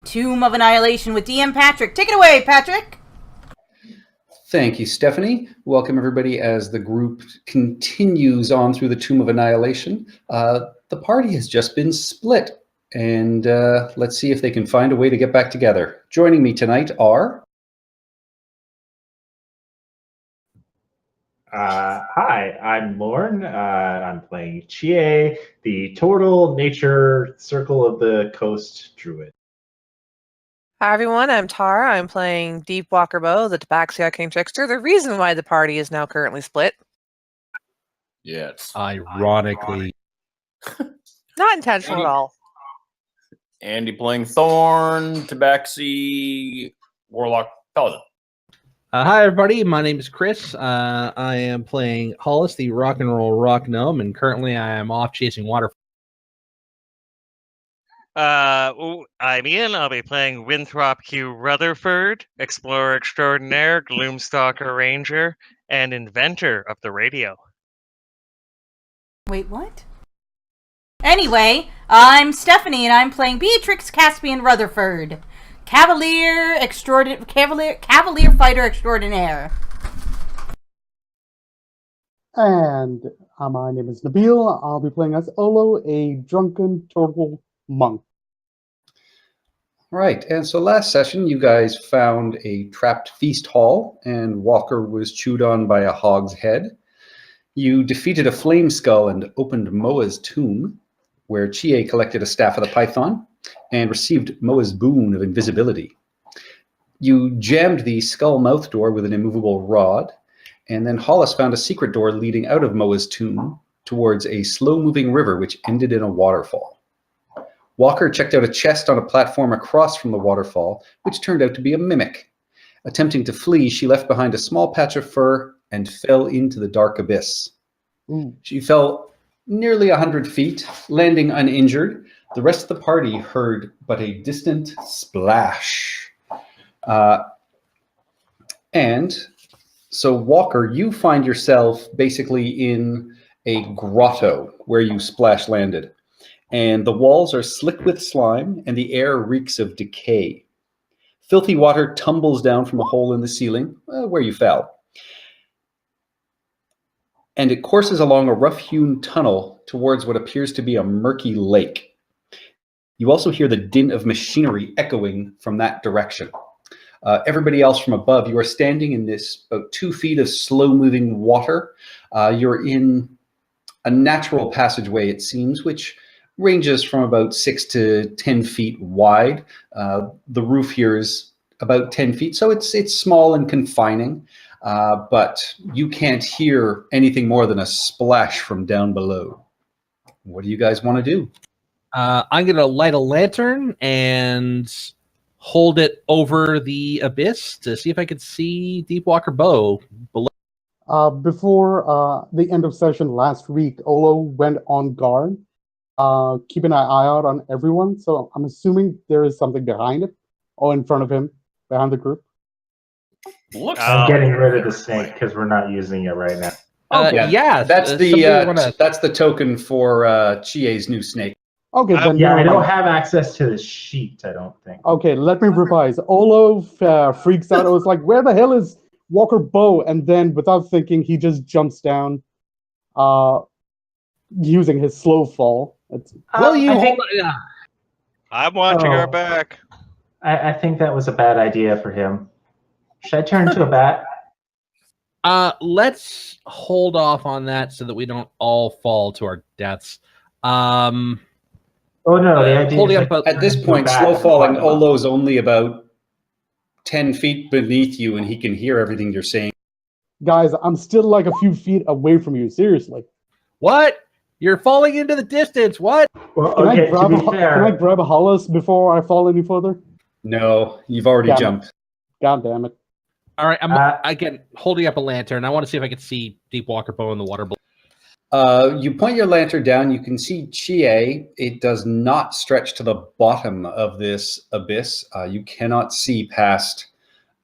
Tomb of Annihilation with DM Patrick. Take it away, Patrick! Thank you, Stephanie. Welcome, everybody, as the group continues on through the Tomb of Annihilation. The party has just been split, and let's see if they can find a way to get back together. Joining me tonight are... Hi, I'm Lorne. I'm playing Chie, the total nature circle of the coast druid. Hi everyone, I'm Tara. I'm playing Deep Walker Bow, the Tabaxi King Trickster, the reason why the party is now currently split. Yes. Ironically. Not intentional at all. Andy playing Thorn, Tabaxi, Warlock, Paladin. Hi everybody, my name is Chris. I am playing Hollis, the rock and roll rock gnome, and currently I am off chasing water. I'm Ian. I'll be playing Winthrop Q. Rutherford, Explorer Extraordinaire, Gloomstalker Ranger, and Inventor of the Radio. Wait, what? Anyway, I'm Stephanie, and I'm playing Beatrix Caspian Rutherford, Cavalier Fighter Extraordinaire. And my name is Nabil. I'll be playing as Olo, a drunken turtle monk. Right, and so last session you guys found a trapped feast hall, and Walker was chewed on by a hog's head. You defeated a flame skull and opened Moa's tomb, where Chie collected a staff of the python and received Moa's boon of invisibility. You jammed the skull mouth door with an immovable rod, and then Hollis found a secret door leading out of Moa's tomb towards a slow-moving river which ended in a waterfall. Walker checked out a chest on a platform across from the waterfall, which turned out to be a mimic. Attempting to flee, she left behind a small patch of fur and fell into the dark abyss. She fell nearly 100 feet, landing uninjured. The rest of the party heard but a distant splash. And so, Walker, you find yourself basically in a grotto where you splash landed. And the walls are slick with slime, and the air reeks of decay. Filthy water tumbles down from a hole in the ceiling, where you fell. And it courses along a rough-hewn tunnel towards what appears to be a murky lake. You also hear the din of machinery echoing from that direction. Everybody else from above, you are standing in this about 2 feet of slow-moving water. You're in a natural passageway, it seems, which ranges from about 6 to 10 feet wide. The roof here is about 10 feet, so it's small and confining, but you can't hear anything more than a splash from down below. What do you guys want to do? I'm going to light a lantern and hold it over the abyss to see if I could see Deep Walker Bow below. Before the end of session last week, Olo went on guard, keeping an eye out on everyone. So I'm assuming there is something behind it, or in front of him, behind the group. I'm getting rid of the snake because we're not using it right now. Yeah, that's the token for Chie's new snake. Okay, then yeah, I don't have access to the sheet, I don't think. Okay, let me revise. Olo freaks out. I was like, where the hell is Walker Bow? And then, without thinking, he just jumps down using his slow fall. I'm watching our back. I think that was a bad idea for him. Should I turn into a bat? Let's hold off on that so that we don't all fall to our deaths. Oh no, the idea is at this point, slow falling, Olo's only about 10 feet beneath you, and he can hear everything you're saying. Guys, I'm still like a few feet away from you, seriously. What? You're falling into the distance, what? Well, Can okay, I grab a Hollis before I fall any further? No, you've already jumped. God damn it. All right, I'm again holding up a lantern. I want to see if I can see Deep Walker Bow in the water below. You point your lantern down, you can see Chie. It does not stretch to the bottom of this abyss. You cannot see past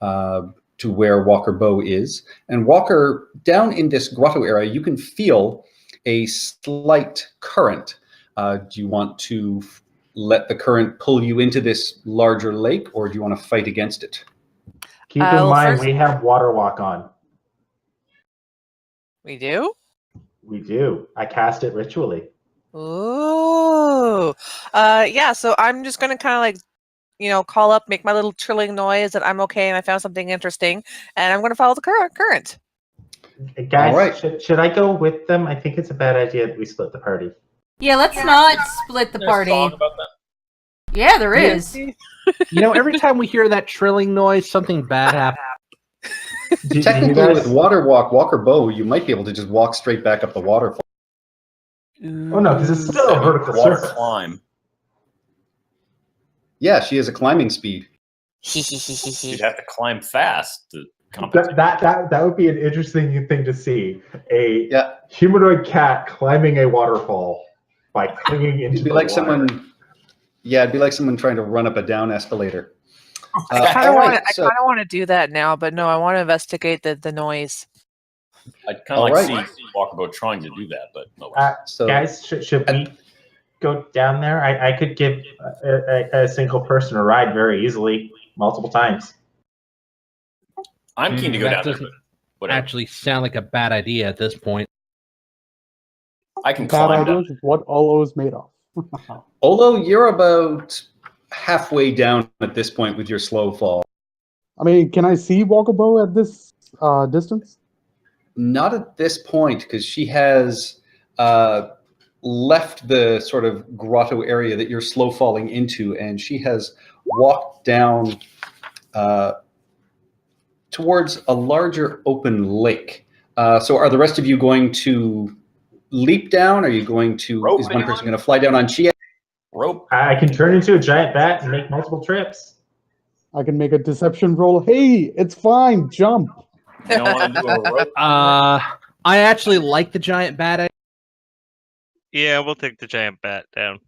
to where Walker Bow is. And Walker, down in this grotto area, you can feel a slight current. Do you want to let the current pull you into this larger lake, or do you want to fight against it? Keep in well, mind, first- we have water walk on. We do? We do. I cast it ritually. Ooh. Yeah, so I'm just gonna kind of like, call up, make my little trilling noise that I'm okay and I found something interesting, and I'm gonna follow the current. Guys, All right. should I go with them? I think it's a bad idea that we split the party. Yeah, let's not split the There's a party. song about that. Yeah, there is. Every time we hear that trilling noise, something bad happens. Do you Technically, guys- with Walker Bow, you might be able to just walk straight back up the waterfall. Oh no, because it's still a vertical Water surface. climb. Yeah, she has a climbing speed. You'd have to climb fast to compensate. That would be an interesting thing to see. A Yeah, humanoid cat climbing a waterfall by clinging into it'd be the like water. someone. Yeah, it'd be like someone trying to run up a down escalator. I kind all of right, so- want to do that now, but no, I want to investigate the noise. I'd kind of All like right. see Walkabout trying to do that, but no. So Guys, should we go down there? I could give a single person a ride very easily, multiple times. I'm keen to go That down there, doesn't but whatever. actually sound like a bad idea at this point. I can Bad climb down. ideas is what Olo is made of. Olo, you're about halfway down at this point with your slow fall. I mean, can I see Walkabow at this distance? Not at this point, because she has left the sort of grotto area that you're slow falling into, and she has walked down towards a larger open lake. So are the rest of you going to leap down? Are you going to, Rope is one anyone? person going to fly down on Chia? Rope. I can turn into a giant bat and make multiple trips. I can make a deception roll. Hey, it's fine. Jump. You don't want to do a rope. I actually like the giant bat idea. Yeah, we'll take the giant bat down.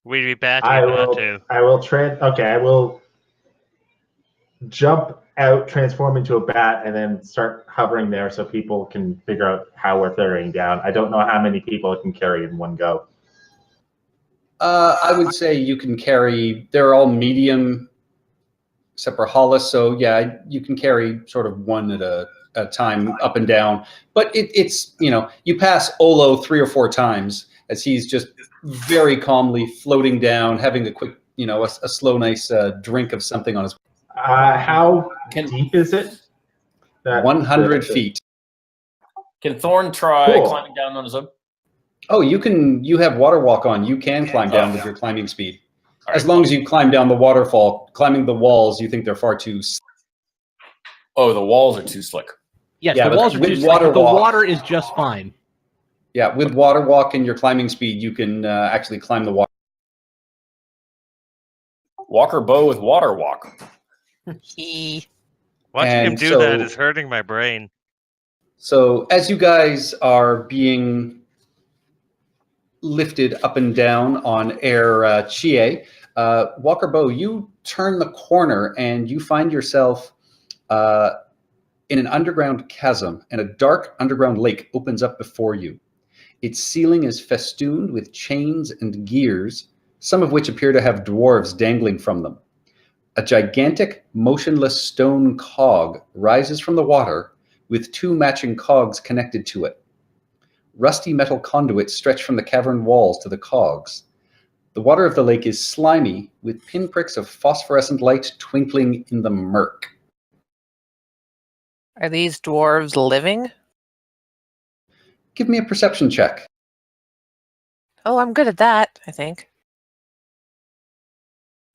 We'd be batty I about will. to. I will I will jump out, transform into a bat, and then start hovering there so people can figure out how we're throwing down. I don't know how many people it can carry in one go. I would say you can carry, they're all medium, except for Hollis, so yeah, you can carry sort of one at a time up and down. But it's, you pass Olo 3 or 4 times as he's just very calmly floating down, having a quick, a slow, nice drink of something on his How Can- deep is it? 100 feet. Can Thorn try Cool. climbing down on his own? Oh, you have water walk on. You can climb down with your climbing speed. All As right. long as you climb down the waterfall, climbing the walls, you think they're far too. Oh, the walls are too slick. Yes, Yeah, the but walls are with just water the walk- water is just fine. Yeah, with water walk and your climbing speed, you can actually climb the water. Walker bow with water walk. He. Watching him And do that so- is hurting my brain. So as you guys are being lifted up and down on Air Chie, Walker Bow, you turn the corner and you find yourself in an underground chasm, and a dark underground lake opens up before you. Its ceiling is festooned with chains and gears, some of which appear to have dwarves dangling from them. A gigantic, motionless stone cog rises from the water with 2 matching cogs connected to it. Rusty metal conduits stretch from the cavern walls to the cogs. The water of the lake is slimy, with pinpricks of phosphorescent light twinkling in the murk. Are these dwarves living? Give me a perception check. Oh, I'm good at that, I think.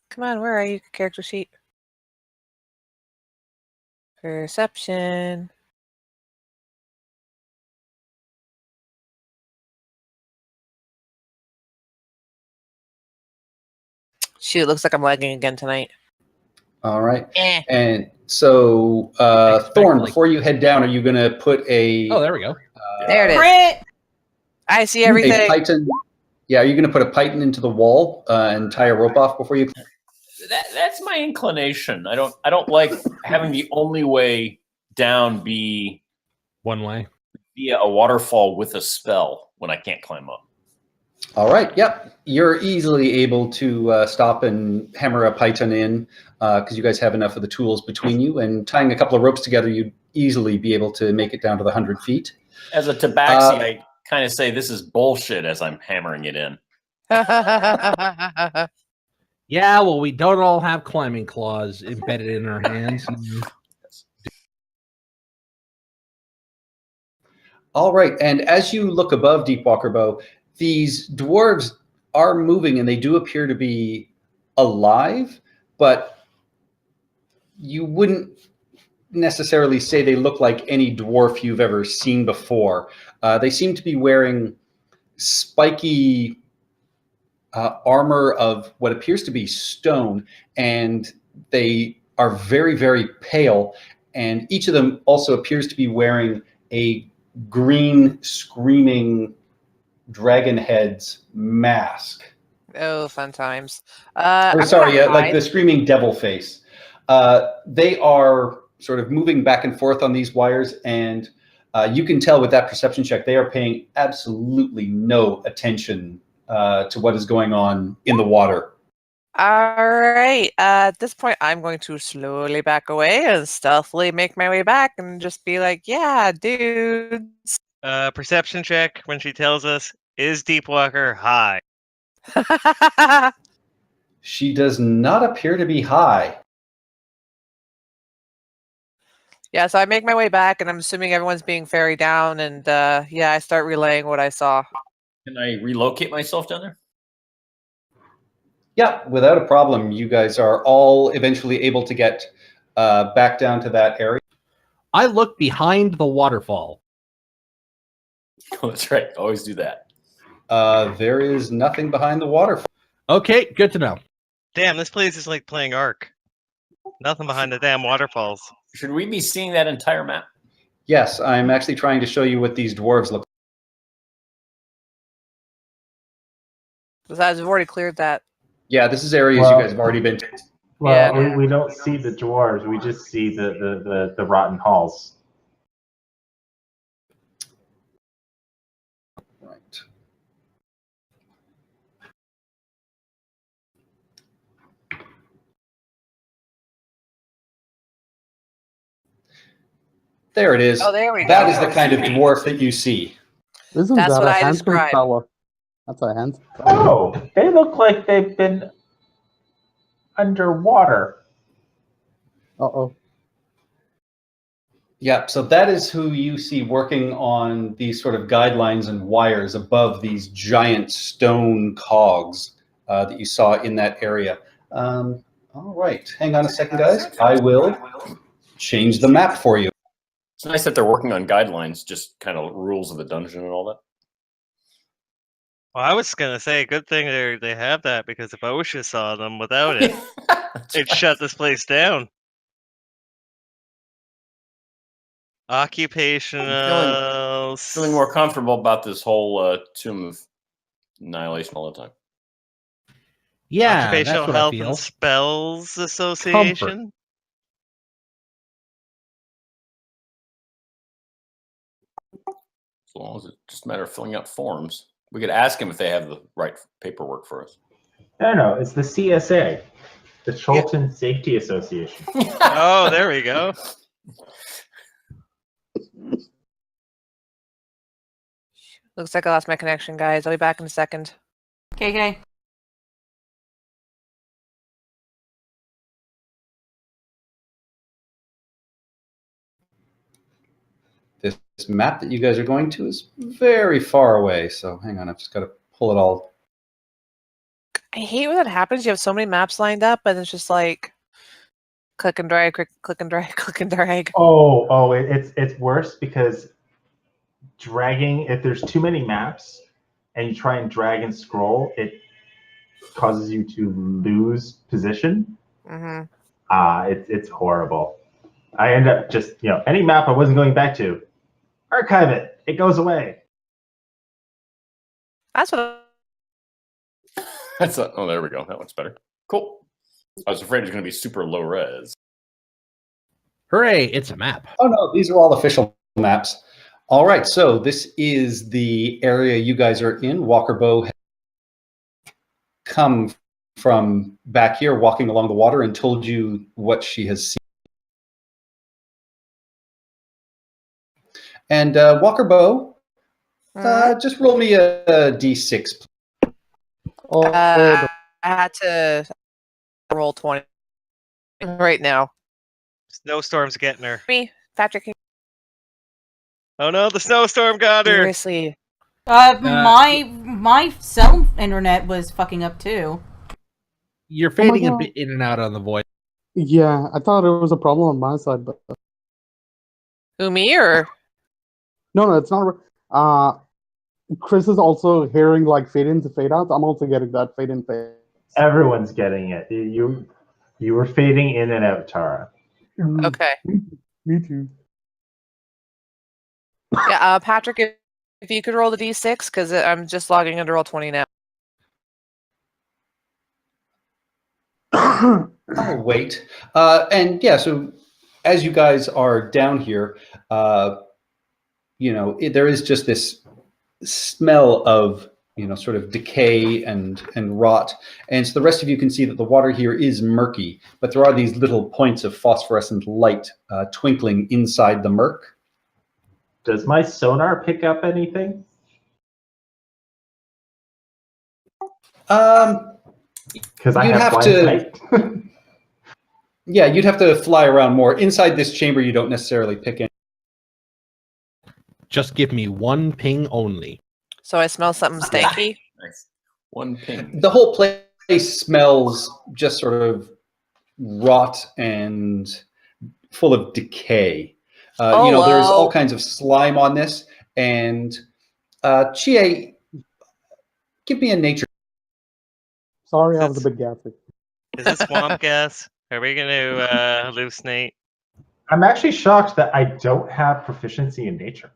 Come on, where are you, character sheet? Perception. Shoot, looks like I'm lagging again tonight. All right. Eh. And so, Expect, Thorn, like- before you head down, are you going to put a, Oh, there we go. There it is. Crit! I see a everything. python? Yeah, are you going to put a python into the wall and tie a rope off before you? That's my inclination. I don't like having the only way down be One way. via a waterfall with a spell when I can't climb up. All right. Yep. You're easily able to stop and hammer a python in because you guys have enough of the tools between you. And tying a couple of ropes together, you'd easily be able to make it down to the 100 feet. As a tabaxi, I kind of say this is bullshit as I'm hammering it in. Yeah, well, we don't all have climbing claws embedded in our hands. All right. And as you look above Deepwalker Bow, these dwarves are moving and they do appear to be alive, but you wouldn't necessarily say they look like any dwarf you've ever seen before. They seem to be wearing spiky armor of what appears to be stone, and they are very, very pale. And each of them also appears to be wearing a green screaming dragon head's mask. Oh, fun times. Or I'm sorry, gonna like hide. the screaming devil face. They are sort of moving back and forth on these wires, and you can tell with that perception check, they are paying absolutely no attention to what is going on in the water. All right. At this point, I'm going to slowly back away and stealthily make my way back and just be like, "Yeah, dudes." Perception check when she tells us, is Deepwalker high? She does not appear to be high. Yeah, so I make my way back, and I'm assuming everyone's being ferried down, and yeah, I start relaying what I saw. Can I relocate myself down there? Yeah, without a problem. You guys are all eventually able to get back down to that area. I look behind the waterfall. Oh, that's right. Always do that. There is nothing behind the waterfall. Okay, good to know. Damn, this place is like playing Ark. Nothing behind the damn waterfalls. Should we be seeing that entire map? Yes, I'm actually trying to show you what these dwarves look like. Besides, we've already cleared that. Yeah, this is areas Well- you guys have already been to. Well, Yeah. we don't see the dwarves. We just see the rotten halls. Right. There it is. Oh, there we go. That is the kind of dwarf that you see. Isn't That's that what a I handsome described. fella? That's a handsome fella. Oh, they look like they've been underwater. Uh-oh. Yeah, so that is who you see working on these sort of guidelines and wires above these giant stone cogs that you saw in that area. All right, hang on a second, guys. I will change the map for you. It's nice that they're working on guidelines, just kind of rules of the dungeon and all that. Well, I was gonna say, good thing they have that, because if OSHA saw them without it, it'd shut this place down. Occupational. Feeling more comfortable about this whole Tomb of Annihilation all the time. Yeah, Occupational that's what I Health feel. and Spells Association. As long as it's just a matter of filling out forms. We could ask them if they have the right paperwork for us. No, it's the CSA, the Cholton Safety Association. Oh, there we go. Looks like I lost my connection, guys. I'll be back in a second. KK. This map that you guys are going to is very far away, so hang on, I've just got to pull it all. I hate when that happens. You have so many maps lined up, and it's just like click and drag, click and drag, click and drag. It's worse because dragging, if there's too many maps and you try and drag and scroll, it causes you to lose position. Mm-hmm. It's horrible. I end up just, any map I wasn't going back to, archive it. It goes away. That's what. Oh, there we go. That one's better. Cool. I was afraid it's going to be super low res. Hooray, it's a map. Oh no, these are all official maps. All right, so this is the area you guys are in. Walker Bow come from back here, walking along the water, and told you what she has seen. And Walker Bow, just roll me a d6. Oh, I had to roll 20 right now. Snowstorm's getting her. Me, Patrick. Oh no, the snowstorm got her. Seriously. My cell internet was fucking up too. You're fading a God. bit in and out on the voice. yeah, I thought it was a problem on my side, but Who, me or? no, it's not. Chris is also hearing like fade in to fade out. I'm also getting that fade in fade. Everyone's getting it. You were fading in and out, Tara. Okay. Me too. Yeah, Patrick, if you could roll the d6, because I'm just logging into roll 20 now. I'll wait. And yeah, so as you guys are down here, there is just this smell of sort of decay and rot, and so the rest of you can see that the water here is murky, but there are these little points of phosphorescent light twinkling inside the murk. Does my sonar pick up anything? Because I You'd have have blind to- sight. Yeah, you'd have to fly around more. Inside this chamber, you don't necessarily pick any. Just give me one ping only. So I smell something stanky. Nice. One ping. The whole place smells just sort of rot and full of decay. There's all kinds of slime on this. And Chie, give me a nature. Sorry, I was a bit gassy. Is this swamp gas? Are we going to hallucinate? I'm actually shocked that I don't have proficiency in nature.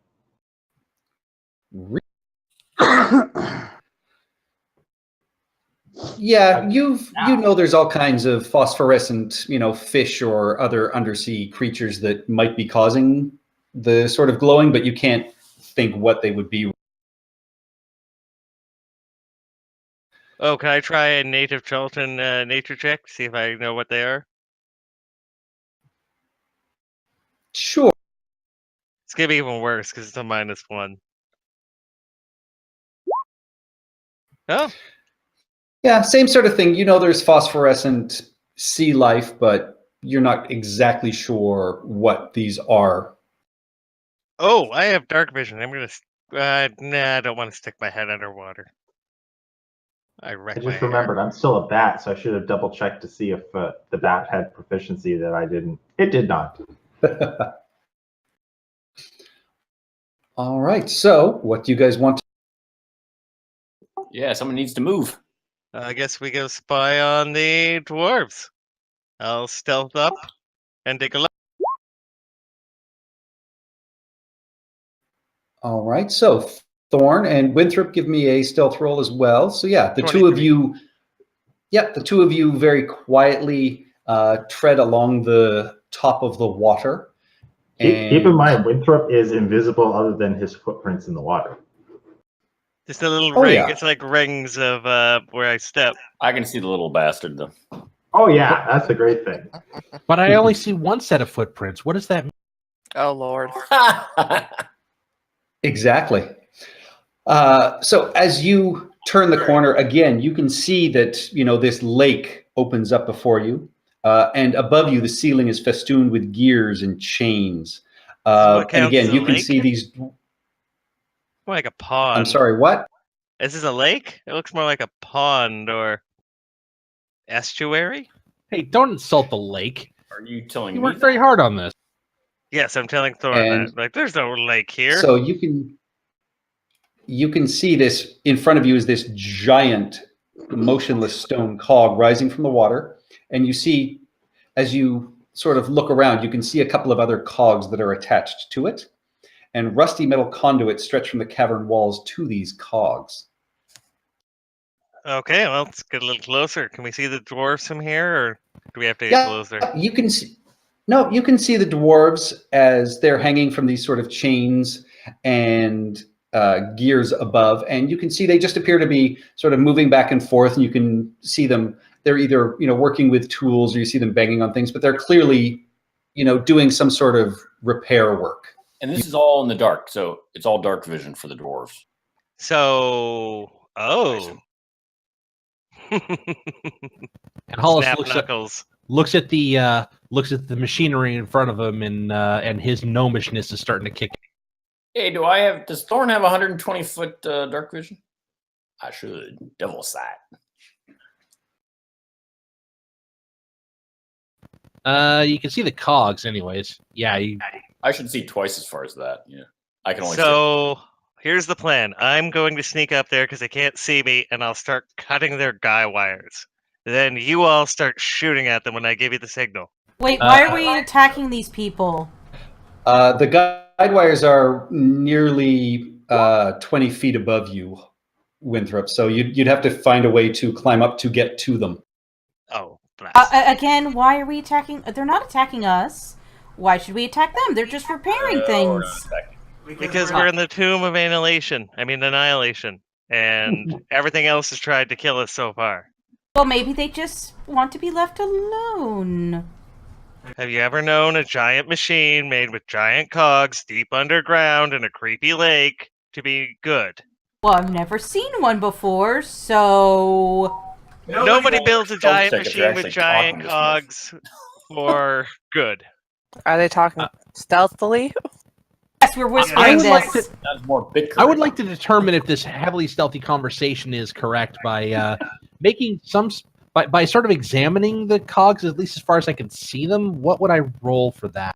Yeah, there's all kinds of phosphorescent, fish or other undersea creatures that might be causing the sort of glowing, but you can't think what they would be. Oh, can I try a native Charlton nature check to see if I know what they are? Sure. It's going to be even worse because it's a -1. Oh. Yeah, same sort of thing. There's phosphorescent sea life, but you're not exactly sure what these are. Oh, I have dark vision. I'm going to... I don't want to stick my head underwater. I just remembered I'm still a bat, so I should have double checked to see if the bat had proficiency that I didn't. It did not. All right. So, what do you guys want? Yeah, someone needs to move. I guess we go spy on the dwarves. I'll stealth up and take a look. All right. So, Thorn and Winthrop, give me a stealth roll as well. So, yeah, the two of you very quietly tread along the top of the water. Keep in mind, Winthrop is invisible other than his footprints in the water. Just a little ring. Yeah. It's like rings of where I step. I can see the little bastard, though. Oh, yeah, that's a great thing. But I only see one set of footprints. What does that mean? Oh, Lord. Exactly. So as you turn the corner again, you can see that this lake opens up before you, and above you the ceiling is festooned with gears and chains. And again, you can see these. More like a pond. I'm sorry, what? Is this a lake? It looks more like a pond or estuary. Hey, don't insult the lake. Are you telling You me? worked very hard on this. Yes, I'm telling Thor that. Like, there's no lake here. So you can see this in front of you is this giant motionless stone cog rising from the water, and you see, as you sort of look around, you can see a couple of other cogs that are attached to it, and rusty metal conduits stretch from the cavern walls to these cogs. Okay, well, let's get a little closer. Can we see the dwarves from here, or do we have to get closer? You can see. No, you can see the dwarves as they're hanging from these sort of chains, and gears above, and you can see they just appear to be sort of moving back and forth, and you can see them. They're either working with tools, or you see them banging on things, but they're clearly doing some sort of repair work. And this is all in the dark, so it's all dark vision for the dwarves. So, And Hollis snap knuckles. looks at the machinery in front of him, and his gnomishness is starting to kick in. Hey, does Thorn have 120-foot dark vision? I should. Devil sight. You can see the cogs, anyways. Yeah, I should see twice as far as that. Yeah, I can only. So here's the plan. I'm going to sneak up there because they can't see me, and I'll start cutting their guy wires. Then you all start shooting at them when I give you the signal. Wait, why are we attacking these people? The guide wires are nearly 20 feet above you, Winthrop. So you'd have to find a way to climb up to get to them. Oh, blast. Again, why are we attacking? They're not attacking us. Why should we attack them? They're just repairing things. Because we're in the tomb of annihilation. And everything else has tried to kill us so far. Well, maybe they just want to be left alone. Have you ever known a giant machine made with giant cogs deep underground in a creepy lake to be good? Well, I've never seen one before, so... Nobody builds a giant check if machine they're with actually giant talking this cogs for good. Are they talking stealthily? Yes, we're whispering would like this. to- That's more bickering. I would like to determine if this heavily stealthy conversation is correct by making by sort of examining the cogs, at least as far as I can see them. What would I roll for that?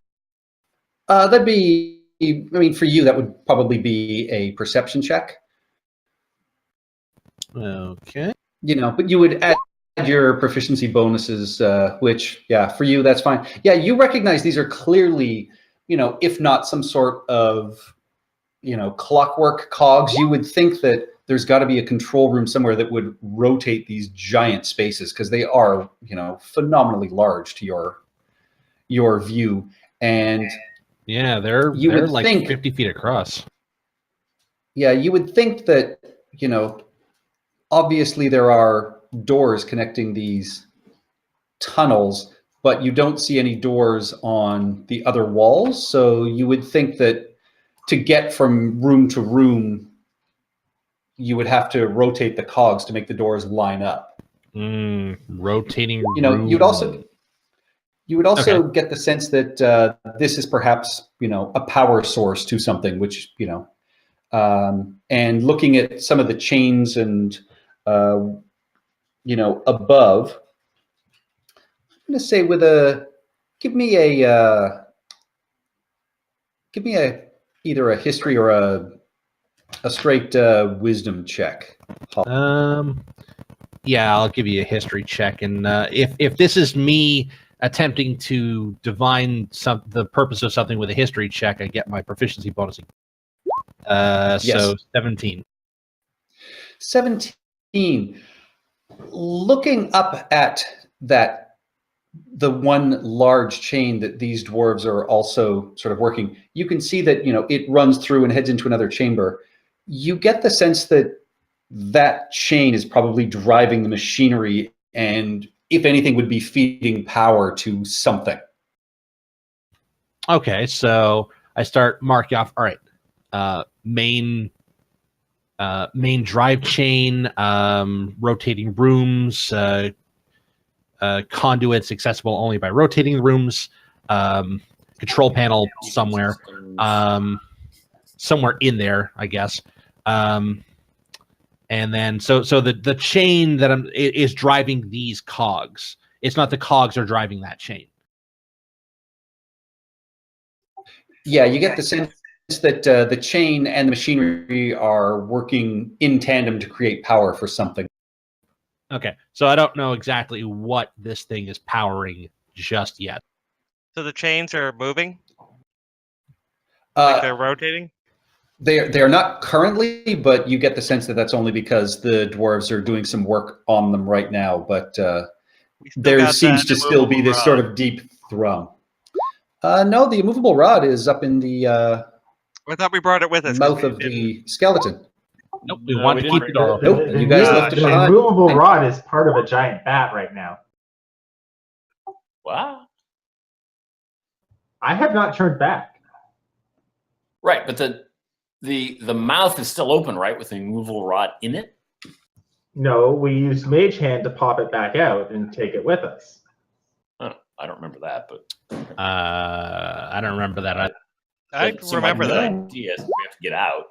That'd be, for you, that would probably be a perception check. Okay. But you would add your proficiency bonuses, which, for you, that's fine. Yeah, you recognize these are clearly, if not some sort of, clockwork cogs. You would think that there's got to be a control room somewhere that would rotate these giant spaces, because they are, phenomenally large to your view. And Yeah, they're would like think- 50 feet across. yeah, you would think that, obviously there are doors connecting these tunnels, but you don't see any doors on the other walls. So you would think that to get from room to room, you would have to rotate the cogs to make the doors line up. Rotating. You'd also get the sense that this is perhaps, a power source to something, which, and looking at some of the chains and, above, I'm going to say give me either a history or a straight wisdom check. Yeah, I'll give you a history check, and if this is me attempting to divine the purpose of something with a history check, I get my proficiency bonus. Yes. So 17. 17. Looking up at the one large chain that these dwarves are also sort of working, you can see that, it runs through and heads into another chamber. You get the sense that that chain is probably driving the machinery, and if anything would be feeding power to something. Okay, so I start marking off. All right, main drive chain, rotating rooms, conduits accessible only by rotating the rooms, control panel somewhere in there, I guess. And then so the chain that is driving these cogs. It's not the cogs are driving that chain. Yeah, you get the sense that the chain and the machinery are working in tandem to create power for something. Okay, so I don't know exactly what this thing is powering just yet. So the chains are moving? Like they're rotating? They are not currently, but you get the sense that that's only because the dwarves are doing some work on them right now. But there seems to still be this sort of deep thrum. No, the immovable rod is up in the I thought we brought it with us. 'cause mouth we of didn't- the skeleton. Nope, we No, want we to didn't keep it bring all. it. Nope, you guys left it the behind. removable rod is part of a giant bat right now. Wow. I have not turned back. Right, but the mouth is still open, right, with the removal rod in it. No, we used Mage Hand to pop it back out and take it with us. Oh, I don't remember that, but I don't remember that. I doesn't seem like remember a good that. idea. So we have to get out.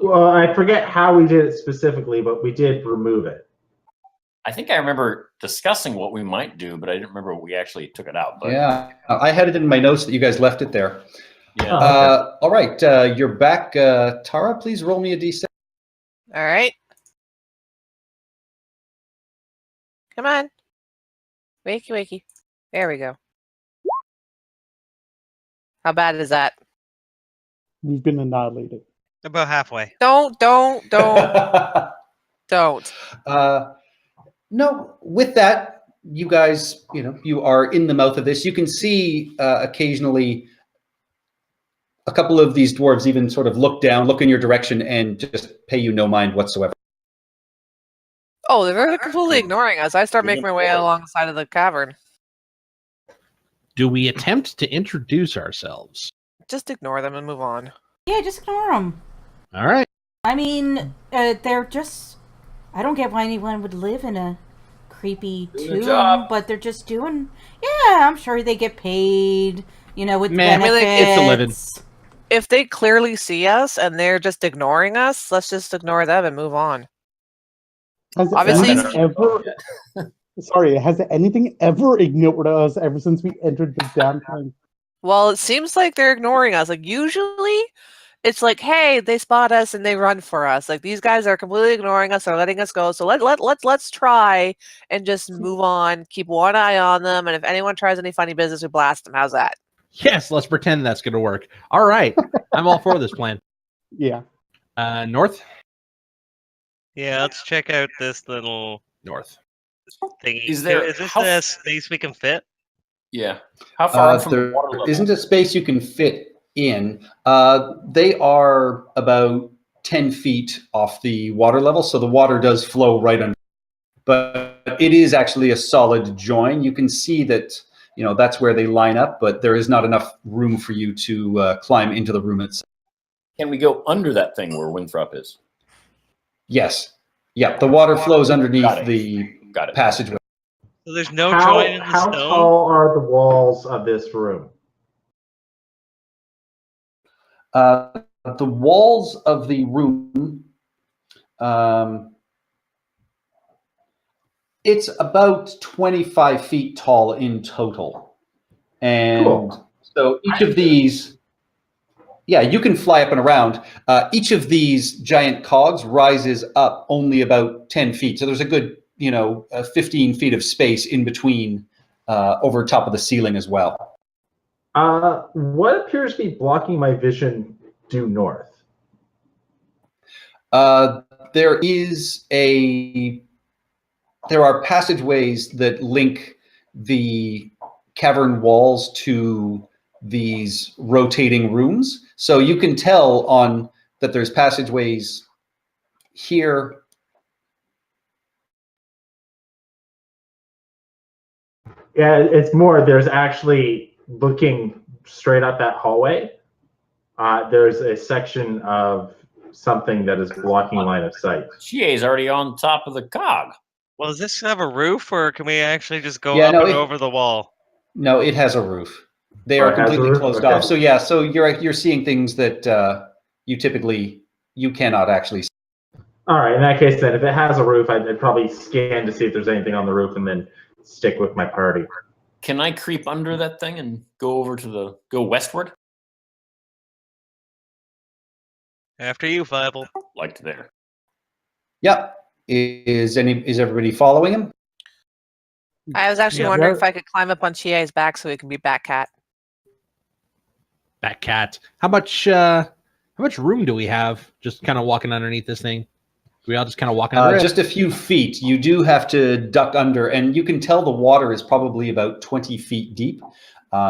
Well, I forget how we did it specifically, but we did remove it. I think I remember discussing what we might do, but I didn't remember we actually took it out. But Yeah, I had it in my notes that you guys left it there. yeah. All right, you're back. Tara, please roll me a d6. All right. Come on. Wakey, wakey. There we go. How bad is that? We've been annihilated. About halfway. Don't. Don't. No, with that, you guys, you are in the mouth of this. You can see occasionally a couple of these dwarves even sort of look down, look in your direction, and just pay you no mind whatsoever. Oh, they're completely ignoring us. I start making my way along the side of the cavern. Do we attempt to introduce ourselves? Just ignore them and move on. Yeah, just ignore them. All right. I mean, they're just... I don't get why anyone would live in a creepy Doing their tomb, job. but they're just doing... Yeah, I'm sure they get paid, with Man, benefits. it's a living. If they clearly see us and they're just ignoring us, let's just ignore them and move on. Has Obviously- anything ever? Sorry, has anything ever ignored us ever since we entered this damn thing? Well, it seems like they're ignoring us. Like usually, it's like, hey, they spot us and they run for us. Like these guys are completely ignoring us. They're letting us go. So let's try and just move on. Keep one eye on them, and if anyone tries any funny business, we blast them. How's that? Yes, let's pretend that's going to work. All right. I'm all for this plan. Yeah. North? Yeah, let's check out this little North. thingy. Is there- Is this how a f- space we can fit? Yeah. How far from the There water level? isn't a space you can fit in. They are about 10 feet off the water level, so the water does flow right under. But it is actually a solid join. You can see that, that's where they line up, but there is not enough room for you to climb into the room itself. Can we go under that thing where Winthrop is? Yes. Yeah, the water flows Got underneath it. the Got it. passageway. So there's no how join in the how stone? tall are the walls of this room? The walls of the room, it's about 25 feet tall in total. And Cool. so each of these, yeah, you can fly up and around. Each of these giant cogs rises up only about 10 feet. So there's a good, 15 feet of space in between over top of the ceiling as well. What appears to be blocking my vision due north? There are passageways that link the cavern walls to these rotating rooms. So you can tell that there's passageways here. Yeah, it's more. There's actually looking straight up that hallway. There's a section of something that is blocking line of sight. Chie's already on top of the cog. Well, does this have a roof, or can we actually just go Yeah, up no, and it- over the wall? No, it has a roof. They Oh, are it has a completely roof? closed Okay. off. So yeah, so you're seeing things that you cannot actually see. All right, in that case, then, if it has a roof, I'd probably scan to see if there's anything on the roof, and then stick with my party. Can I creep under that thing and go westward? After you, Fievel. Like to there. Yep. Is everybody following him? I was actually Yeah, wondering where- if I could climb up on Chie's back so he can be Batcat. That cat. How much room do we have? Just kind of walking underneath this thing. Do we all just kind of walk under it? Just a few feet. You do have to duck under, and you can tell the water is probably about 20 feet deep.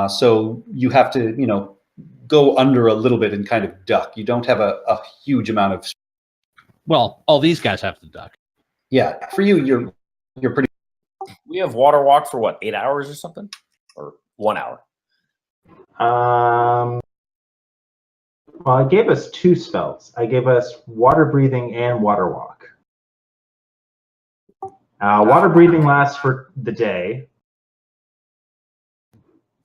So you have to, go under a little bit and kind of duck. You don't have a huge amount of. Well, all these guys have to duck. Yeah, for you, you're pretty. We have water walk for what, 8 hours or something, or 1 hour? Well, I gave us 2 spells. I gave us water breathing and water walk. Water breathing lasts for the day.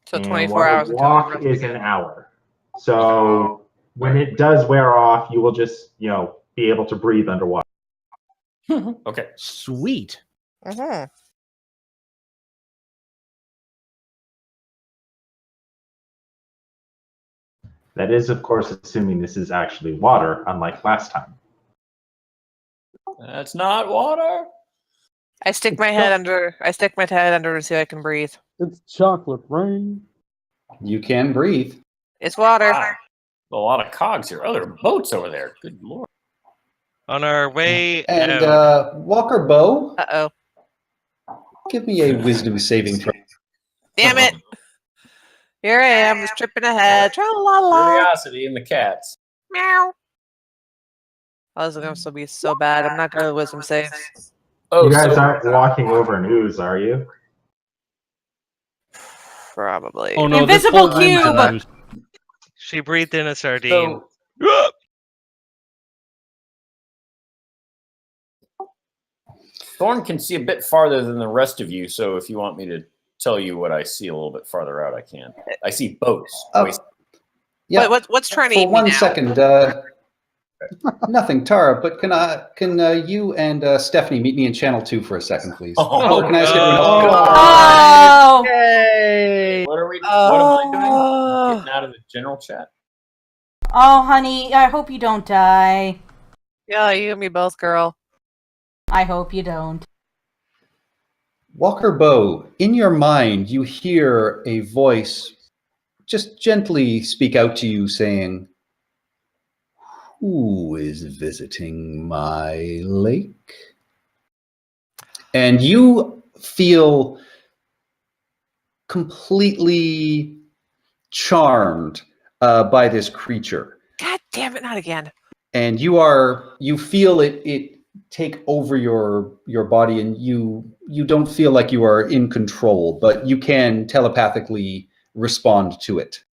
So and 24 water hours until walk we is an hour. So when it does wear off, you will just, be able to breathe underwater. Okay. Sweet. Mm-hmm. That is, of course, assuming this is actually water, unlike last time. That's not water. I stick my head under to see if I can breathe. It's chocolate rain. You can breathe. It's water. Wow. A lot of cogs here. Oh, there are boats over there. Good lord. On our way And out. Walker Bow, Uh-oh. give me a wisdom saving throw. Damn it. Here I am, just tripping ahead. Tra-la-la. Curiosity and the cats. Meow. Oh, this is going to be so bad. I'm not good at wisdom saves. Oh, You guys so aren't walking over an ooze, are you? Probably. Oh no, Invisible this whole cube! time's She breathed in a sardine. So, Thorn can see a bit farther than the rest of you, so if you want me to tell you what I see a little bit farther out, I can. I see boats. Yeah. What's trying to For eat me 1 now? second, nothing, Tara. But can you and Stephanie meet me in Channel 2 for a second, please? Oh, can I ask everyone else? Oh! Yay! What am I doing? Getting out of the general chat? Oh, honey, I hope you don't die. Yeah, you and me both, girl. I hope you don't. Walker Bow, in your mind, you hear a voice just gently speak out to you saying, "Who is visiting my lake?" And you feel completely charmed by this creature. God damn it, not again. And you feel it take over your body, and you don't feel like you are in control, but you can telepathically respond to it.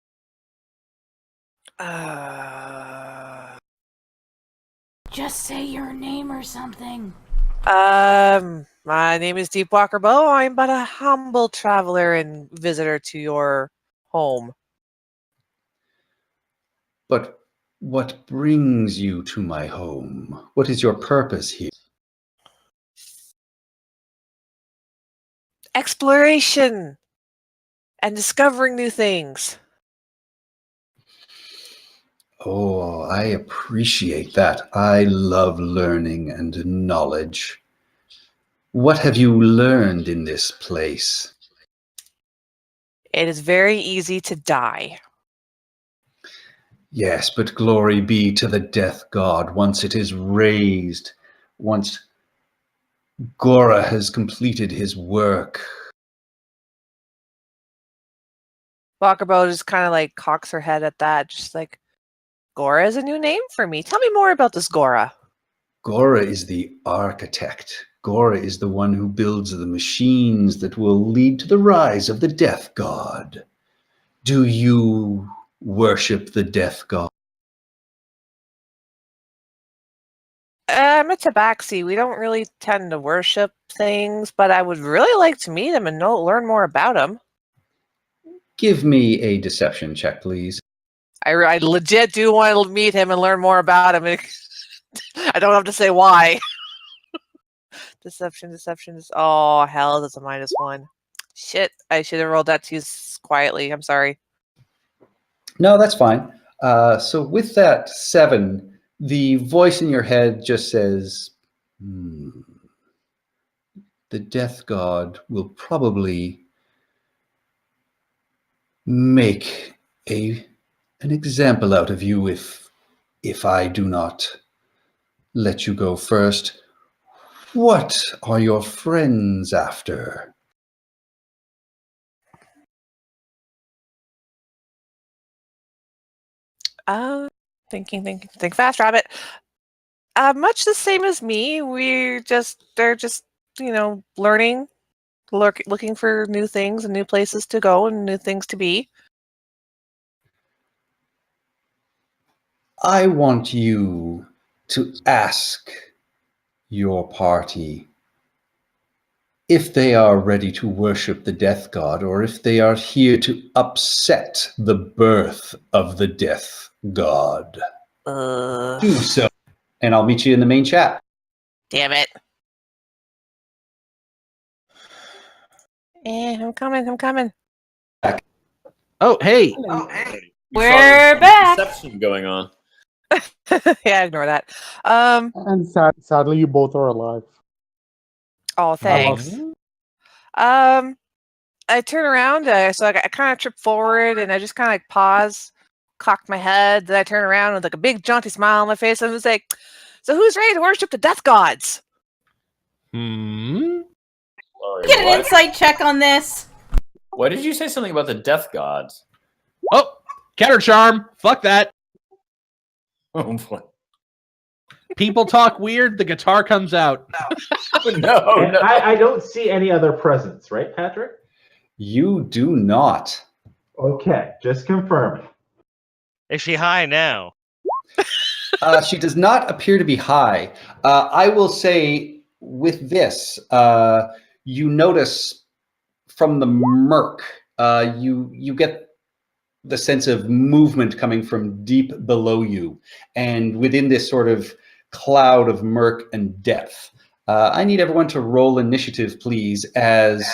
Just say your name or something. My name is Deep Walker Bow. I'm but a humble traveler and visitor to your home. But what brings you to my home? What is your purpose here? Exploration and discovering new things. Oh, I appreciate that. I love learning and knowledge. What have you learned in this place? It is very easy to die. Yes, but glory be to the death god once it is raised, once Gora has completed his work. Walker Bow just kind of like cocks her head at that, just like, Gora is a new name for me. Tell me more about this Gora. Gora is the architect. Gora is the one who builds the machines that will lead to the rise of the death god. Do you worship the death god? I'm a tabaxi. We don't really tend to worship things, but I would really like to meet him and learn more about him. Give me a deception check, please. I legit do want to meet him and learn more about him. I don't have to say why. Deception. Oh, hell, that's a -1. Shit, I should have rolled that to use quietly. I'm sorry. No, that's fine. So with that 7, the voice in your head just says, the death god will probably make an example out of you if I do not let you go first. What are your friends after? Think fast, rabbit. Much the same as me. They're just, learning, looking for new things and new places to go and new things to be. I want you to ask your party if they are ready to worship the death god or if they are here to upset the birth of the death god. Do so, and I'll meet you in the main chat. Damn it. I'm coming. Oh, hey. We're back. Deception going on. Yeah, ignore that. And sadly, you both are alive. Oh, thanks. I turn around, so I kind of trip forward, and I just kind of pause, cock my head. Then I turn around with like a big jaunty smile on my face, and I was like, "So who's ready to worship the death gods?" Sorry, Get an what? insight check on this. Why did you say something about the death gods? Oh, counter charm. Fuck that. Oh boy. People talk weird. The guitar comes out. No. And I don't see any other presents, right, Patrick? You do not. Okay, just confirming. Is she high now? She does not appear to be high. I will say with this, you notice from the murk, you get the sense of movement coming from deep below you. And within this sort of cloud of murk and depth, I need everyone to roll initiative, please, as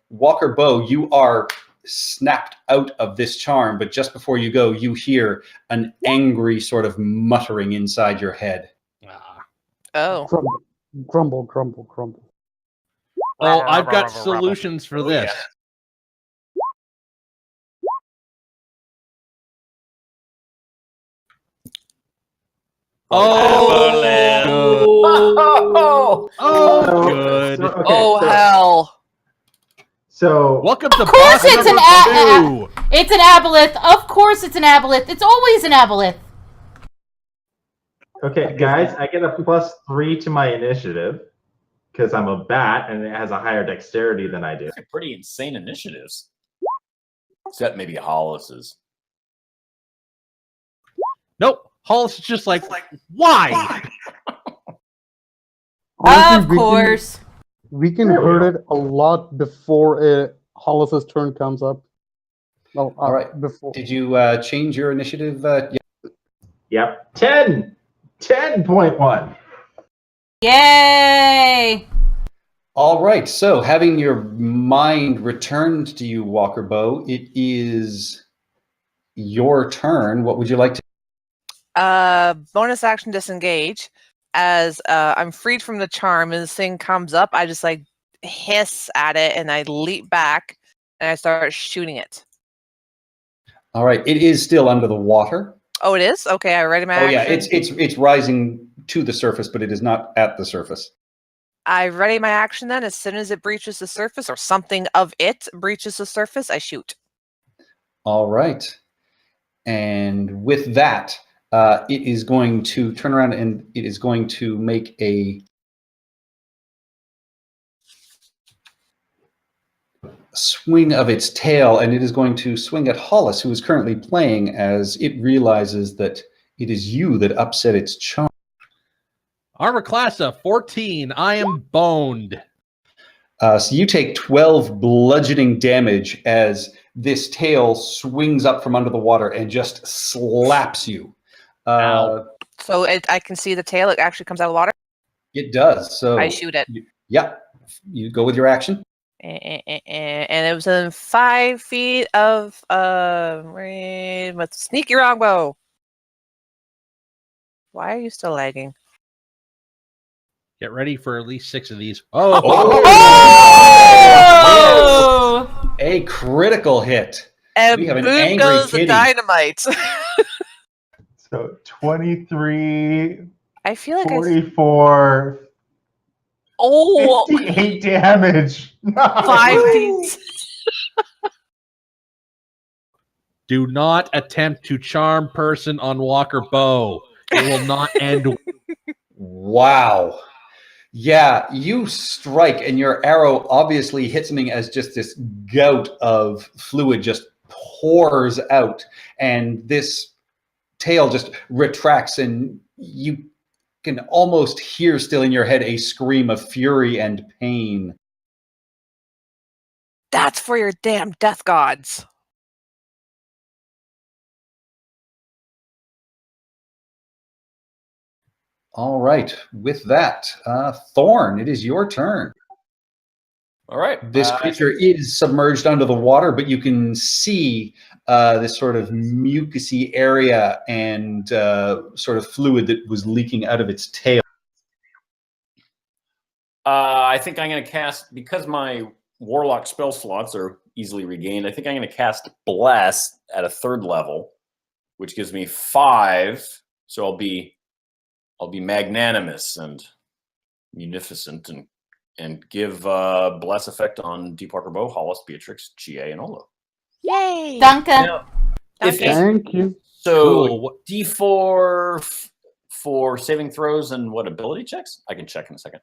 Walker Bow, you are snapped out of this charm, but just before you go, you hear an angry sort of muttering inside your head. Oh. Grumble, grumble, grumble. Oh, I've got solutions for this. Oh, Oh, good. Hell. So welcome to Of course boss it's an number 2. It's an aboleth. Of course it's an aboleth. It's always an aboleth. okay, guys, I get a +3 to my initiative because I'm a bat and it has a higher dexterity than I do. Pretty insane initiatives. Except maybe Hollis's. Nope. Hollis is just like, why? Honestly, Of course. We can There we hurt go. it a lot before Hollis's turn comes up. No, All right. Before. Did you change your initiative? Yep, 10.1. Yay! All right. So, having your mind returned to you, Walker Bow, it is your turn. What would you like to? Bonus action disengage. As I'm freed from the charm and this thing comes up, I just like hiss at it and I leap back and I start shooting it. All right. It is still under the water. Oh, it is? Okay, I ready my Oh action. yeah, it's rising to the surface, but it is not at the surface. I ready my action then. As soon as it breaches the surface or something of it breaches the surface, I shoot. All right. And with that, it is going to turn around and it is going to make a swing of its tail, and it is going to swing at Hollis, who is currently playing, as it realizes that it is you that upset its charm. Armor class of 14. I am boned. So you take 12 bludgeoning damage as this tail swings up from under the water and just slaps you. So I can see the tail. It actually comes out of the water. It does. So I shoot it. Yep. You go with your action. And it was in 5 feet of with sneaky longbow. Why are you still lagging? Get ready for at least 6 of these. Oh! A critical hit. And We have an boom angry goes the kitty. dynamite. So 23, I feel like 44, 58 damage. 5 feet. Do not attempt to charm person on Walker Bow. It will not end. Wow. Yeah, you strike, and your arrow obviously hits something as just this gout of fluid just pours out, and this tail just retracts, and you can almost hear still in your head a scream of fury and pain. That's for your damn death gods. All right, with that, Thorn, it is your turn. All right. This creature is submerged under the water, but you can see this sort of mucousy area and sort of fluid that was leaking out of its tail. I think I'm going to cast, because my warlock spell slots are easily regained, I think I'm going to cast Bless at a 3rd level, which gives me 5. So I'll be magnanimous and munificent and give Bless effect on Deep Walker Bow, Hollis, Beatrix, GA, and Olo. Yay! Danke. Now, if Danke. Thank you. so, Cool. D4 for saving throws and what ability checks? I can check in a second.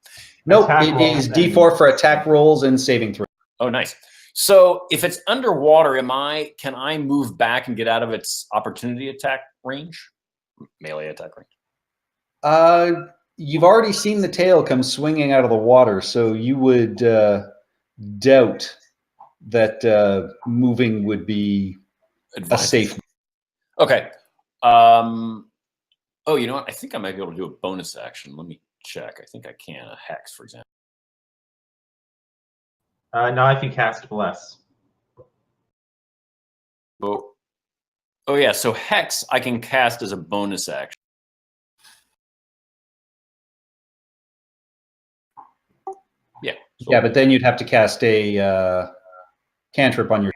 Nope, Attack it rolls is and- D4 for attack rolls and saving throws. Oh, nice. So if it's underwater, can I move back and get out of its opportunity attack range? Melee attack range. You've already seen the tail come swinging out of the water, so you would doubt that moving would be a Advantage. safe. Okay. Oh, you know what? I think I might be able to do a bonus action. Let me check. I think I can. A hex, for example. No, I can cast Bless. Oh yeah. So hex I can cast as a bonus action. Yeah. So Yeah, but then you'd have to cast a cantrip on your.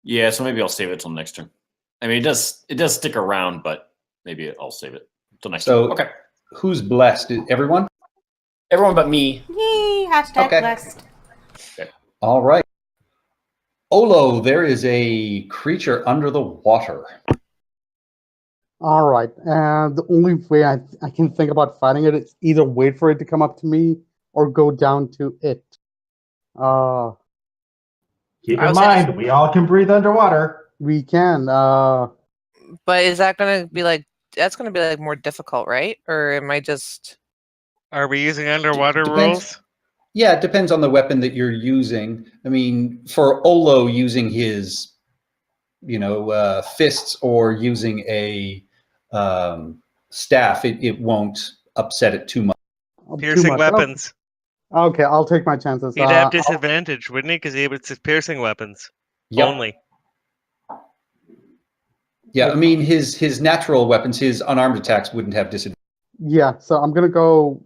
yeah. So maybe I'll save it till next turn. I mean, it does stick around, but maybe I'll save it till next So turn. Okay. who's blessed? Everyone? Everyone but me. Yay, hashtag Okay. blessed. All right. Olo, there is a creature under the water. All right. And the only way I can think about fighting it is either wait for it to come up to me or go down to it. Keep I in was saying- mind, we all can breathe underwater. We can. But is that going to be like, that's going to be like more difficult, right? Or am I just... Are we using underwater Depends. rules? Yeah, it depends on the weapon that you're using. I mean, for Olo using his, fists or using a staff, it won't upset it too much. too Piercing much. weapons. Oh, okay, I'll take my chances. He'd have disadvantage, wouldn't he? Because it's piercing weapons Yep. only. Yeah, I mean, his natural weapons, his unarmed attacks wouldn't have disadvantage. Yeah, so I'm going to go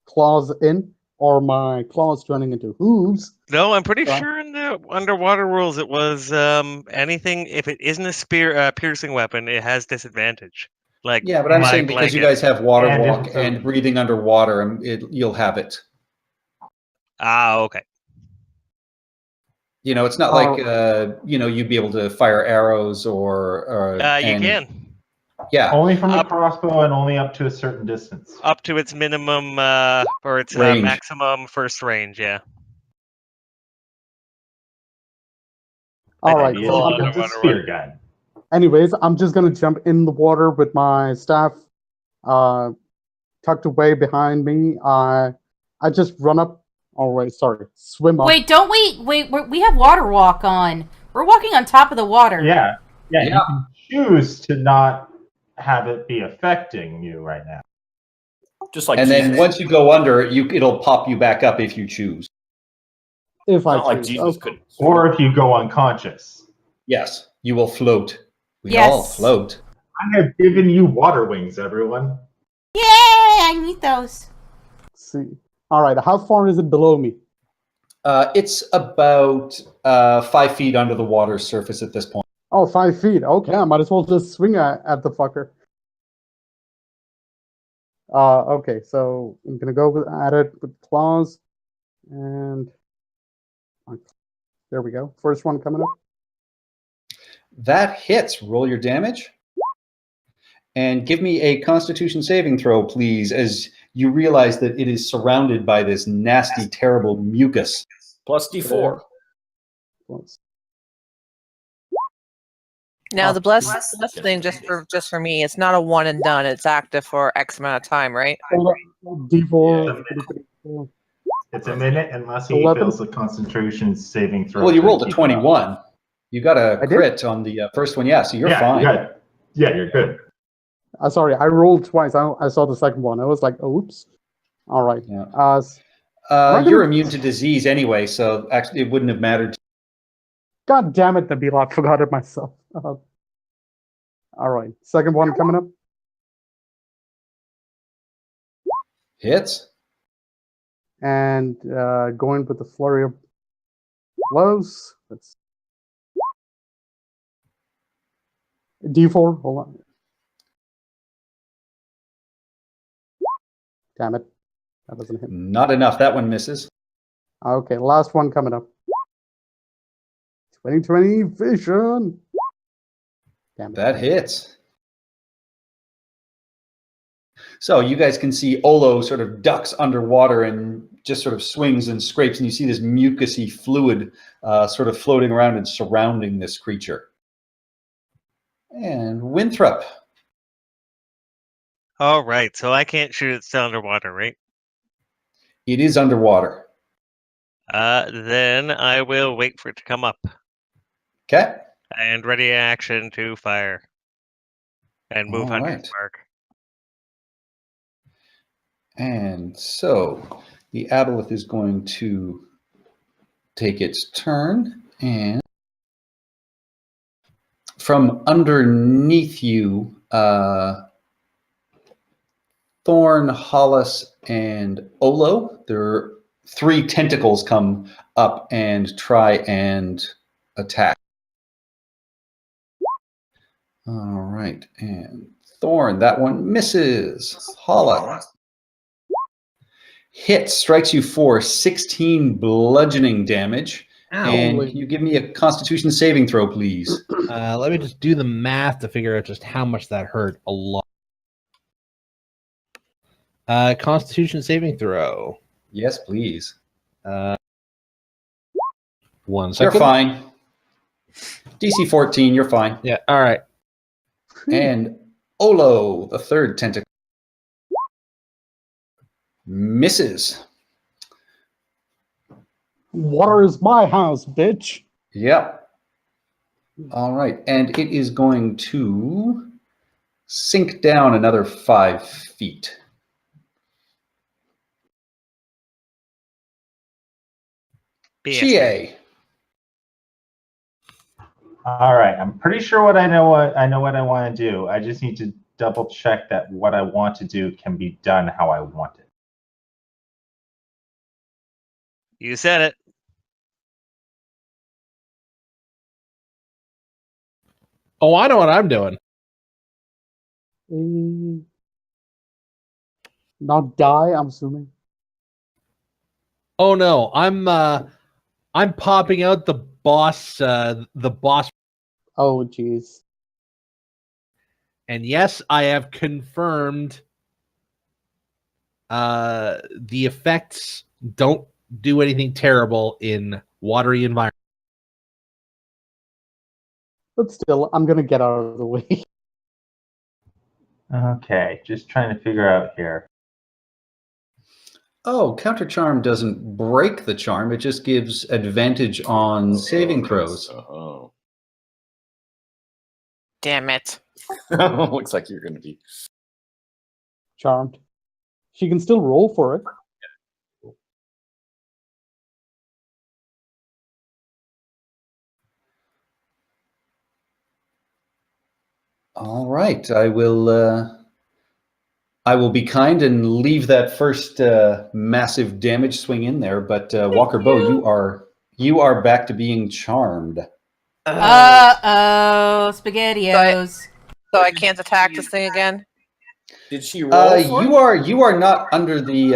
claws in, or my claws turning into hooves. No, I'm pretty Right. sure in the underwater rules it was anything if it isn't a piercing weapon, it has disadvantage. Like Yeah, but I'm my saying because you blanket. guys have water And walk it's- and breathing underwater, you'll have it. Ah, okay. It's not like you'd be able to fire arrows or You and- can Yeah, Only from a Up- crossbow and only up to a certain distance. up to its minimum or its Range. maximum first range. Yeah. All right. Maybe So it's I'm- a underwater spear gun. anyways, I'm just going to jump in the water with my staff tucked away behind me. I just run up. All right, sorry, swim up. Wait, don't we have water walk on. We're walking on top of the water. Yeah. You Yeah. can choose to not have it be affecting you right now. Just like and then Jesus. once you go under, it'll pop you back up if you choose. If It's I not like choose. Jesus Oh, could. Or if you go unconscious. Yes, you will float. We Yes. all float. I have given you water wings, everyone. Yay! I need those. let's see. All right, how far is it below me? It's about 5 feet under the water surface at this point. Oh, 5 feet. Okay, I might as well just swing at the fucker. Okay, so I'm gonna go at it with claws, and there we go. First one coming up. That hits. Roll your damage. And give me a Constitution saving throw, please, as you realize that it is surrounded by this nasty, terrible mucus. Plus D4. Now Oh, the bless thing just for me, it's not a one and done. It's active for X amount of time, right? Hold on. D4. It's a minute unless he 11. fails the Constitution saving throw. Well, you to rolled a keep it up. 21. You got a I did? crit on the first one, yeah, so you're yeah, fine. you're good. Sorry, I rolled twice. I saw the second one. I was like, oops. All right. Yeah. I'm You're gonna- immune to disease anyway, so actually it wouldn't have mattered. God damn it, Nabila. I forgot it myself. All right. Second one coming up. Hits. And going with the flurry of blows. Let's D4. Hold on. Damn it. That doesn't hit. Not enough. That one misses. Okay, last one coming up. 2020 vision. Damn it. That hits. So you guys can see Olo sort of ducks underwater and just sort of swings and scrapes, and you see this mucousy fluid sort of floating around and surrounding this creature. And Winthrop. All right, so I can't shoot it still underwater, right? It is underwater. Then I will wait for it to come up Okay. and ready action to fire and move All 100 right. mark. And so the aboleth is going to take its turn, and from underneath you, Thorn, Hollis, and Olo, there are 3 tentacles come up and try and attack. All right, and Thorn, that one misses. Hollis hits, strikes you for 16 bludgeoning damage. And Holy. can you give me a Constitution saving throw, please? Let me just do the math to figure out just how much that hurt. A lot. Constitution saving throw. Yes, please. 1 You're second. fine. DC 14, you're fine. Yeah. All right. And Olo, the third tentacle, misses. Water is my house, bitch. Yep. All right. And it is going to sink down another 5 feet. Chie. All right, I'm pretty sure what I know what I want to do. I just need to double check that what I want to do can be done how I want it. You said it. Oh, I know what I'm doing. Not die, I'm assuming. Oh no, I'm popping out the boss. Oh, jeez. And yes, I have confirmed the effects don't do anything terrible in watery environments. But still, I'm gonna get out of the way. Okay, just trying to figure out here. Oh, counter charm doesn't break the charm. It just gives advantage on saving throws. Oh. Damn it. Looks like you're going to be. Charmed. She can still roll for it. All right. I will be kind and leave that first massive damage swing in there. But Walker Bow, you are back to being charmed. Uh-oh, SpaghettiOs. So I can't attack this thing again? Did she roll for it? You are not under the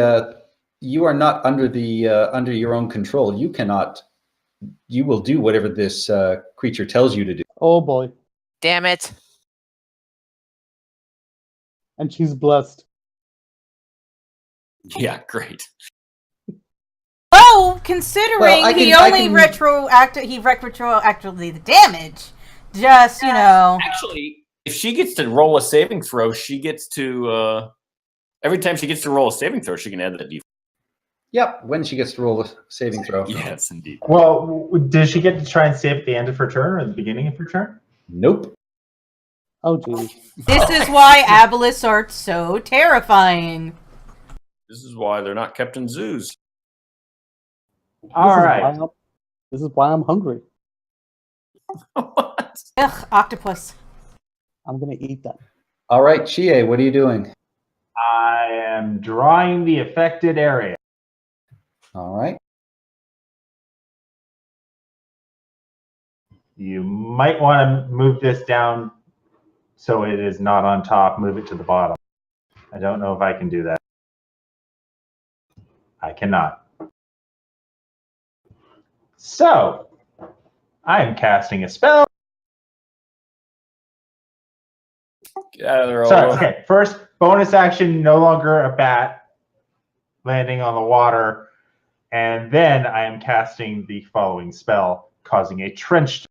under your own control. You cannot. You will do whatever this creature tells you to do. Oh boy. Damn it. And she's blessed. Yeah, great. Oh, considering Well, I he can- I only can- retroactively the damage. Just, you know. Actually, if she gets to roll a saving throw, she gets to every time she gets to roll a saving throw, she can add that d4. Yep, when she gets to roll a saving throw. Yes, indeed. Well, does she get to try and save at the end of her turn or the beginning of her turn? Nope. Oh geez. This is why abelisks are so terrifying. This is why they're not kept in zoos. This is why I'm hungry. What? Ugh, octopus. I'm gonna eat that. All right, Chie, what are you doing? I am drawing the affected area. All right. You might want to move this down so it is not on top. Move it to the bottom. I don't know if I can do that. I cannot. So, I am casting a spell. Get out of there, Sorry, Olo. okay. First, bonus action, no longer a bat landing on the water. And then I am casting the following spell, causing a trench.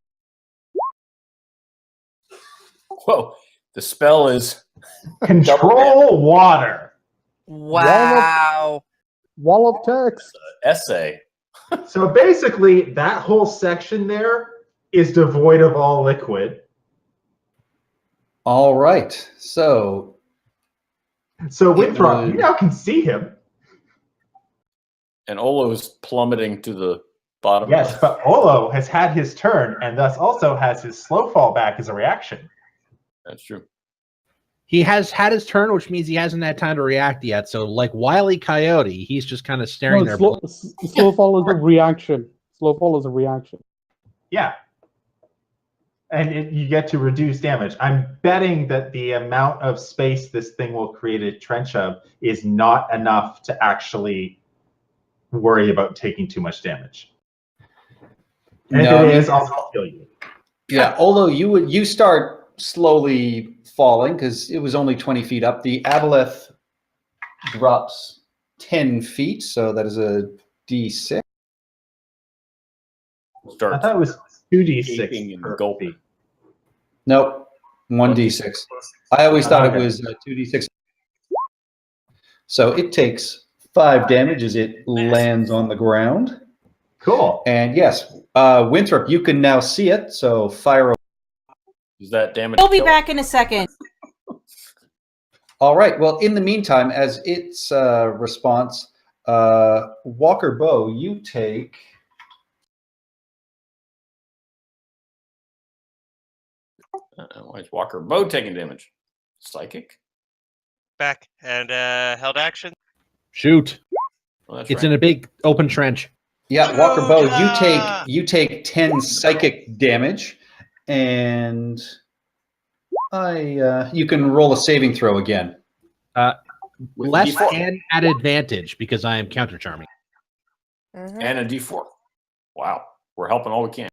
Whoa, the spell is Control water. Wow. Wall of text. essay. So basically, that whole section there is devoid of all liquid. All right. So, So Winthrop, you now can see him. And Olo is plummeting to the bottom. Yes, Of but Olo has had his turn and thus also has his slow fall back as a reaction. That's true. He has had his turn, which means he hasn't had time to react yet. So, like Wile E. Coyote, he's just kind of staring there. Slow fall is a reaction. Slow fall is a reaction. Yeah. And you get to reduce damage. I'm betting that the amount of space this thing will create a trench of is not enough to actually worry about taking too much damage. And No, if it is, I'll kill you. yeah, although you start slowly falling because it was only 20 feet up. The aboleth drops 10 feet, so that is a d6. I Start thought it was gaping 2d6 and per gulping. feet. Nope, 1d6. I always thought it was 2d6. So it takes 5 damage as it lands on the ground. Cool. And yes, Winthrop, you can now see it, so fire away. Is that damage? He'll be kill? back in a second. All right, well, in the meantime, as its response, Walker Bow, you take... Why is Walker Bow taking damage? Psychic? Back and held action. Shoot. Well, that's It's right. in a big open trench. Yeah, Walker Bow, Ah! you take 10 psychic damage, and you can roll a saving throw again. With Less D4. and at advantage because I am counter charming. Mhm. And a D4. Wow. We're helping all we can.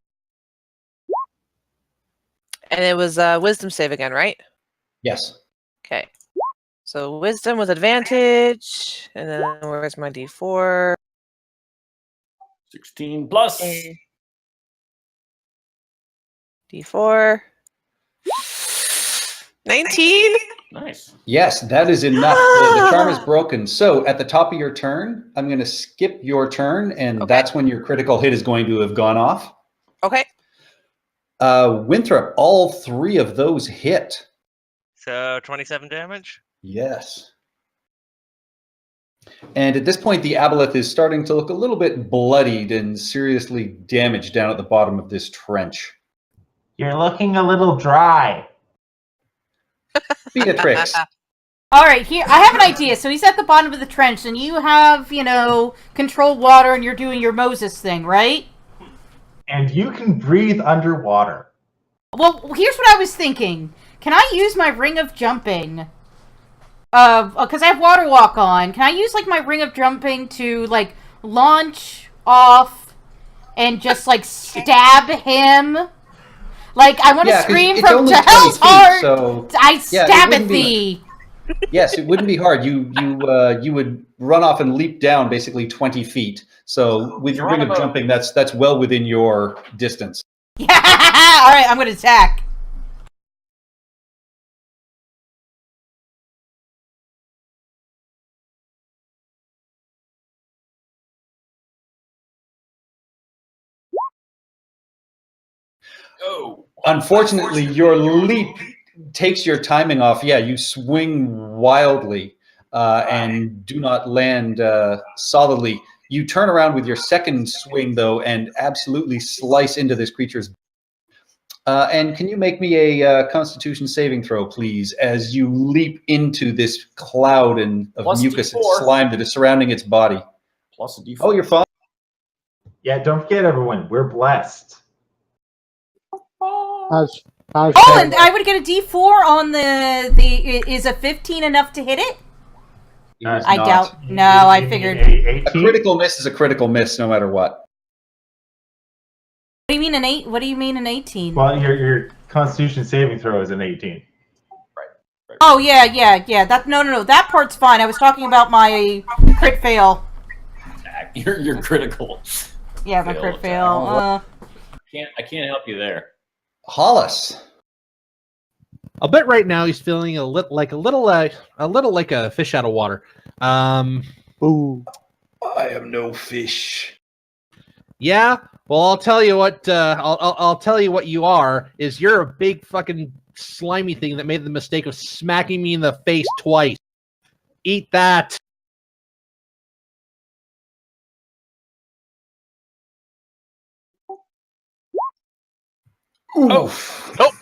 And it was wisdom save again, right? Yes. Okay. So wisdom with advantage. And then where's my D4? 16 plus. D4. 19? Nice. Yes, that is enough. The charm is broken. So at the top of your turn, I'm going to skip your turn, and Okay. that's when your critical hit is going to have gone off. Okay. Winthrop, all 3 of those hit. So 27 damage. Yes. And at this point, the aboleth is starting to look a little bit bloodied and seriously damaged down at the bottom of this trench. You're looking a little dry. Beatrix. All right, here I have an idea. So he's at the bottom of the trench, and you have, controlled water, and you're doing your Moses thing, right? And you can breathe underwater. Well, here's what I was thinking. Can I use my ring of jumping? Because I have water walk on. Can I use my ring of jumping to launch off and just stab him? Like, I want to 'cause scream it's from only to 20 hell's feet, heart. so I yeah, it stab at wouldn't be- thee. yes, it wouldn't be hard. You would run off and leap down basically 20 feet. So with your ring of jumping, that's well within your distance. Yeah. All right, I'm going to attack. Oh, Unfortunately, your leap takes your timing off. Yeah, you swing wildly and do not land solidly. You turn around with your second swing, though, and absolutely slice into this creature's. And can you make me a Constitution saving throw, please, as you leap into this cloud of Plus mucus and D4. slime that is surrounding its body? plus a D4. Oh, you're fine. Yeah, don't forget, everyone, we're blessed. Hashtag Oh, and I would get a D4 on the. Is a 15 enough to hit it? It is I not. doubt. No, You I mean figured. a A 18? critical miss is a critical miss, no matter what. What do you mean an 8? What do you mean an 18? Well, your Constitution saving throw is an 18. Oh yeah. That no. That part's fine. I was talking about my crit fail. You're critical. Yeah, my Fail crit attack. fail. I can't help you there. Hollis. I'll bet right now he's feeling a little like a fish out of water. Ooh. I am no fish. Yeah. Well, I'll tell you what. I'll tell you what you are. Is you're a big fucking slimy thing that made the mistake of smacking me in the face twice. Eat that. Oof. Nope.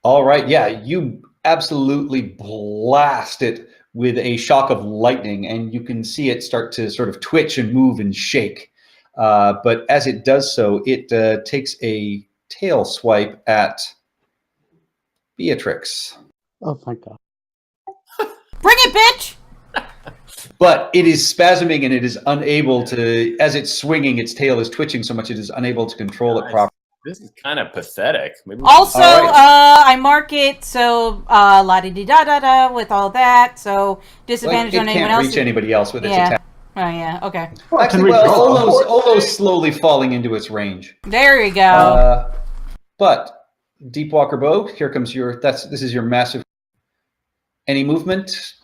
All right. Yeah, you absolutely blast it with a shock of lightning, and you can see it start to sort of twitch and move and shake. But as it does so, it takes a tail swipe at Beatrix. Oh, thank God. Bring it, bitch! But it is spasming and it is unable to, as it's swinging, its tail is twitching so much it is unable to control it Nice. properly. This is kind of pathetic. Maybe we Also, All right. I mark it so la di da da da with all that. So disadvantage Like, on it anyone can't else. reach anybody else with its Yeah. attack. Oh yeah. Okay. Actually, well, Olo's slowly falling into its range. There you go. But Deepwalker Bow, here comes your. This is your massive. Any movement?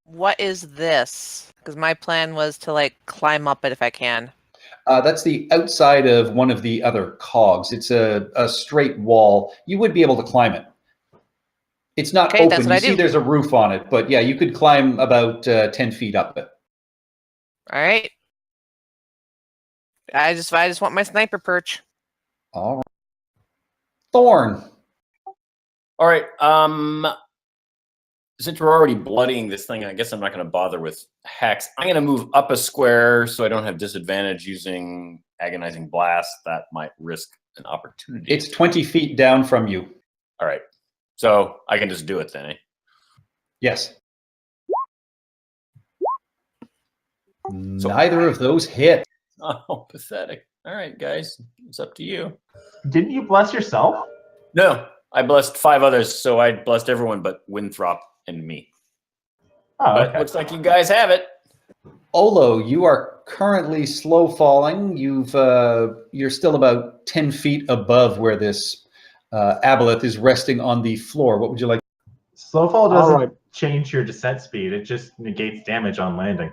What is this? Because my plan was to like climb up it if I can. That's the outside of one of the other cogs. It's a straight wall. You would be able to climb it. It's not Okay, open. that's what You I see do. there's a roof on it, but yeah, you could climb about 10 feet up it. All right. I just want my sniper perch. All right. Thorn. All right. Since we're already bloodying this thing, I guess I'm not going to bother with hex. I'm going to move up a square so I don't have disadvantage using agonizing blast. That might risk an opportunity. It's 20 feet down from you. All right. So I can just do it then, eh? Yes. Neither of those hit. Oh, pathetic. All right, guys. It's up to you. Didn't you bless yourself? No, I blessed 5 others, so I blessed everyone but Winthrop and me. Oh, But okay. looks like you guys have it. Olo, you are currently slow falling. You're still about 10 feet above where this aboleth is resting on the floor. What would you like? Slowfall doesn't Alright. change your descent speed. It just negates damage on landing.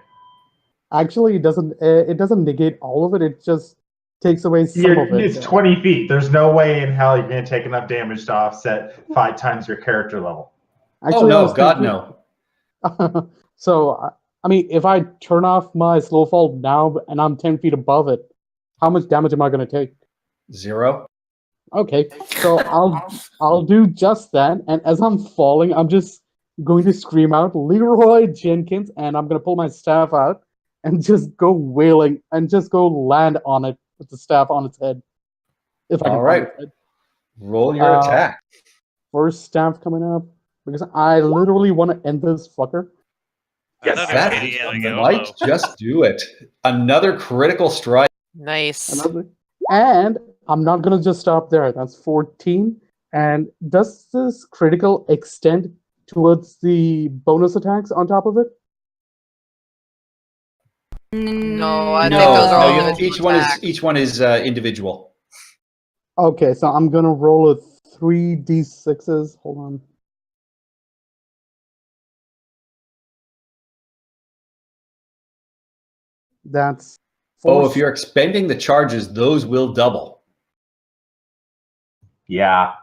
Actually, it doesn't negate all of it. It just takes away some of it. It's 20 feet. There's no way in hell you're going to take enough damage to offset 5 times your character level. Actually, I Oh, no, was God, thinking- no. So, I mean, if I turn off my slow fall now and I'm 10 feet above it, how much damage am I going to take? 0. Okay, so I'll do just that. And as I'm falling, I'm just going to scream out Leroy Jenkins, and I'm going to pull my staff out and just go wailing and just go land on it with the staff on its head. If I can All find right. its head. Roll your attack. First staff coming up because I literally want to end this fucker. Another That idiot like might Olo. just do it. Another critical strike. Nice. Another. And I'm not gonna just stop there. That's 14. And does this critical extend towards the bonus attacks on top of it? No, I No, think those are all no, individual attacks. each one is individual. Okay, so I'm gonna roll a 3d6s. Hold on. That's Oh, four. if you're expending the charges, those will double. Yeah.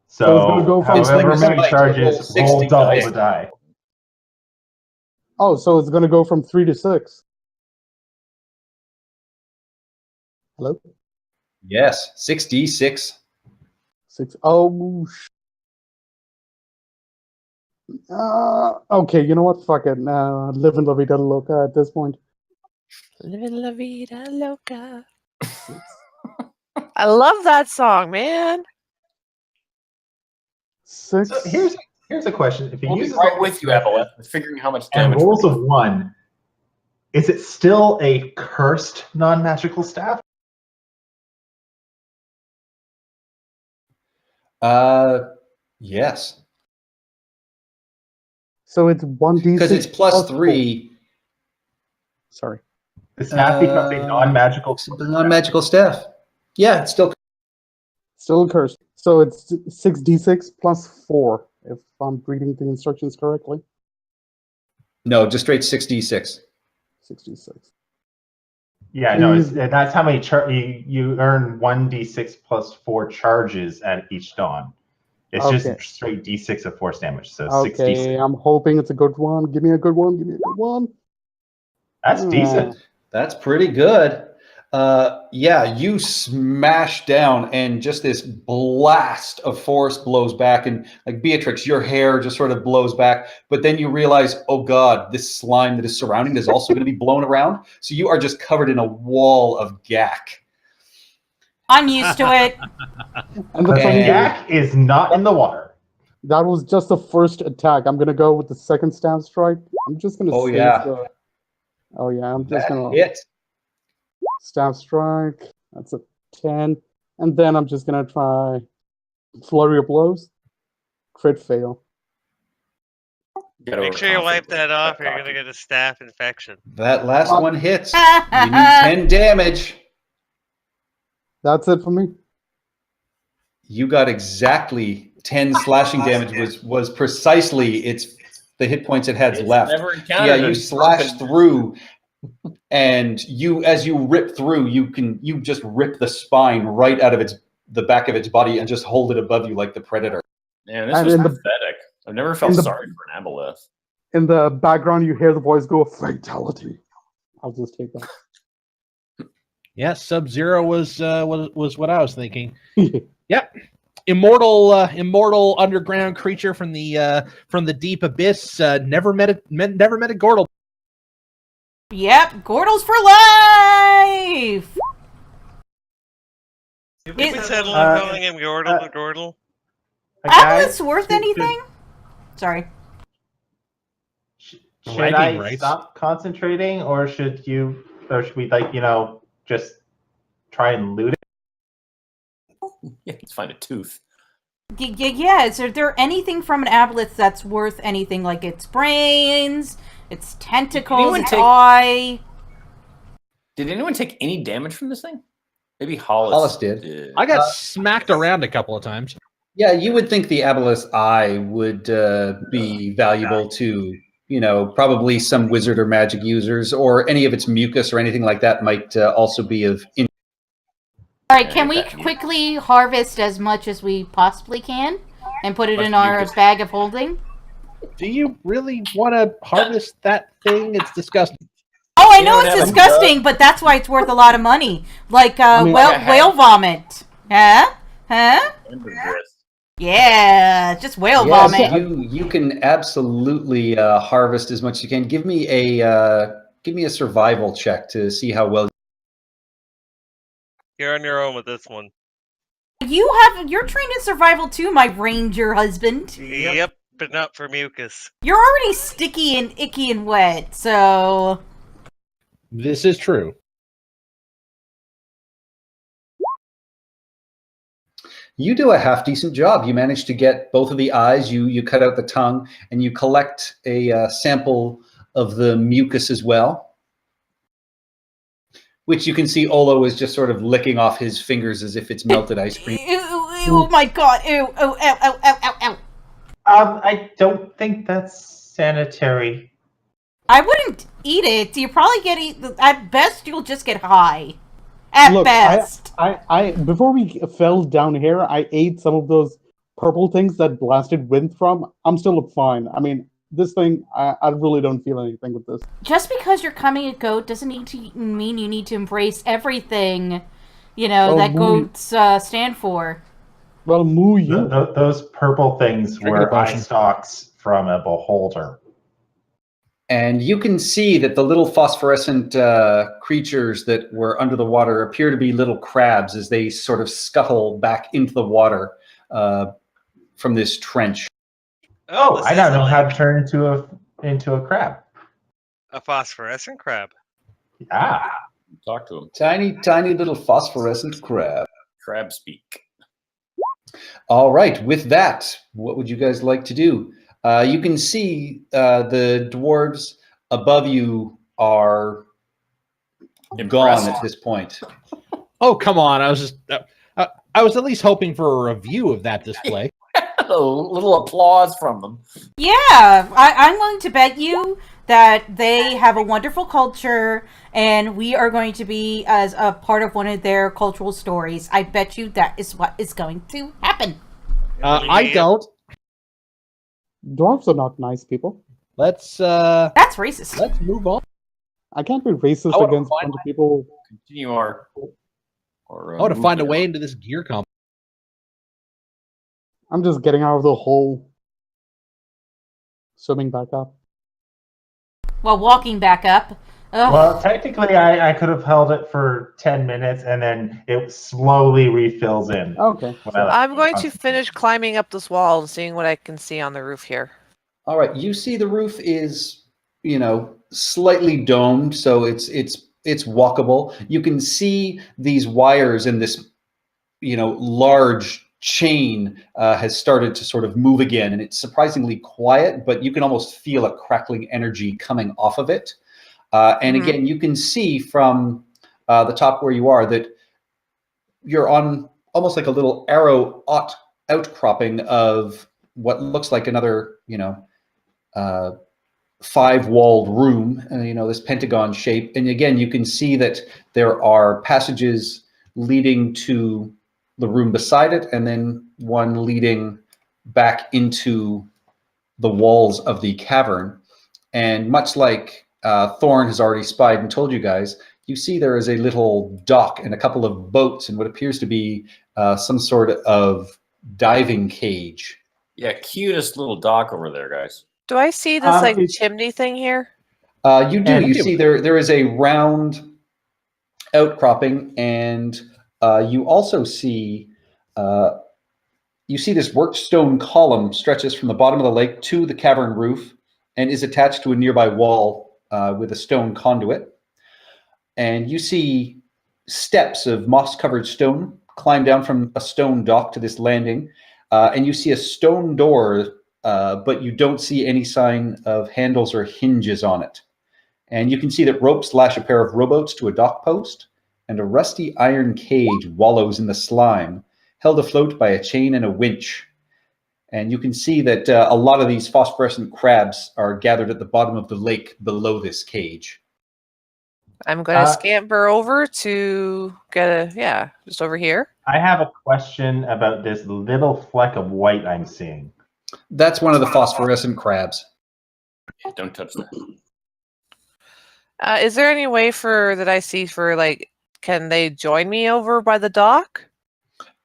So it's gonna So go from- It's like however a many spike, charges, roll 60 roll double dice. the die. Oh, so it's gonna go from 3 to 6. Hello? Yes, 6d6. 6. Oh, okay, you know what? Fuck it. Live and la vida loca at this point. Living la vida loca. I love that song, man. 6. So here's a question: if he We'll be uses right all with these you, methods Evelyn, figuring how much and damage. rolls we're a doing. 1, is it still a cursed non-magical staff? Yes, So it's 1d6. because it's plus plus 3. Sorry. The staff becomes a non-magical. It's a non-magical staff. Yeah, it's still. Still cursed. So it's 6d6 plus 4, if I'm reading the instructions correctly. No, just straight 6d6. 6d6. Yeah, no, Please. that's how many you earn 1d6 plus 4 charges at each dawn. It's Okay. just straight d6 of force damage, so Okay, 6d6. I'm hoping it's a good one. Give me a good one. Give me a good one. That's decent. That's pretty good. Yeah, you smash down, and just this blast of force blows back, and like Beatrix, your hair just sort of blows back. But then you realize, oh God, this slime that is surrounding it is also going to be blown around. So you are just covered in a wall of gack. I'm used to it. And the The funny thing is, yak is not in the water. that was just the first attack. I'm gonna go with the second stab strike. I'm just gonna Oh, save yeah. the. Oh yeah, I'm just That gonna hit. stab strike. That's a 10, and then I'm just gonna try flurry of blows. Crit fail. Gotta Make sure you wipe overcompensate. that off, or you're Cocky. gonna get a staph infection. That last one hits. You need 10 damage. That's it for me. You got exactly 10 slashing damage. Was precisely the hit points it had It's left. never encountered Yeah, a you slash drunken- through, and as you rip through, you just rip the spine right out of the back of its body and just hold it above you like the predator. Man, this And was in the- pathetic. I've never felt in the- sorry for an aboleth. In the background, you hear the voice go, "Fatality." I'll just take that. Yeah, Sub-Zero was what I was thinking. Yep. Immortal underground creature from the deep abyss. Never met a Gordle. Yep, Gordles for life! Did we Is- settle on calling him Gordle the Gordle? Aboleth's worth anything? Sorry. Should Bragging I rights. stop concentrating, or should we just try and loot it? Yeah, let's find a tooth. Yeah, is there anything from an aboleth that's worth anything? Like its brains, its tentacles, anyone its take- eye? Did anyone take any damage from this thing? Maybe Hollis. Hollis did. I got smacked around a couple of times. Yeah, you would think the aboleth's eye would be valuable to, probably some wizard or magic users, or any of its mucus or anything like that might also be of interest. Alright, Yeah, can we that mucus. quickly harvest as much as we possibly can and put it Much in our mucus. bag of holding? Do you really want to harvest that thing? It's disgusting. Oh, I You know don't it's have a disgusting, but that's why it's worth a lot of money. Like mean, whale vomit. Huh? Ambergris. Yeah, just whale Yes, vomit. you can absolutely harvest as much as you can. Give me a survival check to see how well. You're on your own with this one. You're trained in survival too, my ranger husband. Yep, but not for mucus. You're already sticky and icky and wet, so This is true. You do a half decent job. You manage to get both of the eyes. You cut out the tongue, and you collect a sample of the mucus as well, which you can see Olo is just sort of licking off his fingers as if it's melted ice cream. Ew, oh my god, ew, oh, ow, ow, ow, ow, ow. I don't think that's sanitary. I wouldn't eat it. You probably at best, you'll just get high. At Look, best. I before we fell down here, I ate some of those purple things that blasted Winthrop. I'm still fine. I mean, this thing, I really don't feel anything with this. Just because you're coming a goat doesn't need to mean you need to embrace everything, that goats stand for. Well, moo you. Those purple things Drink were the potion. eye stalks from a beholder. And you can see that the little phosphorescent creatures that were under the water appear to be little crabs as they sort of scuttle back into the water from this trench. Oh, this I is now know like how to turn into a crab. a phosphorescent crab. Yeah. Talk to him. Tiny, tiny little phosphorescent crab. Crab speak. All right, with that, what would you guys like to do? You can see the dwarves above you are Impressed. gone at this point. Oh, come on! I was just, I was at least hoping for a review of that display. A little applause from them. Yeah, I'm willing to bet you that they have a wonderful culture, and we are going to be as a part of one of their cultural stories. I bet you that is what is going to happen. I don't. Dwarves are not nice people. Let's That's racist. let's move on. I can't be racist I wanna against find bunch of people. Continue our. I want to find a way into this gear comp. I'm just getting out of the hole. Swimming back up. While walking back up. Ugh. Well, technically, I could have held it for 10 minutes, and then it slowly refills in. Okay. I'm going to finish climbing up this wall and seeing what I can see on the roof here. All right, you see the roof is, slightly domed, so it's walkable. You can see these wires in this, large chain has started to sort of move again, and it's surprisingly quiet, but you can almost feel a crackling energy coming off of it. And again, you can see from the top where you are that you're on almost like a little arrow outcropping of what looks like another, 5-walled room, this pentagon shape. And again, you can see that there are passages leading to the room beside it, and then one leading back into the walls of the cavern. And much like Thorn has already spied and told you guys, you see there is a little dock and a couple of boats and what appears to be some sort of diving cage. Yeah, cutest little dock over there, guys. Do I see this it's- chimney thing here? You do. And- You see there is a round outcropping, and you also see this worked stone column stretches from the bottom of the lake to the cavern roof and is attached to a nearby wall with a stone conduit. And you see steps of moss-covered stone climb down from a stone dock to this landing, and you see a stone door, but you don't see any sign of handles or hinges on it. And you can see that ropes lash a pair of rowboats to a dock post, and a rusty iron cage wallows in the slime, held afloat by a chain and a winch. And you can see that a lot of these phosphorescent crabs are gathered at the bottom of the lake below this cage. I'm going to scamper over to get just over here. I have a question about this little fleck of white I'm seeing. That's one of the phosphorescent crabs. Yeah, don't touch that. Is there any way that I see can they join me over by the dock?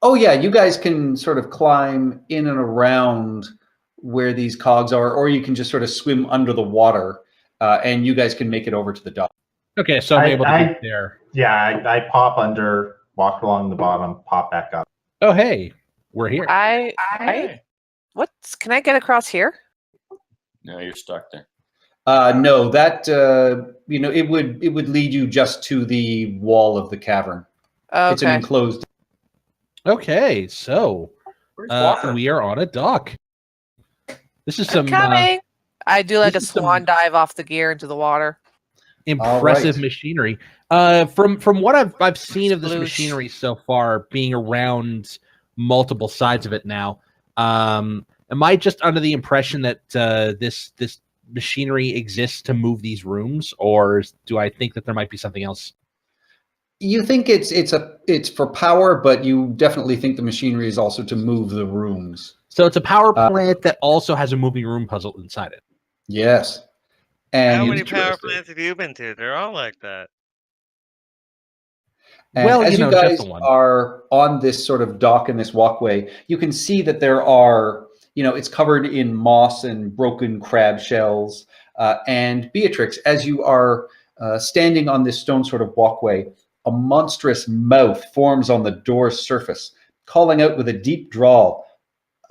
Oh yeah, you guys can sort of climb in and around where these cogs are, or you can just sort of swim under the water, and you guys can make it over to the dock. Okay, so I'm able to get there. Yeah, I pop under, walk along the bottom, pop back up. Oh, hey, we're here. Can I get across here? No, you're stuck there. No, that it would lead you just to the wall of the cavern. Okay. It's an enclosed. Okay, so Where's Walker? we are on a dock. This is I'm some coming. I do like a this is some- swan dive off the gear into the water. impressive All right. machinery. From what I've seen of this Sploosh. machinery so far, being around multiple sides of it now, am I just under the impression that this machinery exists to move these rooms, or do I think that there might be something else? You think it's for power, but you definitely think the machinery is also to move the rooms. So it's a power plant that also has a moving room puzzle inside it. Yes. And How many power Interesting. plants have you been to? They're all like that. And Well, as you know, you just guys the one. are on this sort of dock in this walkway, you can see that there are, it's covered in moss and broken crab shells. And Beatrix, as you are standing on this stone sort of walkway, a monstrous mouth forms on the door's surface, calling out with a deep drawl,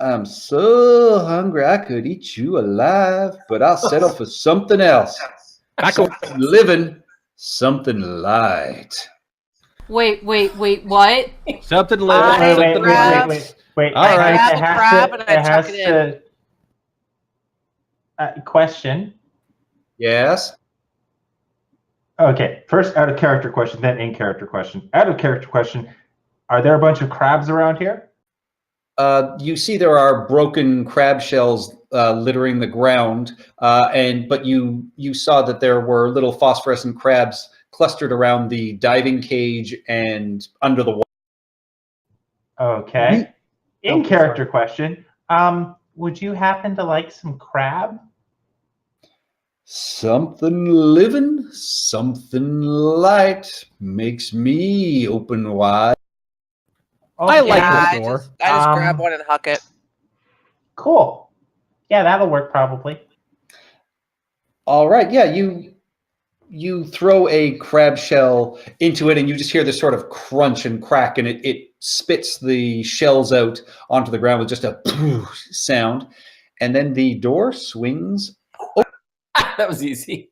"I'm so hungry I could eat you alive, but I'll settle for something else. Something living, something light." Wait, what? Something Wait, living, wait, something grab- wait. All right. grab a crab and I chuck it in. Question. Yes. Okay, first out of character question, then in character question. Out of character question, are there a bunch of crabs around here? You see there are broken crab shells littering the ground, but you saw that there were little phosphorescent crabs clustered around the diving cage and under the water. Okay. In character question, would you happen to like some crab? Something living, something light makes me open wide. I like Yeah, this door. I just grab one and huck it. Cool. Yeah, that'll work probably. All right, yeah, you throw a crab shell into it and you just hear this sort of crunch and crack, and it spits the shells out onto the ground with just a sound, and then the door swings. That was easy.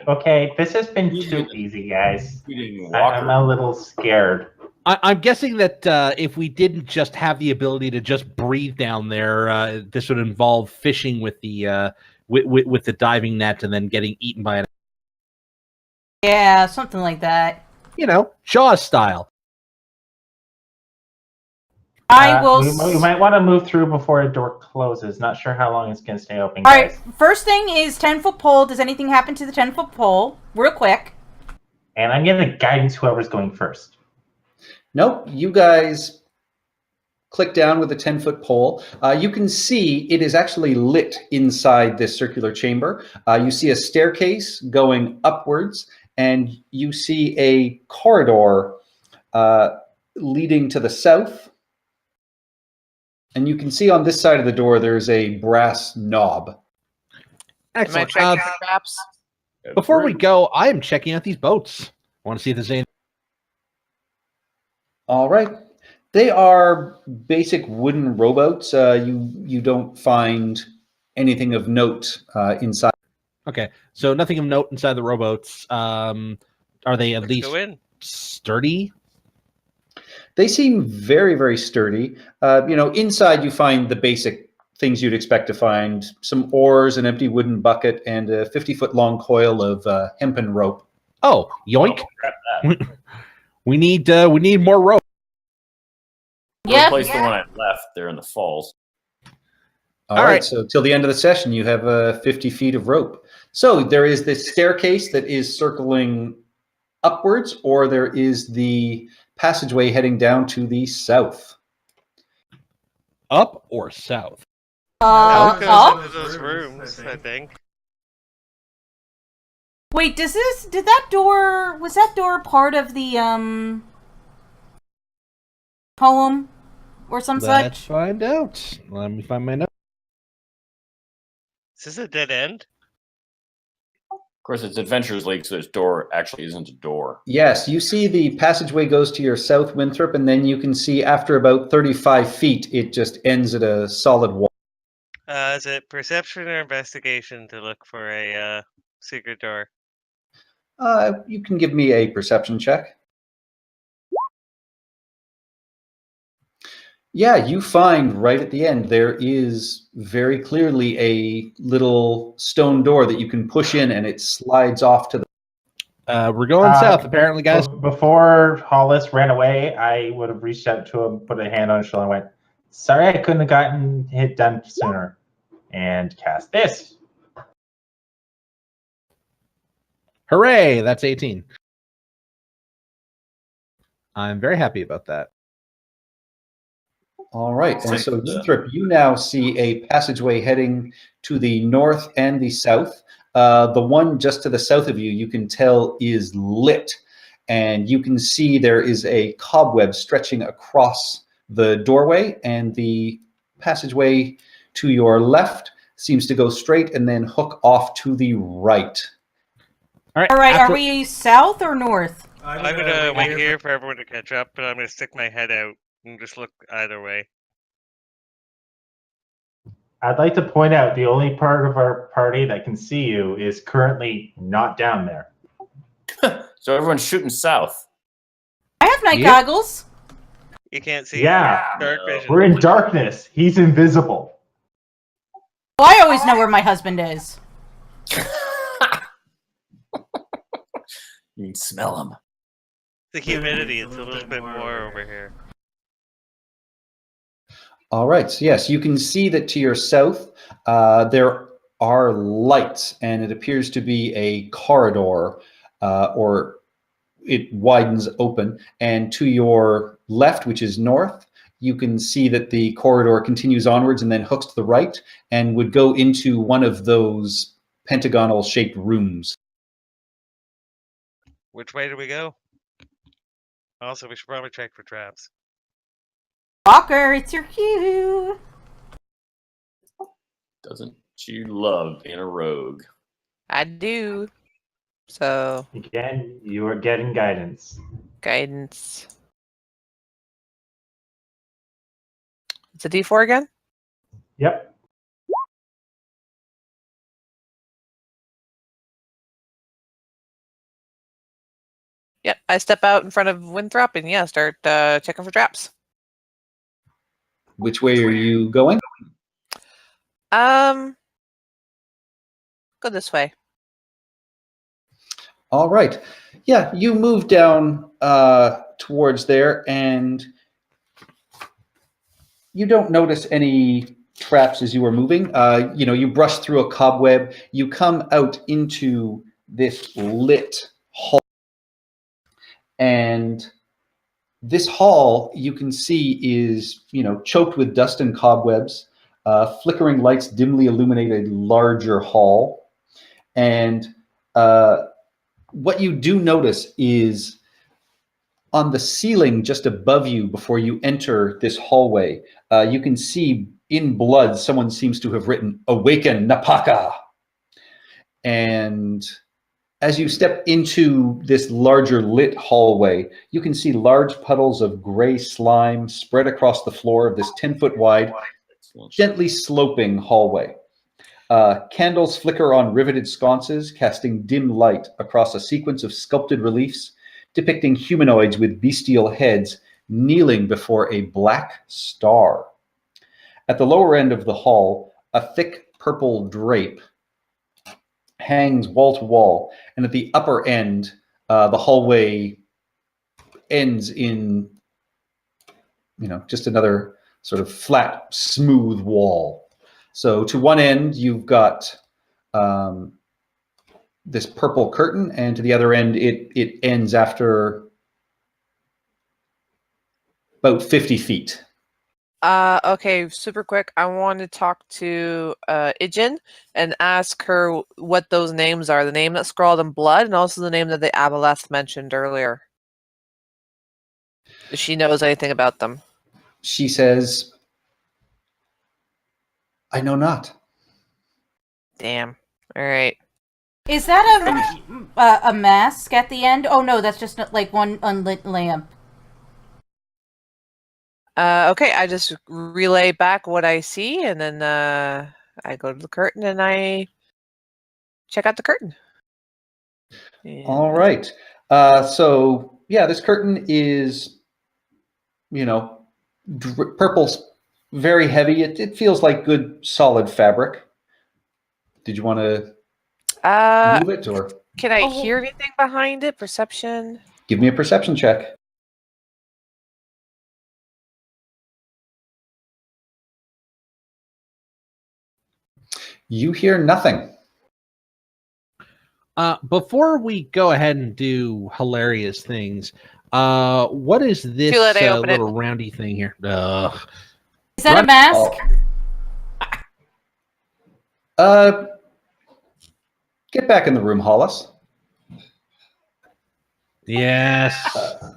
Okay, this has been too easy, guys. I'm a little scared. I'm guessing that if we didn't just have the ability to just breathe down there, this would involve fishing with the with the diving net and then getting eaten by an, Yeah, something like that. Jaws style. I will. We might want to move through before a door closes. Not sure how long it's going to stay open, All guys. right. First thing is 10-foot pole. Does anything happen to the 10-foot pole? Real quick. And I'm giving guidance whoever's going first. Nope, you guys click down with the 10-foot pole. You can see it is actually lit inside this circular chamber. You see a staircase going upwards, and you see a corridor leading to the south. And you can see on this side of the door, there's a brass knob. Am I Excellent. checking for traps? Before we go, I am checking out these boats. I want to see if there's any. All right. They are basic wooden rowboats. You don't find anything of note inside. Okay, so nothing of note inside the rowboats. Are they at Let's least go in. sturdy? They seem very, very sturdy. Inside you find the basic things you'd expect to find: some oars, an empty wooden bucket, and a 50-foot long coil of hempen rope. Oh, yoink! We need more rope. Yep. Replace the one I left there in the falls. All right. So till the end of the session, you have 50 feet of rope. So there is this staircase that is circling upwards, or there is the passageway heading down to the south. Up or south? That goes Up? into those rooms, I think. Wait, was that door part of the poem or some Let's such? find out. Let me find my note. Is this a dead end? Of course, it's Adventurers League, so this door actually isn't a door. Yes, you see the passageway goes to your south, Winthrop, and then you can see after about 35 feet, it just ends at a solid wall. Is it perception or investigation to look for a secret door? You can give me a perception check. Yeah, you find right at the end there is very clearly a little stone door that you can push in, and it slides off to the. We're going south, apparently, guys. Before Hollis ran away, I would have reached out to him, put a hand on his shoulder, and went, "Sorry, I couldn't have gotten it done sooner," and cast this. Hooray! That's 18. I'm very happy about that. All right, and so Yuthrip, you now see a passageway heading to the north and the south. The one just to the south of you, you can tell is lit, and you can see there is a cobweb stretching across the doorway, and the passageway to your left seems to go straight and then hook off to the right. All right. All right, after- are we south or north? I'm gonna wait here for everyone to catch up, but I'm gonna stick my head out and just look either way. I'd like to point out the only part of our party that can see you is currently not down there. So everyone's shooting south. I have night Yep. goggles. You can't see. Yeah. Dark No. vision. We're in darkness. He's invisible. Oh, I always know where my husband is. You can smell them. The humidity is a little bit more over here. All right, so yes, you can see that to your south there are lights, and it appears to be a corridor, or it widens open. And to your left, which is north, you can see that the corridor continues onwards and then hooks to the right and would go into one of those pentagonal-shaped rooms. Which way do we go? Also, we should probably check for traps. Walker, it's your cue. Doesn't you love being a rogue? I do. So, Again, you are getting guidance. guidance. It's a D4 again? Yep. Yep, I step out in front of Winthrop and yeah, start checking for traps. Which way are you going? Go this way. All right. Yeah, you move down towards there, and you don't notice any traps as you are moving. You brush through a cobweb. You come out into this lit hall, and this hall you can see is choked with dust and cobwebs. Flickering lights dimly illuminate a larger hall, and what you do notice is on the ceiling just above you before you enter this hallway, you can see in blood someone seems to have written "Awaken Napaka." And as you step into this larger lit hallway, you can see large puddles of gray slime spread across the floor of this 10-foot wide, gently sloping hallway. Candles flicker on riveted sconces, casting dim light across a sequence of sculpted reliefs depicting humanoids with bestial heads kneeling before a black star. At the lower end of the hall, a thick purple drape hangs wall to wall, and at the upper end, the hallway ends in just another sort of flat, smooth wall. So to one end, you've got this purple curtain, and to the other end, it ends after about 50 feet. Okay, super quick. I want to talk to Ijin and ask her what those names are. The name that's scrawled in blood and also the name that the aboleth mentioned earlier. If she knows anything about them. She says, "I know not." Damn. All right. Is that a mask at the end? Oh no, that's just like one unlit lamp. Okay, I just relay back what I see, and then I go to the curtain and I check out the curtain. And All right. So yeah, this curtain is, Purple's very heavy. It feels like good solid fabric. Did you want to move it, or Can I Oh. hear anything behind it? Perception? give me a perception check? You hear nothing. Before we go ahead and do hilarious things, what is this Too late, I open it. little roundy thing here? Is that Run- a mask? Get back in the room, Hollis. Yes.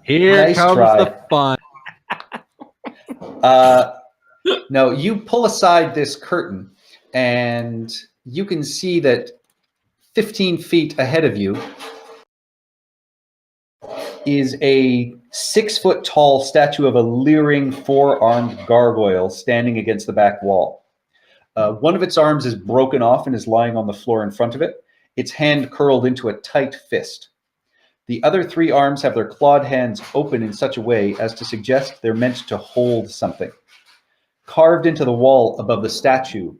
Here Nice comes try. the fun. No, you pull aside this curtain, and you can see that 15 feet ahead of you is a 6-foot tall statue of a leering 4-armed gargoyle standing against the back wall. One of its arms is broken off and is lying on the floor in front of it, its hand curled into a tight fist. The other 3 arms have their clawed hands open in such a way as to suggest they're meant to hold something. Carved into the wall above the statue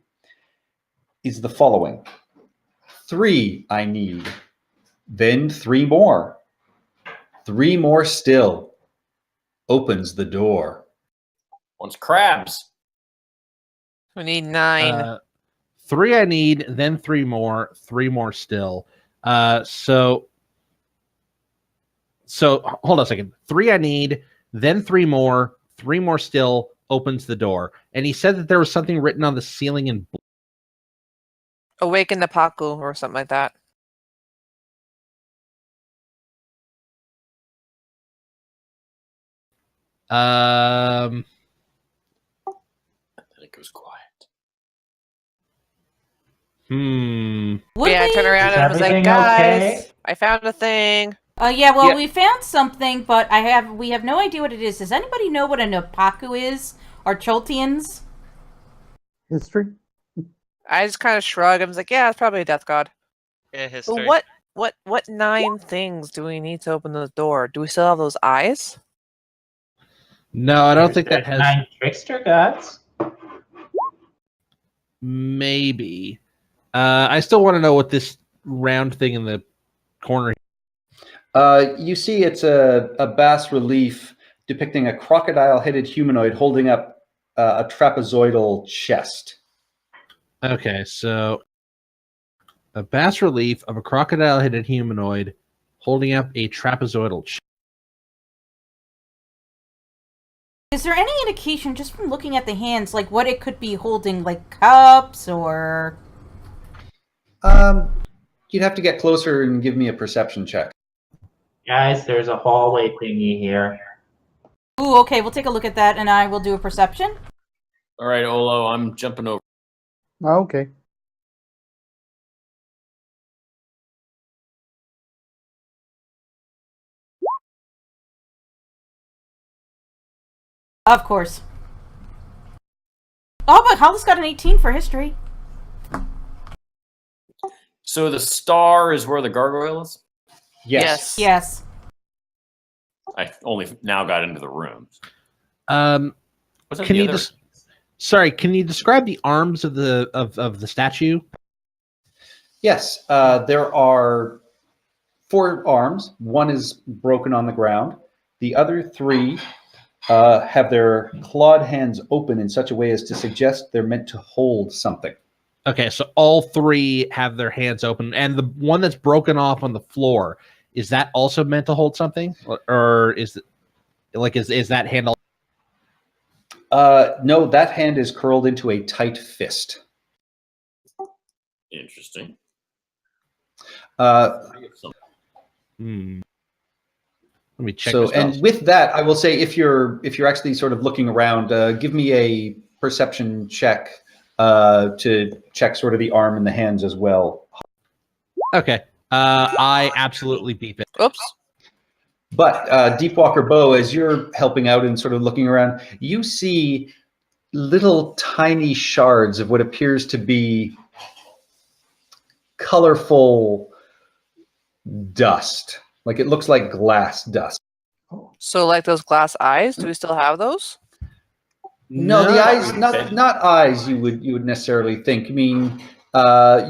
is the following: 3 I need, then 3 more. 3 more still. Opens the door. Wants crabs. We need 9. 3 I need, then 3 more. 3 more still. So hold on a second. 3 I need, then 3 more. 3 more still. Opens the door. And he said that there was something written on the ceiling in blue. Awaken the Paku or something like that. I think it was quiet. Would Yeah, I we? turned around Is and was like, everything guys, okay? I found a thing. Yeah, well, Yeah. we found something, but we have no idea what it is. Does anybody know what a Napaku is? Or Choltians? History? I just kind of shrug. I was like, yeah, it's probably a death god. Yeah, But history. what 9 things do we need to open the door? Do we still have those eyes? No, I don't think that has. 9 trickster gods. Maybe. I still want to know what this round thing in the corner. You see it's a bas relief depicting a crocodile-headed humanoid holding up a trapezoidal chest. Okay, so a bas relief of a crocodile-headed humanoid holding up a trapezoidal. Is there any indication, just from looking at the hands, like what it could be holding, like cups or... You'd have to get closer and give me a perception check. Guys, there's a hallway thingy here. Ooh, okay, we'll take a look at that, and I will do a perception. All right, Olo, I'm jumping over. Okay. Of course. Oh, but Hollis got an 18 for history. So the star is where the gargoyle is? Yes. Yes. I only now got into the rooms. Wasn't Can the you other- just? Sorry, can you describe the arms of the statue? Yes. There are 4 arms. One is broken on the ground. The other 3 have their clawed hands open in such a way as to suggest they're meant to hold something. Okay, so all 3 have their hands open, and the one that's broken off on the floor, is that also meant to hold something, or is it like is that hand? No, that hand is curled into a tight fist. Interesting. Uh, Let me check. So, this out. and with that, I will say, if you're actually sort of looking around, give me a perception check to check sort of the arm and the hands as well. Okay, I absolutely beep it. Oops. But Deepwalker Bow, as you're helping out and sort of looking around, you see little tiny shards of what appears to be colorful dust. Like it looks like glass dust. So like those glass eyes, do we still have those? No, the eyes, Okay. not eyes. You would necessarily think. I mean,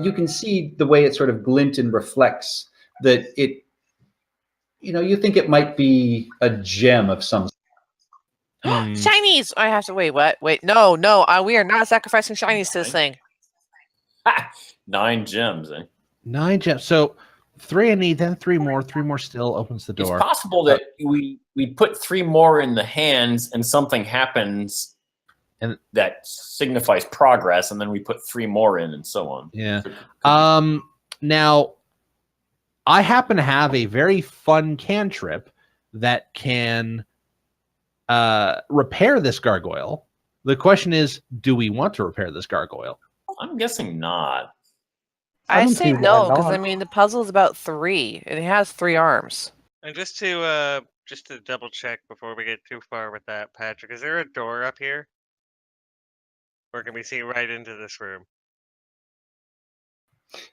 you can see the way it sort of glint and reflects that it. You think it might be a gem of some. Shinies! I have to wait. What? Wait, no. We are not sacrificing shinies to this thing. Ha! 9 gems. Eh? 9 gems. So 3 I need, then 3 more. 3 more still opens the It's door. possible that we put 3 more in the hands and something happens And that signifies progress, and then we put 3 more in, and so on. yeah. Could Now, I happen to have a very fun cantrip that can repair this gargoyle. The question is, do we want to repair this gargoyle? I'm guessing not. I I don't say see why no, because I not. mean the puzzle is about 3, and it has 3 arms. And just to double check before we get too far with that, Patrick, is there a door up here? Or can we see right into this room?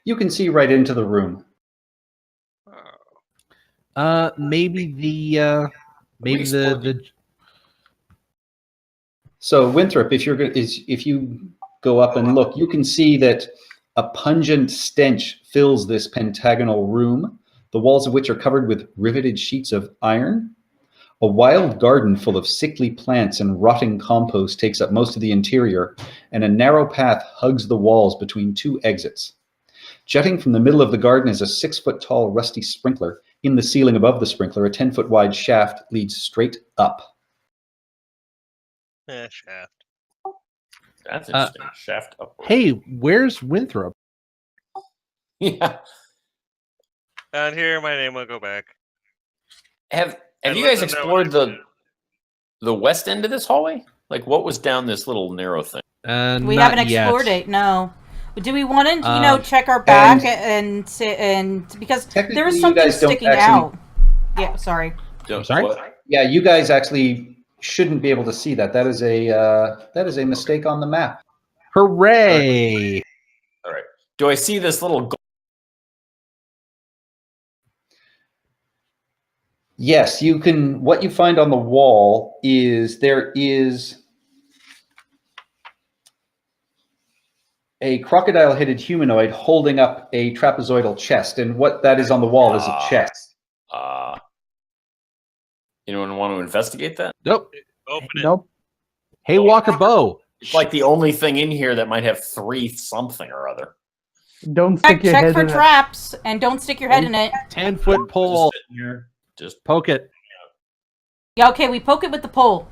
You can see right into the room. Oh. Maybe the So Winthrop, if you go up and look, you can see that a pungent stench fills this pentagonal room, the walls of which are covered with riveted sheets of iron. A wild garden full of sickly plants and rotting compost takes up most of the interior, and a narrow path hugs the walls between 2 exits. Jutting from the middle of the garden is a 6-foot-tall rusty sprinkler. In the ceiling above the sprinkler, a 10-foot-wide shaft leads straight up. Shaft. That's interesting. Shaft upward. Hey, where's Winthrop? Yeah. Down here, my name will go back. Have And you let guys them know explored what I the west end of this hallway? Like, what was down this little narrow thing? We Not haven't explored yet. it. No. Do we want to, check our back and because there Technically, is you something guys don't sticking actually- out. Yeah, sorry. I'm sorry? What? Yeah, you guys actually shouldn't be able to see that. That is a mistake on the map. Hooray! All right. Do I see this little? Yes, you can. What you find on the wall is there is a crocodile-headed humanoid holding up a trapezoidal chest, and what that is on the wall is a chest. Anyone want to investigate that? Nope. Open it. Nope. Hey, Walker Bow. It's like the only thing in here that might have 3 something or other. Don't stick your Check head for in it. traps and don't stick your head in it. 10-foot pole. Just sitting here. Just Poke it. Yeah, okay, we poke it with the pole.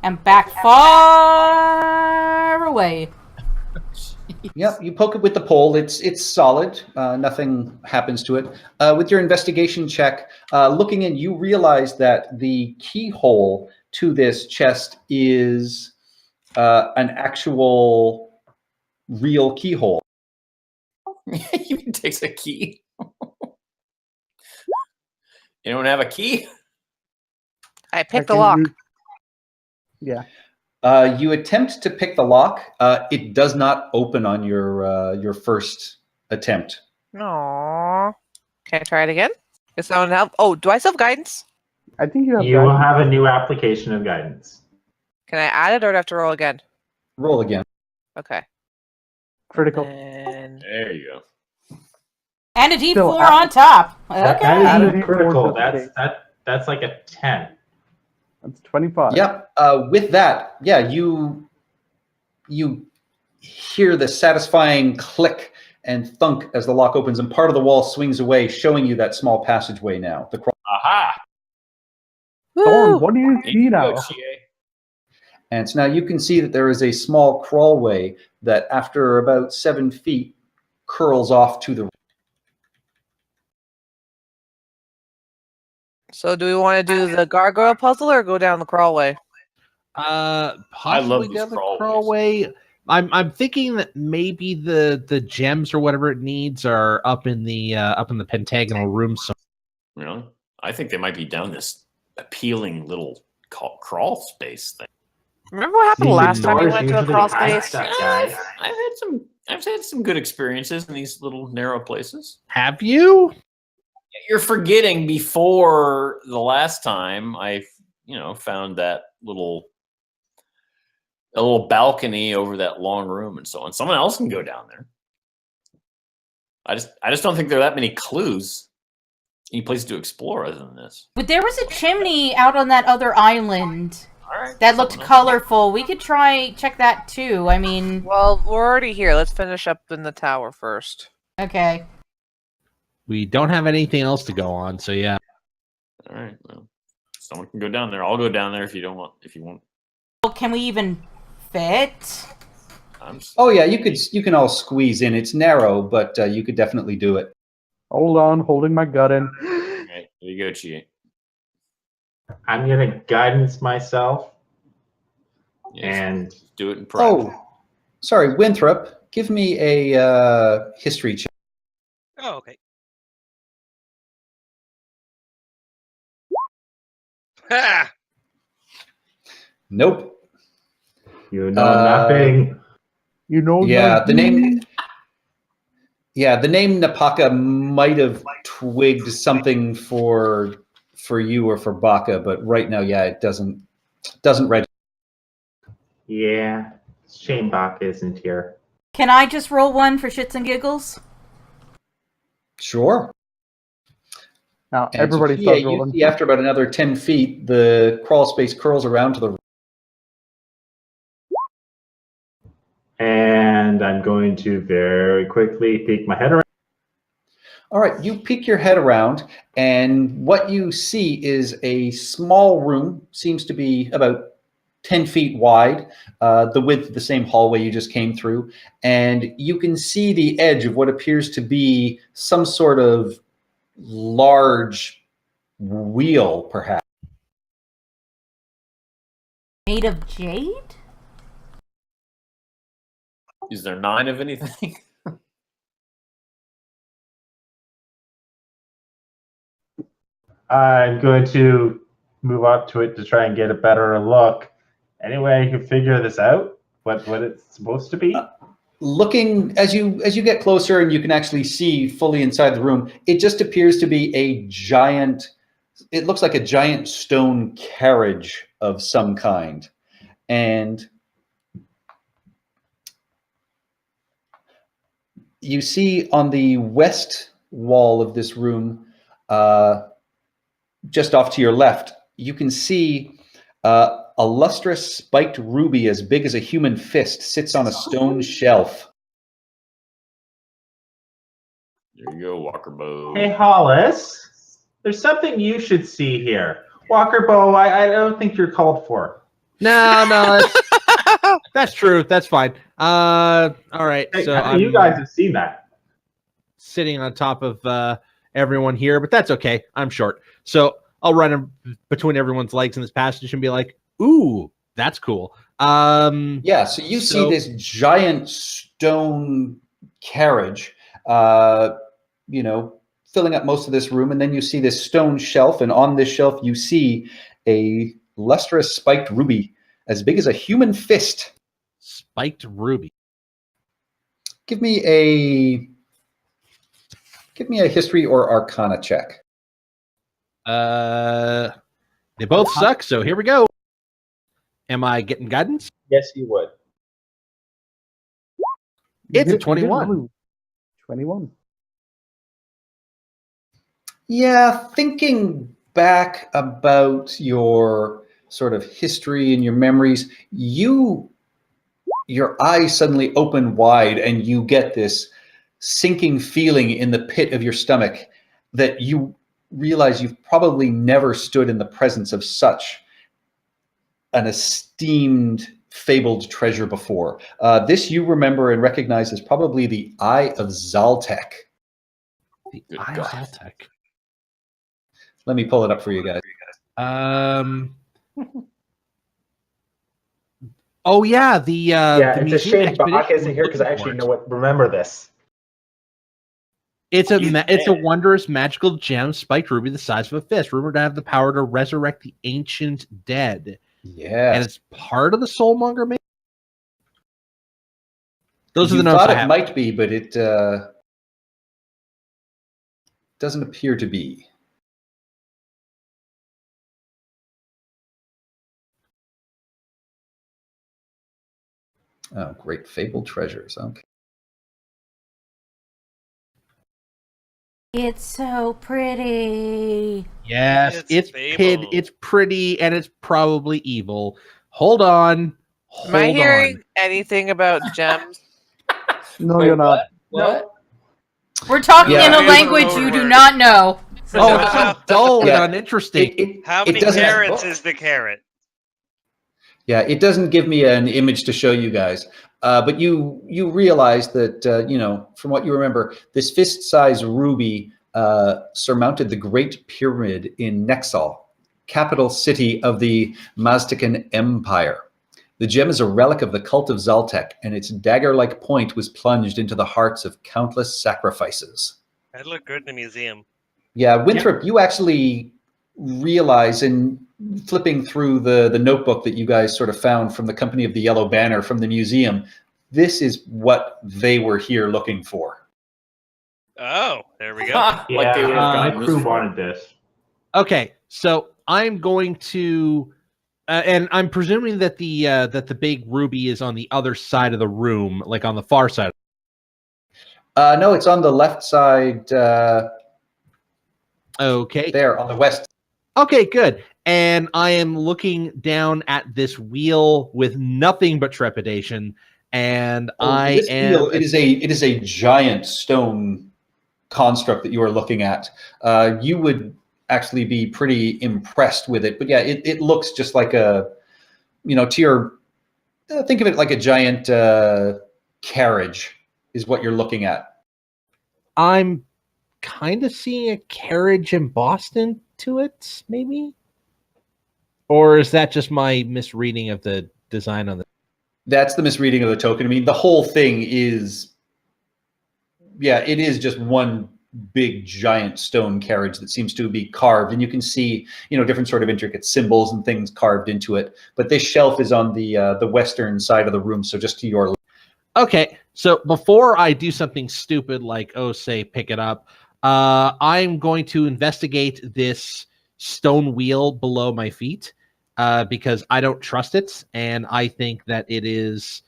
And back far away. Yep, you poke it with the pole. It's solid. Nothing happens to it. With your investigation check, looking in, you realize that the keyhole to this chest is an actual real keyhole. he takes a key. Anyone have a key? I picked the can lock. Yeah. You attempt to pick the lock. It does not open on your first attempt. Aww. Can I try it again? Is someone help? Oh, do I still have guidance? I think you have You will guidance. have a new application of guidance. Can I add it or do I have to roll again? Roll again. Okay. Critical. And There you go. And a D4 Still, on top. That Okay. is Added a critical. force, That's like a 10. That's 25. Yep. With that, yeah, you hear the satisfying click and thunk as the lock opens, and part of the wall swings away, showing you that small passageway now. Aha! Thorn, Woo! what do you see now? And so now you can see that there is a small crawlway that, after about 7 feet, curls off to the. So do we want to do the gargoyle puzzle or go down the crawlway? Possibly these down the crawlways. crawlway. I'm thinking that maybe the gems or whatever it needs are up in the pentagonal room. So You know, I think they might be down this appealing little crawl space thing. Remember what happened See, last time we Norris went to a usually crawl hides space? that guy. I've had some good experiences in these little narrow places. have you? You're forgetting before the last time I found that little a little balcony over that long room and so on. Someone else can go down there. I just don't think there are that many clues, any place to explore other than this. But there was a chimney out on that other island All right, that looked something else. colorful. We could check that too. I mean, Well, we're already here. Let's finish up in the tower first. okay. We don't have anything else to go on, so yeah. All right, well, someone can go down there. I'll go down there if you don't want. If you want. Well, can we even fit? Oh yeah, you can all squeeze in. It's narrow, but you could definitely do it. Hold on, holding my gut in. All right, there you go, Chi. I'm gonna guidance myself, Yes, and do it in prep. Oh, sorry, Winthrop. Give me a history check. Oh, okay. Ha! Nope. you know nothing. You know, Yeah, the name. nothing. Yeah, the name Napaka might have twigged something for you or for Baka, but right now, yeah, it doesn't register. Yeah, shame Bach isn't here. Can I just roll one for shits and giggles? Sure. Now And everybody Sophia, start you rolling. see after about another 10 feet, the crawl space curls around to the. And I'm going to very quickly peek my head around. All right, you peek your head around, and what you see is a small room, seems to be about 10 feet wide, the width of the same hallway you just came through, and you can see the edge of what appears to be some sort of large wheel, perhaps. Made of jade? Is there 9 of anything? I'm going to move up to it to try and get a better look. Anyway, you can figure this out. What it's supposed to be. Looking as you get closer and you can actually see fully inside the room, it just appears to be a giant. It looks like a giant stone carriage of some kind, and you see on the west wall of this room, just off to your left, you can see a lustrous spiked ruby as big as a human fist sits on a stone shelf. There you go, Walker Bow. Hey, Hollis, there's something you should see here. Walker Bow, I don't think you're called for. No, that's true. That's fine. All right. Hey, So you guys have seen that. sitting on top of everyone here, but that's okay. I'm short. So I'll run between everyone's legs in this passage and be like, ooh, that's cool. Yeah, so you see this giant stone carriage, filling up most of this room, and then you see this stone shelf, and on this shelf you see a lustrous spiked ruby as big as a human fist. Spiked ruby. Give me a history or arcana check. They both suck, so here we go. Am I getting guidance? Yes, you would. It's a You did 21. blue. 21. Yeah, thinking back about your sort of history and your memories, your eyes suddenly open wide and you get this sinking feeling in the pit of your stomach that you realize you've probably never stood in the presence of such an esteemed, fabled treasure before. This you remember and recognize as probably the Eye of Zaltek. The Good Eye God. of Zaltek. Let me pull it up for you guys. Oh yeah, the Yeah, the it's a museum shame Bach expedition isn't was here because I looking for actually it. remember this. It's a wondrous magical gem, spiked ruby the size of a fist, rumored to have the power to resurrect the ancient dead. Yes. And it's part of the Soulmonger maybe? Those are You the notes thought I it have. might be, but it doesn't appear to be. Oh, great. Fabled treasures. Okay. It's so pretty. Yes, It's fabled. it's pretty, and it's probably evil. Hold on. Am I Hold hearing on. anything about gems? No, Wait, you're not. What? We're talking Yeah. in a Use the language code you do word. not know. Oh, it's so dull Yeah. and uninteresting. How It many doesn't. carrots is the carrot? Yeah, it doesn't give me an image to show you guys, but you realize that from what you remember, this fist-sized ruby surmounted the Great Pyramid in Nexal, capital city of the Maztecan Empire. The gem is a relic of the cult of Zaltek, and its dagger-like point was plunged into the hearts of countless sacrifices. That'd look good in a museum. Yeah, Winthrop, you actually realize in flipping through the notebook that you guys sort of found from the Company of the Yellow Banner from the museum, this is what they were here looking for. Oh, there we go. Like they would have my gotten crew this far. wanted this. Okay, so I'm going to, and I'm presuming that the big ruby is on the other side of the room, like on the far side. No, it's on the left side Okay. there, on the west. Okay, good. And I am looking down at this wheel with nothing but trepidation, and This wheel, it is a giant stone construct that you are looking at. You would actually be pretty impressed with it, but yeah, it looks just like a, think of it like a giant carriage is what you're looking at. I'm kind of seeing a carriage embossed into it, maybe? Or is that just my misreading of the design on the... That's the misreading of the token. I mean, the whole thing is, it is just one big giant stone carriage that seems to be carved, and you can see, different sort of intricate symbols and things carved into it. But this shelf is on the western side of the room, so just to your left. Okay, so before I do something stupid like, say, pick it up, I'm going to investigate this stone wheel below my feet because I don't trust it, and I think that it is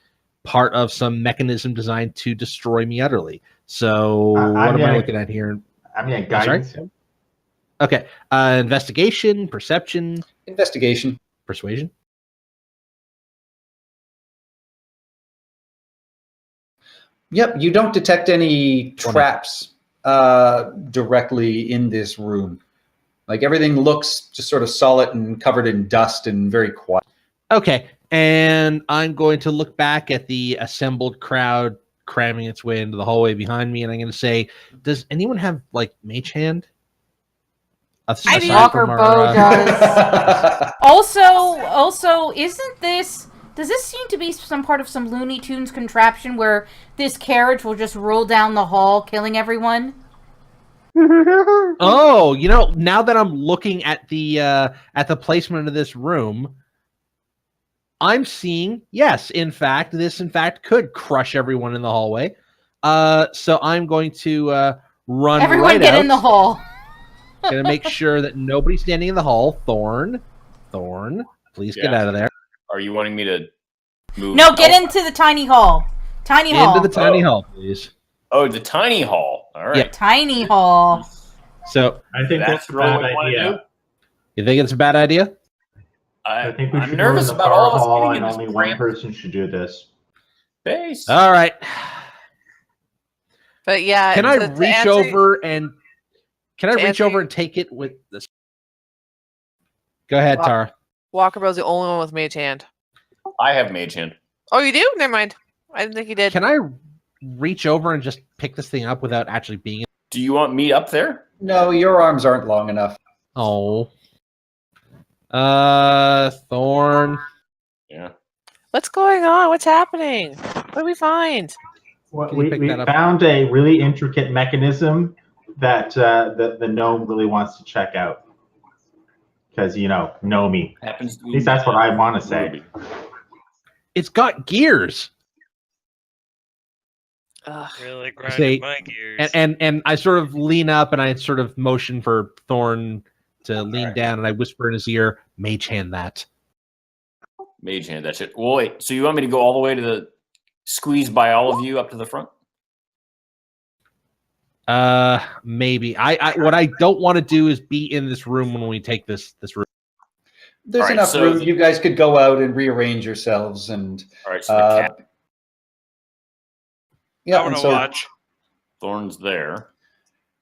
part of some mechanism designed to destroy me utterly. So what am I looking at here? I mean, guidance. Okay, investigation, perception, Investigation. persuasion. Yep, you don't detect any traps directly in this room. Like, everything looks just sort of solid and covered in dust and very quiet. Okay, and I'm going to look back at the assembled crowd cramming its way into the hallway behind me, and I'm going to say, does anyone have, like, Mage Hand? I do. Walker Bow does. Also, isn't this... Does this seem to be some part of some Looney Tunes contraption where this carriage will just roll down the hall, killing everyone? Oh, now that I'm looking at the placement of this room, I'm seeing, yes, this could crush everyone in the hallway. So I'm going to run Everyone right get out. in the hall. Gonna make sure that nobody's standing in the hall. Thorn, please get out of there. Are you wanting me to move? No, get into the tiny hall. Tiny hall. Into the tiny hall, please. Oh, the tiny hall. All right. Yeah. Tiny hall. So I think that's a really bad what you wanna idea. do? you think it's a bad idea? I think we I'm should nervous go in the about far all of us hall, getting and in this only one cramped person should do this. space. All right. But yeah, Can I to reach answer- over and answer- take it with this? Go ahead, Well- Tara. Walker Bow's the only one with Mage Hand. I have mage hand. Oh, you do? Never mind. I didn't think you did. Can I reach over and just pick this thing up without actually being in? Do you want me up there? No, your arms aren't long enough. Oh. Thorn. Yeah. What's going on? What's happening? What did we find? Well, Can you we pick that up? found a really intricate mechanism that the gnome really wants to check out. Because, know me. Happens to At least that's what I want to say. Ruby. It's got gears. Ugh. Really Say- grinding my gears. And I sort of lean up and I sort of motion for Thorn to lean right. down and I whisper in his ear, Mage Hand that. Mage hand, that shit. Well, wait. So you want me to go all the way to the squeeze by all of you up to the front? Maybe. I what I don't want to do is be in this room when we take this room. There's All right, enough so room. You guys could go out and rearrange yourselves, and All right, so the cat yeah, I'm and gonna so watch. Thorn's there.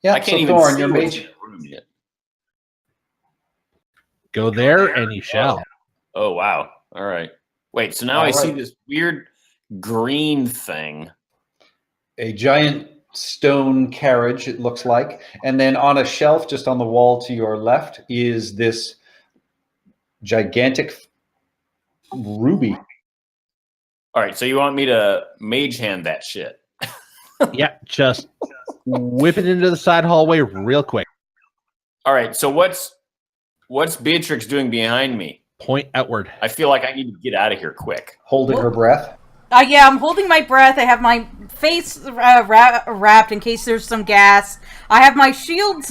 yeah, I can't so even Thorn, see your what's mage. in the room yet. Go there, and you shall. Oh wow! All right. Wait. So now All I see right. this weird green thing. A giant stone carriage, it looks like. And then on a shelf just on the wall to your left is this gigantic ruby. All right. So you want me to mage hand that shit? Yeah, just whip it into the side hallway real quick. All right. So what's Beatrix doing behind me? Point outward. I feel like I need to get out of here quick. Holding her breath. Yeah, I'm holding my breath. I have my face wrapped in case there's some gas. I have my shield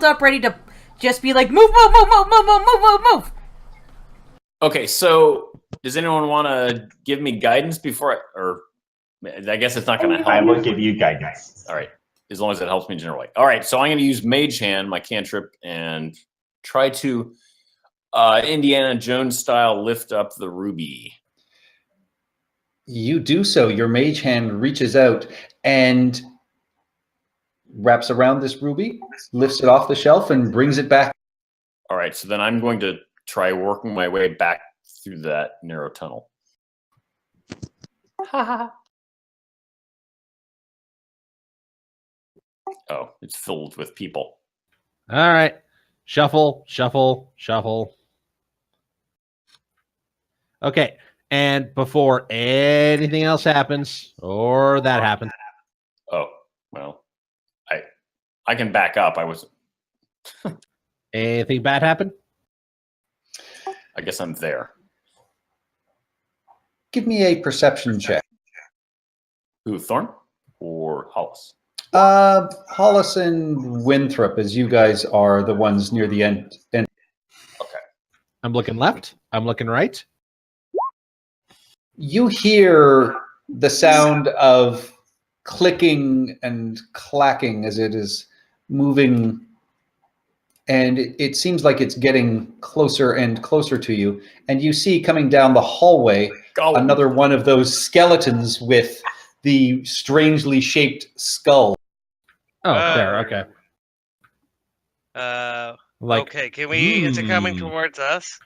up, ready to just be like, move, move, move, move, move, move, move, move, move. Okay. So does anyone want to give me guidance before or I guess it's not going to help. I will give you guidance. All right. As long as it helps me generally. All right. So I'm going to use Mage Hand, my cantrip, and try to Indiana Jones style lift up the ruby. You do so. Your mage hand reaches out and wraps around this ruby, lifts it off the shelf, and brings it back. All right. So then I'm going to try working my way back through that narrow tunnel. Oh, it's filled with people. All right. Shuffle, shuffle, shuffle. Okay. And before anything else happens, or that happens. Oh, well, I can back up. Anything bad happen? I guess I'm there. Give me a perception check. Who, Thorn or Hollis? Hollis and Winthrop, as you guys are the ones near the end. And I'm looking left. I'm looking right. you hear the sound of clicking and clacking as it is moving, and it seems like it's getting closer and closer to you. And you see coming down the hallway another one of those skeletons with the strangely shaped skull. Oh, there. Okay. Like, Okay, can we? Is it coming towards us?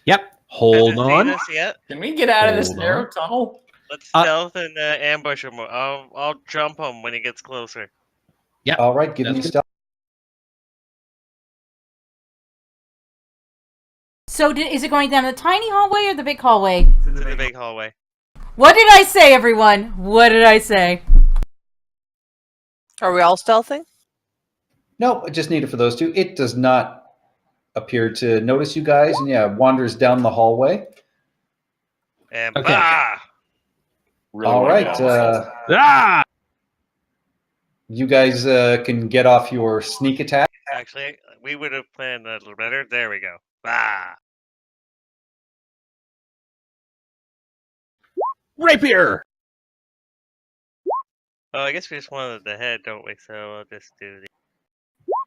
Yep. Has Hold it seen on. us yet? Can we get out of this Hold narrow on. tunnel? Let's stealth and ambush him. I'll jump him when he gets closer. Yeah. All right, give me That's good. stealth. So is it going down the tiny hallway or the big hallway? To the big hallway. What did I say, everyone? What did I say? Are we all stealthing? No, I just need it for those two. It does not appear to notice you guys, and yeah, wanders down the hallway. And Okay. Really All wanna right, get out. Ah! you guys can get off your sneak attack. Actually, we would have planned that a little better. There we go. Ah. Rapier. Oh, I guess we just wanted the head, don't we? So I'll just do the.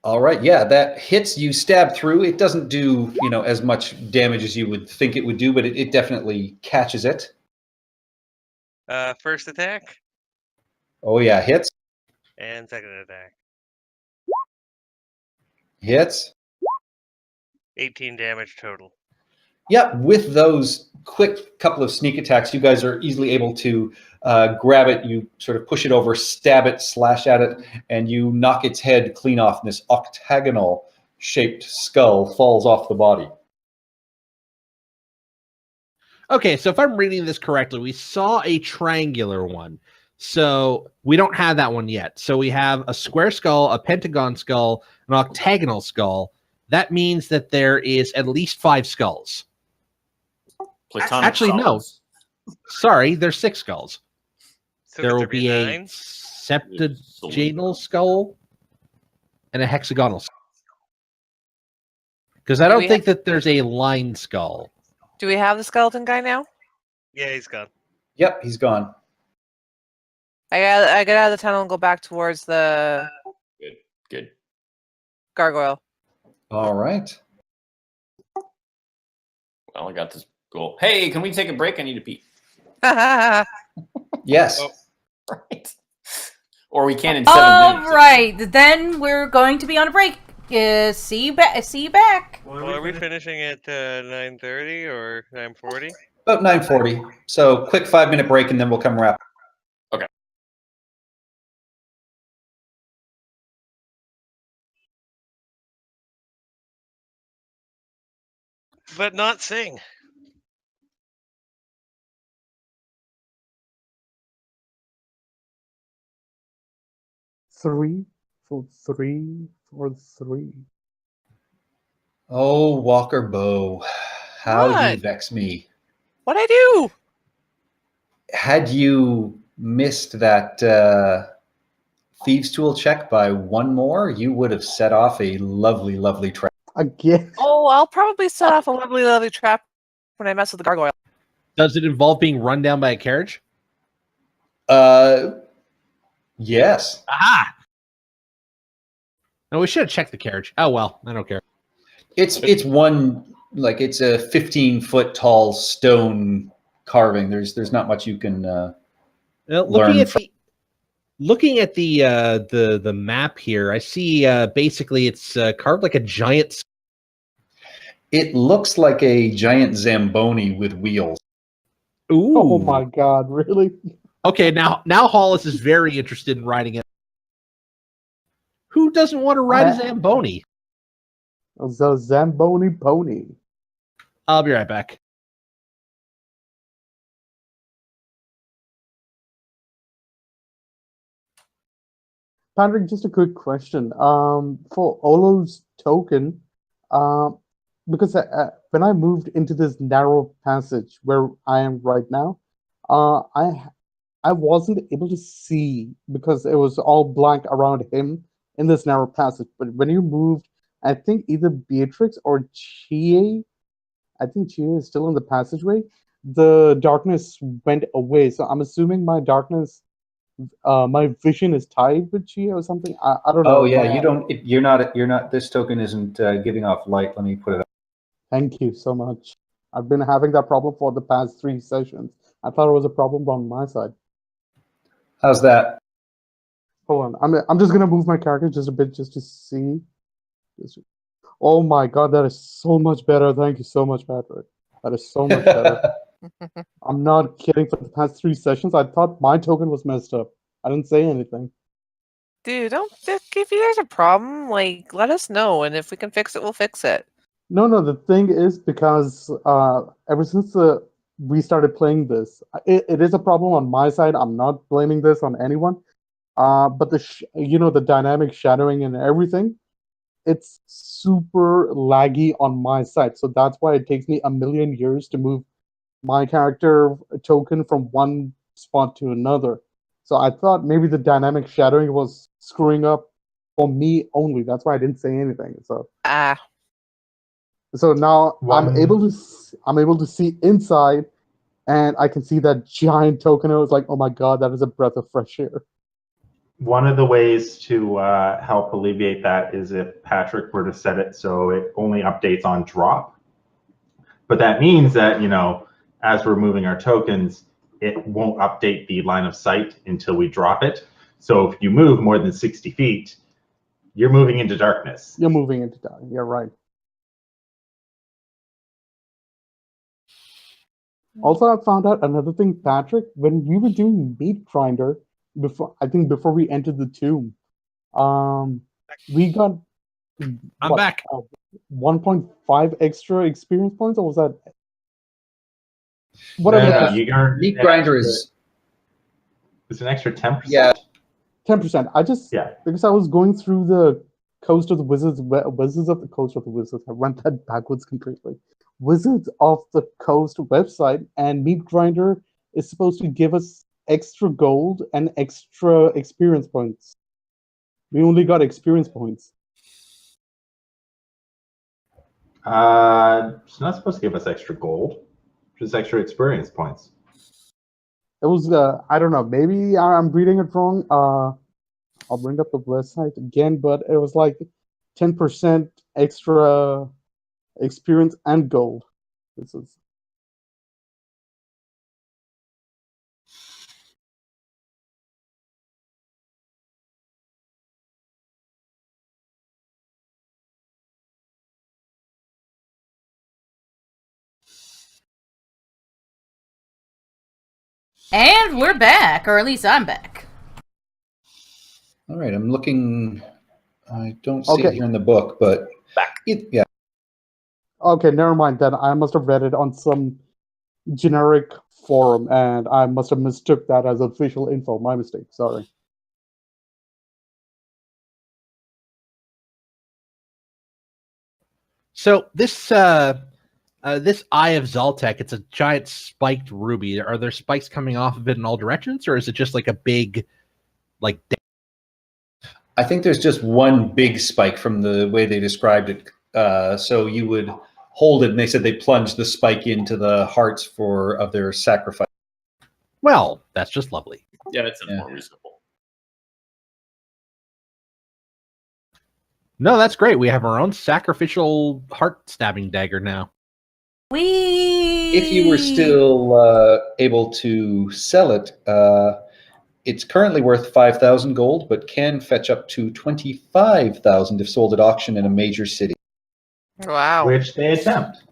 All right, yeah, that hits. You stab through. It doesn't do as much damage as you would think it would do, but it definitely catches it. First attack Oh yeah, hits, and second attack. hits. 18 damage total. Yep, with those quick couple of sneak attacks, you guys are easily able to grab it. You sort of push it over, stab it, slash at it, and you knock its head clean off. And this octagonal-shaped skull falls off the body. Okay, so if I'm reading this correctly, we saw a triangular one. So we don't have that one yet. So we have a square skull, a pentagon skull, an octagonal skull. That means that there is at least 5 skulls. Platonic Actually, no. solids. Sorry, there's 6 skulls. So There could will be a 9? septagonal skull and a hexagonal skull. Because I Do don't we think that there's a line skull. Do we have the skeleton guy now? Yeah, he's gone. Yep, he's gone. I get out of the tunnel and go back towards the Good. gargoyle. All right. Well, I got this goal. Hey, can we take a break? I need to pee. Yes. Oh. Right. Or we can in 7 All minutes. right, then we're going to be on a break. See you back. See you back. Well, Well, are we finishing at 9:30 or 9:40? About 9:40. So quick 5-minute break, and then we'll come wrap. But not sing. Three for three for three. Oh, Walker Bow, how you What? vex me. What'd I do? Had you missed that Thieves' Tool check by one more, you would have set off a lovely, lovely trap. Again. Oh, I'll probably set off a lovely, lovely trap when I mess with the gargoyle. Does it involve being run down by a carriage? Yes. Aha! No, we should have checked the carriage. Oh well, I don't care. It's one, like, it's a 15-foot tall stone carving. There's not much you can Looking learn at from. the map here, I see basically it's carved like a giant. It looks like a giant Zamboni with wheels. Ooh. Oh my god, really? Okay, now Hollis is very interested in riding it. Who doesn't want to ride a Zamboni? The Zamboni pony. I'll be right back. Patrick, just a quick question. For Olo's token, because when I moved into this narrow passage where I am right now, I wasn't able to see because it was all blank around him in this narrow passage. But when you moved, I think either Beatrix or Chie, I think Chie is still in the passageway. The darkness went away, so I'm assuming my darkness, my vision is tied with Chie or something. I don't know. Oh yeah, you're not. This token isn't giving off light. Let me put it up. Thank you so much. I've been having that problem for the past 3 sessions. I thought it was a problem on my side. How's that? Hold on. I'm just gonna move my character just a bit just to see. Oh my god, that is so much better. Thank you so much, Patrick. That is so much better. I'm not kidding. For the past 3 sessions, I thought my token was messed up. I didn't say anything. Dude, if you guys have a problem, like, let us know, and if we can fix it, we'll fix it. No, the thing is because ever since we started playing this, it is a problem on my side. I'm not blaming this on anyone. But the dynamic shadowing and everything, it's super laggy on my side. So that's why it takes me a million years to move my character token from one spot to another. So I thought maybe the dynamic shadowing was screwing up for me only. That's why I didn't say anything. So now I'm able to see inside, and I can see that giant token. I was like, oh my god, that is a breath of fresh air. One of the ways to help alleviate that is if Patrick were to set it so it only updates on drop. But that means that, as we're moving our tokens, it won't update the line of sight until we drop it. So if you move more than 60 feet, you're moving into darkness. You're moving into dark. You're right. Also, I found out another thing, Patrick. When we were doing Meat Grinder, before we entered the tomb, we got I'm back. 1.5 extra experience points, or was that whatever? Yeah. You earn Meat Grinder is it's an extra 10%. Yeah. 10%. Because I was going through the Coast of the Wizards, Wizards of the Coast of the Wizards. I went that backwards completely. Wizards of the Coast website, and Meat Grinder is supposed to give us extra gold and extra experience points. We only got experience points. It's not supposed to give us extra gold, just extra experience points. It was I don't know. Maybe I'm reading it wrong. I'll bring up the website again, but it was like 10% extra experience and gold. This is And we're back, or at least I'm back. All right, I'm looking. I don't see it Okay. here in the book, but yeah. okay. Never mind. Then I must have read it on some generic forum, and I must have mistook that as official info. My mistake. Sorry. So this this Eye of Zoltek, it's a giant spiked ruby. Are there spikes coming off of it in all directions, or is it just like a big, like? I think there's just one big spike from the way they described it. So you would hold it, and they said they plunged the spike into the hearts of their sacrifice. Well, that's just lovely. Yeah, that's Yeah. more reasonable. No, that's great. We have our own sacrificial heart stabbing dagger now. If you were still able to sell it, it's currently worth 5,000 gold, but can fetch up to 25,000 if sold at auction in a major city. Wow. Which they attempt.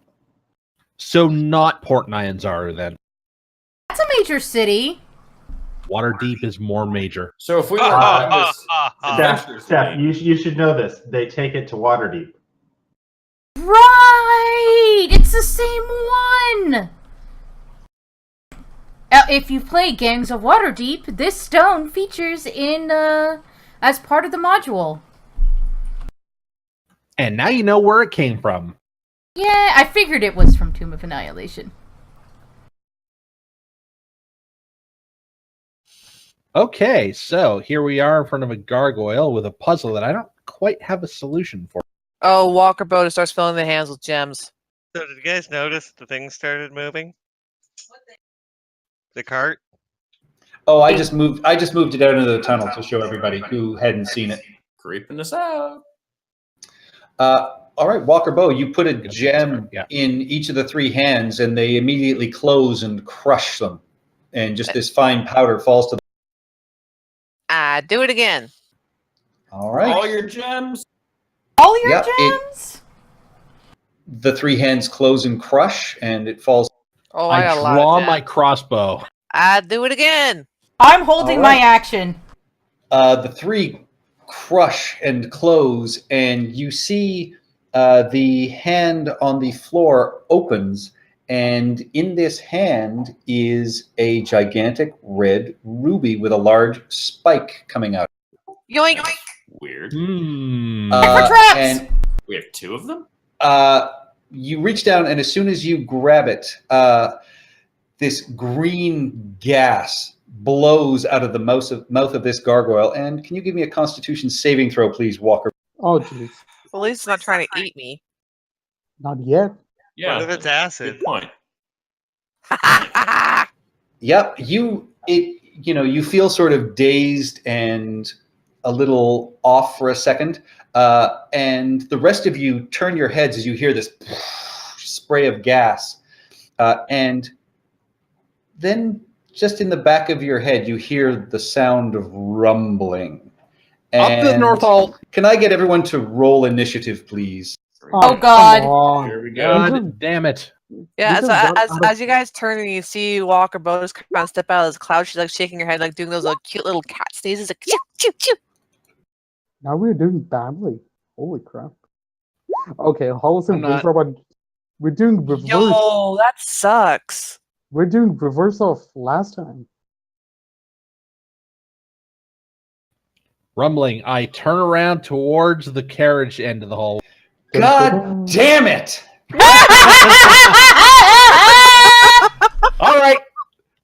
So not Port Nyanzaru then. That's a major city. Waterdeep is more major. So if we were Uh, on this adventure Steph, thing, you should know this. They take it to Waterdeep. Right! It's the same one! If you play Gangs of Waterdeep, this stone features in, as part of the module. And now you know where it came from. Yeah, I figured it was from Tomb of Annihilation. Okay, so here we are in front of a gargoyle with a puzzle that I don't quite have a solution for. Oh, Walker Boda starts filling the hands with gems. So did you guys notice the thing started moving? The cart? Oh, I just moved it out into the tunnel to show everybody who hadn't seen it. creeping us out. All right, Walker Bow, you put a gem Yeah. in each of the three hands, and they immediately close and crush them, and just this fine powder falls to them. Do it again. All right. All your gems. All your Yeah, gems? The three hands close and crush, and it falls. Oh, I got a lot draw of my gems. crossbow. Do it again. I'm holding All my right. action. The three crush and close, and you see the hand on the floor opens, and in this hand is a gigantic red ruby with a large spike coming out. Yoink. Weird. Hmm. For traps! And We have two of them. you reach down, and as soon as you grab it, this green gas blows out of the mouth of this gargoyle. And can you give me a Constitution saving throw, please, Walker? Oh, jeez. At least it's not trying to eat me. Not yet. Yeah, What if it's acid? good point. Yep, you feel sort of dazed and a little off for a second, and the rest of you turn your heads as you hear this spray of gas, and then just in the back of your head you hear the sound of rumbling. Up the And North Hall. Can I get everyone to roll initiative, please? Oh, God. Come on. Here we go. God damn it. Yeah, This so is as, not- as you guys turn and you see Walker Boda's kind of step out of this cloud, she's like shaking her head, like doing those like cute little cat sneezes, like choo choo choo. Now we're doing badly. Holy crap. Okay, Hollis and I'm not- Winthrop, we're doing reverse. Yo, that sucks. We're doing reverse of last time. Rumbling. I turn around towards the carriage end of the hall. God damn it! All right.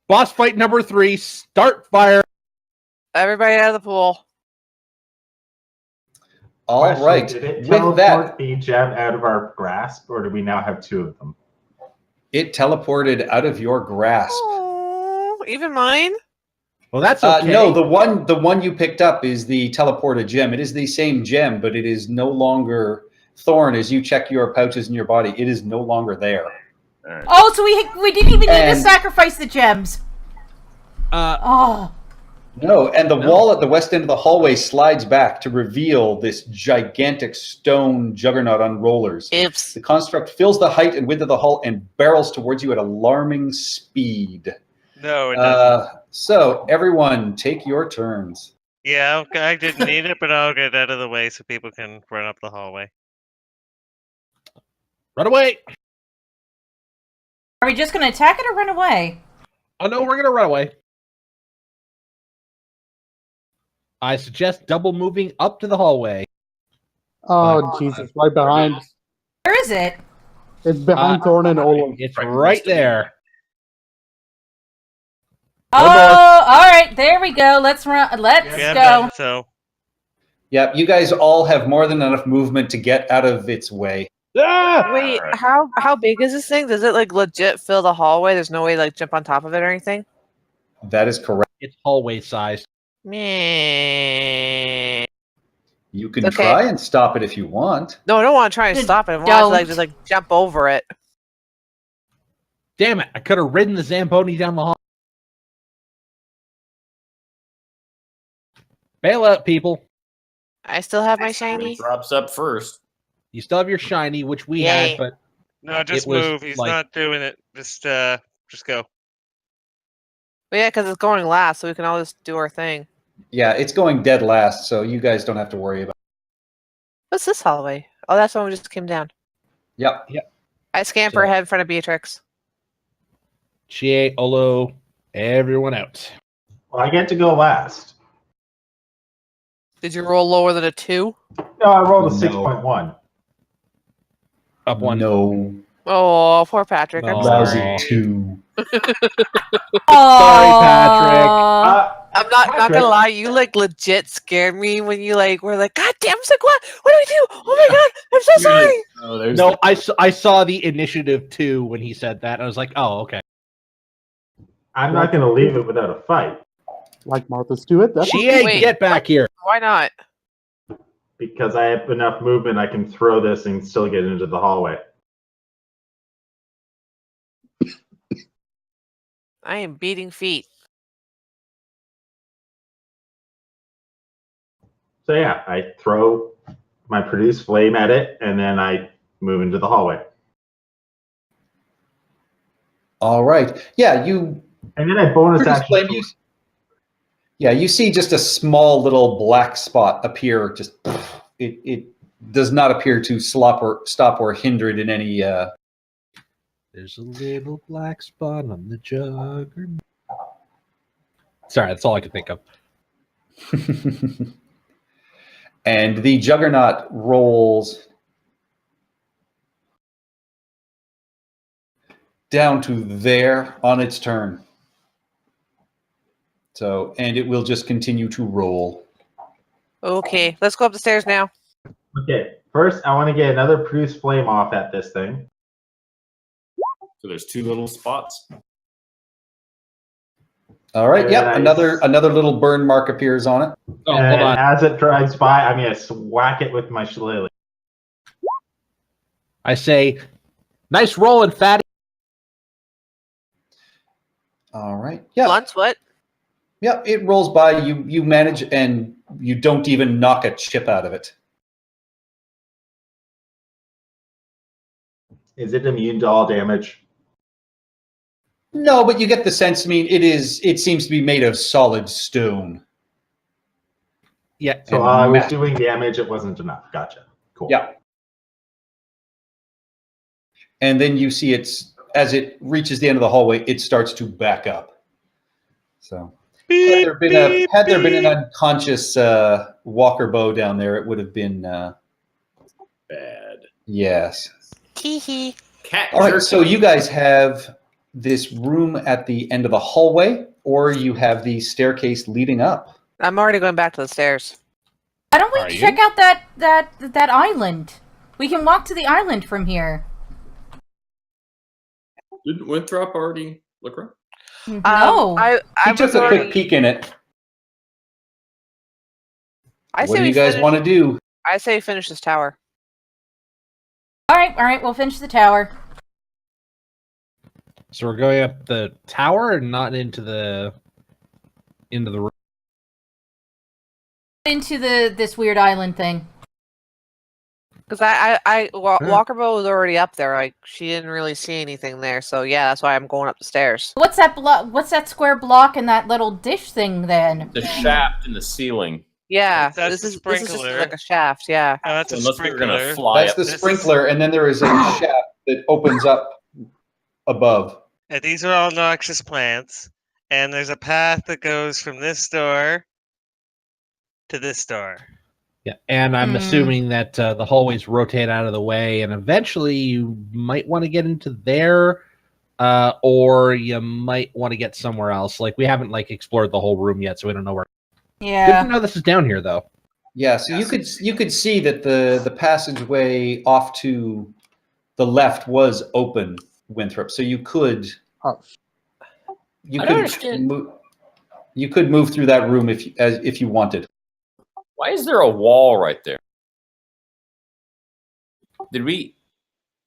Boss fight number 3. Start fire. Everybody out of the pool. All Question, right. Did it With teleport that, the gem out of our grasp, or do we now have two of them? it teleported out of your grasp. Oh, Even mine? Well, that's okay. No, the one you picked up is the teleported gem. It is the same gem, but it is no longer Thorn. As you check your pouches in your body, it is no longer there. All right. Oh, so we didn't even need to And- sacrifice the gems. Oh. No, and the No. wall at the west end of the hallway slides back to reveal this gigantic stone juggernaut on rollers. Oops. The construct fills the height and width of the hull and barrels towards you at alarming speed. No, it doesn't. So, everyone, take your turns. Yeah, okay, I didn't need it, but I'll get out of the way so people can run up the hallway. Run away! Are we just going to attack it or run away? Oh no, we're gonna run away. I suggest double moving up to the hallway. Oh, Jesus, right behind. Where is it? It's behind Thorn and Olo. It's Right right next to me. there. Oh, One more. all right. There we go. Let's run. Let's Yeah, go. but- so Yep, you guys all have more than enough movement to get out of its way. Ah! Wait, Alright. how big is this thing? Does it like legit fill the hallway? There's no way to like jump on top of it or anything? That is correct. It's hallway sized. Meh. You can Okay. try and stop it if you want. No, I don't want to try and stop it. I want to like Don't. just like jump over it. Damn it! I could have ridden the Zamboni down the hall. Bail out, people. I still have my It shiny. drops up first. You still have your shiny, which we Yay. had, but no, just It was move. He's like- not doing it. Just go. But yeah, because it's going last, so we can all just do our thing. Yeah, it's going dead last, so you guys don't have to worry about it. What's this hallway? Oh, that's one we just came down. Yep. I scamper So- ahead in front of Beatrix. Chie, Olo, everyone out. Well, I get to go last. Did you roll lower than a 2? No, I rolled a No. 6.1. Up one. No. Oh, poor Patrick. I'm No. Lousy sorry. 2. Patrick. I'm not Patrick. gonna lie, you like legit scared me when you like were like, God damn, I was like, what do we do? Oh my god, I'm so sorry. Oh, there's No, I saw the initiative 2 when he said that. And I was like, oh, okay. I'm not going to leave it without a fight Like Martha Stewart. That's Chie, Wait. get back here. Why not? because I have enough movement. I can throw this and still get into the hallway. I am beating feet. So yeah, I throw my produce flame at it, and then I move into the hallway. All right. Yeah, you And then I bonus Produce action. flame use. Yeah, you see just a small little black spot appear. Just it does not appear to stop or hinder it in any. There's a little black spot on the juggernaut. Sorry, that's all I could think of. And the juggernaut rolls down to there on its turn. So, and it will just continue to roll. Okay, let's go up the stairs now. Okay, first I want to get another produce flame off at this thing. So there's 2 little spots. All right. Very Yep. nice. Another little burn mark appears on it. Oh, and hold on. as it drives by, I'm going to whack it with my shillelagh. I say, nice rolling, fatty. All right. Yeah. Lunch, what? Yeah. It rolls by. You manage, and you don't even knock a chip out of it. Is it immune to all damage? No, but you get the sense. I mean, it seems to be made of solid stone. Yeah. So And I was ma- doing damage, it wasn't enough. Gotcha. Cool. Yeah. And then you see as it reaches the end of the hallway, it starts to back up. So had there been an unconscious Walker bow down there, it would have been Bad. yes. Hee hee. Cat All right, jerky. so you guys have this room at the end of the hallway, or you have the staircase leading up. I'm already going back to the stairs. Why don't Are we you? check out that island? We can walk to the island from here. Didn't Winthrop already look around? No. I He was took a already. quick peek in it. I What say do we you guys finish. want to do? I say finish this tower. All right. We'll finish the tower. So we're going up the tower and not into the room. Into this weird island thing. Because Walkerbo was already up there. Like she didn't really see anything there. So yeah, that's why I'm going up the stairs. What's that block? What's that square block and that little dish thing then? The shaft in the ceiling. Yeah, That's this a is just sprinkler. like a shaft. Yeah. No, that's So a unless we were going to sprinkler. fly That's up. the This is- sprinkler, and then there is a shaft that opens up above. And these are all noxious plants. And there's a path that goes from this door to this door. Yeah, and I'm Hmm. assuming that the hallways rotate out of the way, and eventually you might want to get into there, or you might want to get somewhere else. Like we haven't explored the whole room yet, so we don't know where. Good Yeah. to know this is down here, though. Yeah, so you could see that the passageway off to the left was open, Winthrop. So you could Oh, you I could don't understand. you could move through that room if you wanted. Why is there a wall right there?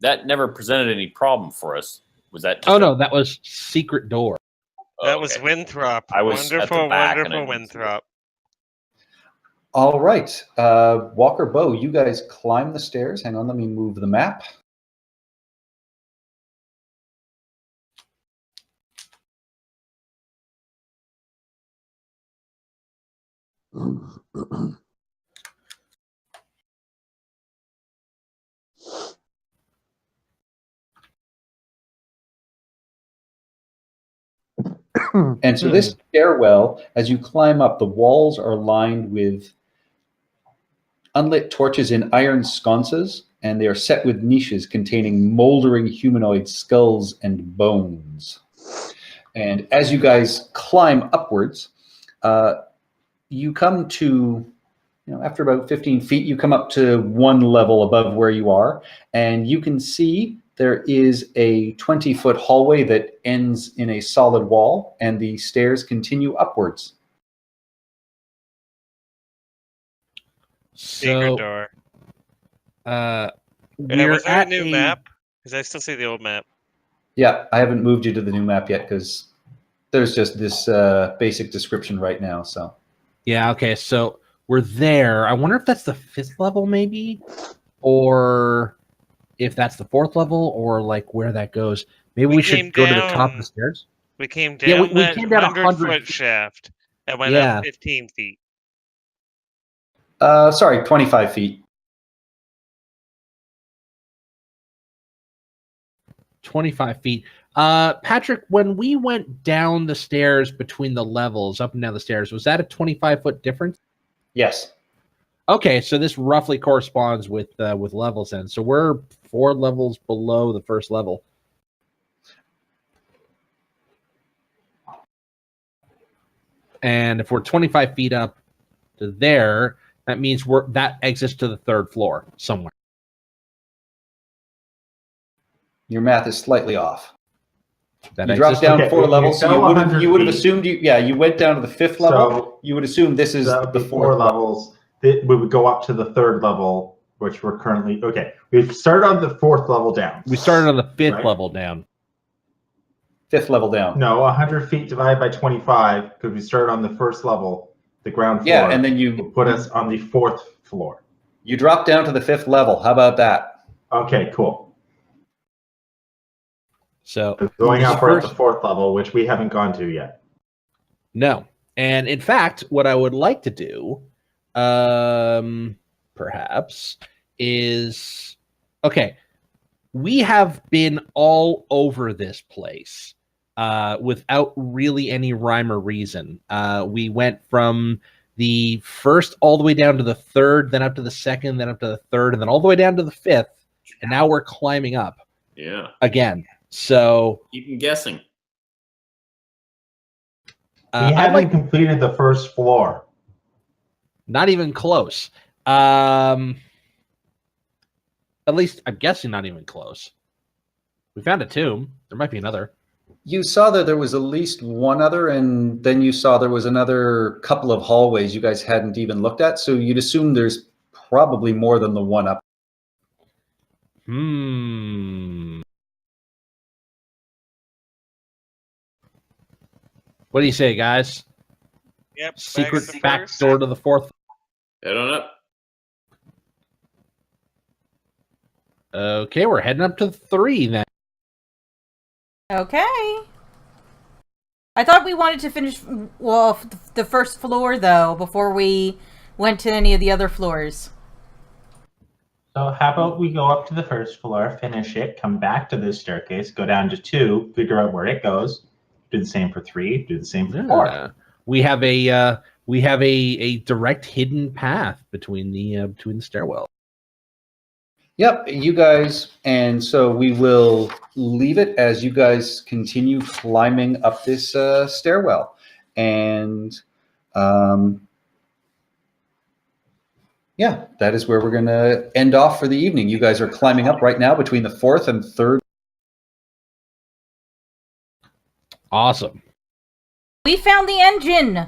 That never presented any problem for us. Was that just Oh no, that was secret door. That was okay. Winthrop. I was at the Wonderful, back and I wonderful didn't see it. Winthrop. All right, Walker, Bo, you guys climb the stairs. Hang on, let me move the map. And so this stairwell, as you climb up, the walls are lined with unlit torches in iron sconces, and they are set with niches containing moldering humanoid skulls and bones. And as you guys climb upwards, you come to, after about 15 feet, you come up to one level above where you are, and you can see there is a 20-foot hallway that ends in a solid wall, and the stairs continue upwards. Secret So door. we're Was there a at new map? Because I still see the old map. Yeah, I haven't moved you to the new map yet because there's just this basic description right now. So Yeah, okay, so we're there. I wonder if that's the 5th level, maybe, or if that's the 4th level, or where that goes. Maybe we came should go to the top of down. the stairs. We came Yeah, down we that came down 100 100-foot feet. shaft and went Yeah. up 15 feet. sorry, 25 feet. 25 feet. Patrick, when we went down the stairs between the levels, up and down the stairs, was that a 25-foot difference? Yes. Okay, so this roughly corresponds with levels then. So we're 4 levels below the first level. And if we're 25 feet up to there, that means that exits to the 3rd floor somewhere. Your math is slightly off. That You exits dropped down Okay, 4 you levels, so fell you would 100 have feet. assumed you went down to the 5th level. So You would assume this is that would the be 4th four level. levels. We would go up to the 3rd level, which we're currently okay. We've started on the 4th level down. We started on the 5th Right. level down. 5th level down. No, 100 feet divided by 25 because we started on the 1st level, the ground floor. Yeah, and then will put us on the 4th floor. you drop down to the 5th level. How about that? Okay, cool. So Going this up, we're at first- the 4th level, which we haven't gone to yet. No. And in fact, what I would like to do, perhaps, is okay. We have been all over this place without really any rhyme or reason. We went from the 1st all the way down to the 3rd, then up to the 2nd, then up to the 3rd, and then all the way down to the 5th. And now we're climbing up Yeah. again. So Keep guessing. We I'd haven't like completed the 1st floor. not even close. At least I'm guessing not even close. We found a tomb. There might be another. You saw that there was at least one other, and then you saw there was another couple of hallways you guys hadn't even looked at. So you'd assume there's probably more than the one up. What do you say, guys? Yep. Secret back back first. door to the fourth. Head on up. Okay, we're heading up to 3 then. Okay. I thought we wanted to finish the first floor though before we went to any of the other floors. So how about we go up to the first floor, finish it, come back to this staircase, go down to 2, figure out where it goes, do the same for 3, do the same for 4. Yeah. We have a direct hidden path between the stairwell. Yep, you guys, and so we will leave it as you guys continue climbing up this stairwell. And yeah, that is where we're going to end off for the evening. You guys are climbing up right now between the 4th and 3rd. Awesome. We found the engine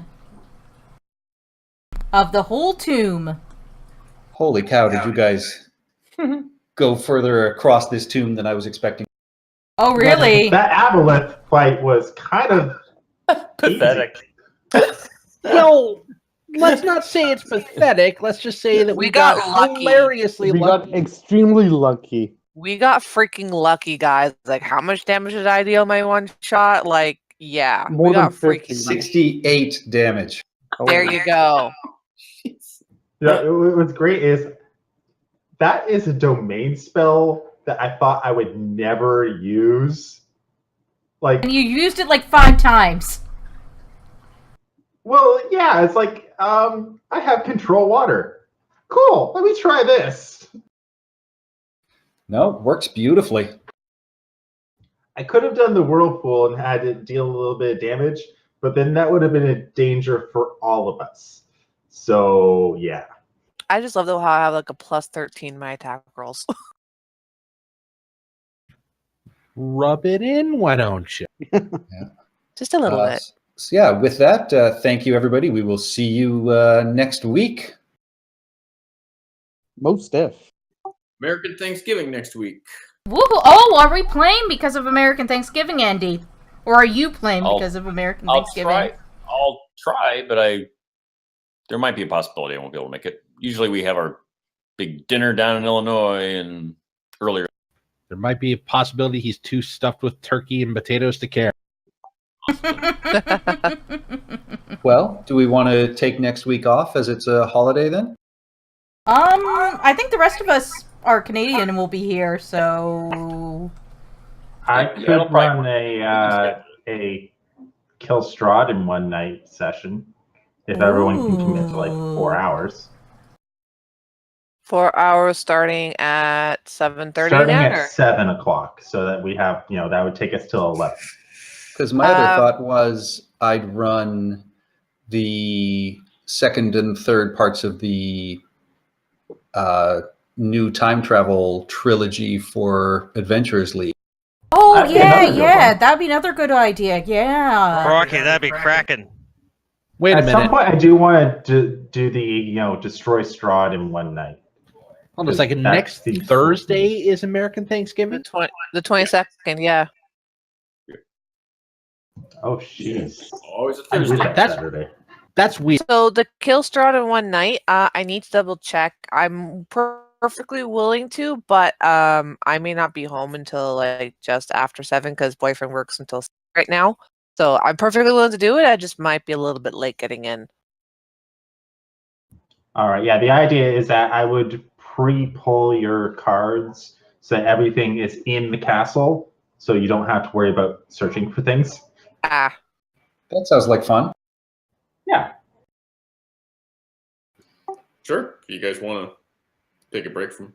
of the whole tomb. Holy cow, did you guys go further across this tomb than I was expecting? Oh, really? That aboleth fight was kind of Pathetic. Well, let's not say it's pathetic. Let's just say that we got lucky. hilariously We lucky. got extremely lucky. We got freaking lucky, guys. Like, how much damage did I deal my one shot? Like, yeah, More we got than 50. freaking lucky. 68 damage. There you go. Yeah, what's great is that is a domain spell that I thought I would never use. Like, And you used it like 5 times. well, yeah, it's like I have control water. Cool, let me try this. No, works beautifully. I could have done the whirlpool and had it deal a little bit of damage, but then that would have been a danger for all of us. So yeah. I just love though how I have like a plus 13 in my attack rolls. Rub it in, why don't you? Just a little bit. So yeah, with that, thank you, everybody. We will see you next week. Most stiff. American Thanksgiving next week. Woohoo! Oh, are we playing because of American Thanksgiving, Andy? Or are you playing because of American Thanksgiving? I'll try, but there might be a possibility I won't be able to make it. Usually we have our big dinner down in Illinois and earlier. There might be a possibility he's too stuffed with turkey and potatoes to care. Well, do we want to take next week off as it's a holiday then? I think the rest of us are Canadian and will be here, so I Yeah, could it'll probably run a Kill Strahd in one night session if everyone can commit to like 4 hours. 4 hours starting at 7:30 Starting now. at 7 o'clock, so that we have, that would take us till 11. Because my other thought was I'd run the second and third parts of the new time travel trilogy for Adventurers League. oh That'd be yeah, another good yeah, one. that'd be another good idea. Yeah. Rocky, that'd be cracking. Wait a At some minute. point, I do want to do the destroy Strahd in one night. Hold on a second. that Next seems- Thursday is American Thanksgiving? The 22nd, yeah. Oh, jeez. Always a I did Thursday. that That's- Saturday. That's weird. So the Kill Strahd in one night, I need to double check. I'm perfectly willing to, but I may not be home until like just after 7 because boyfriend works until 6 right now. So I'm perfectly willing to do it. I just might be a little bit late getting in. All right. Yeah, the idea is that I would pre-pull your cards so that everything is in the castle, so you don't have to worry about searching for things. Ah, That sounds like fun. Yeah. Sure. If you guys want to take a break from.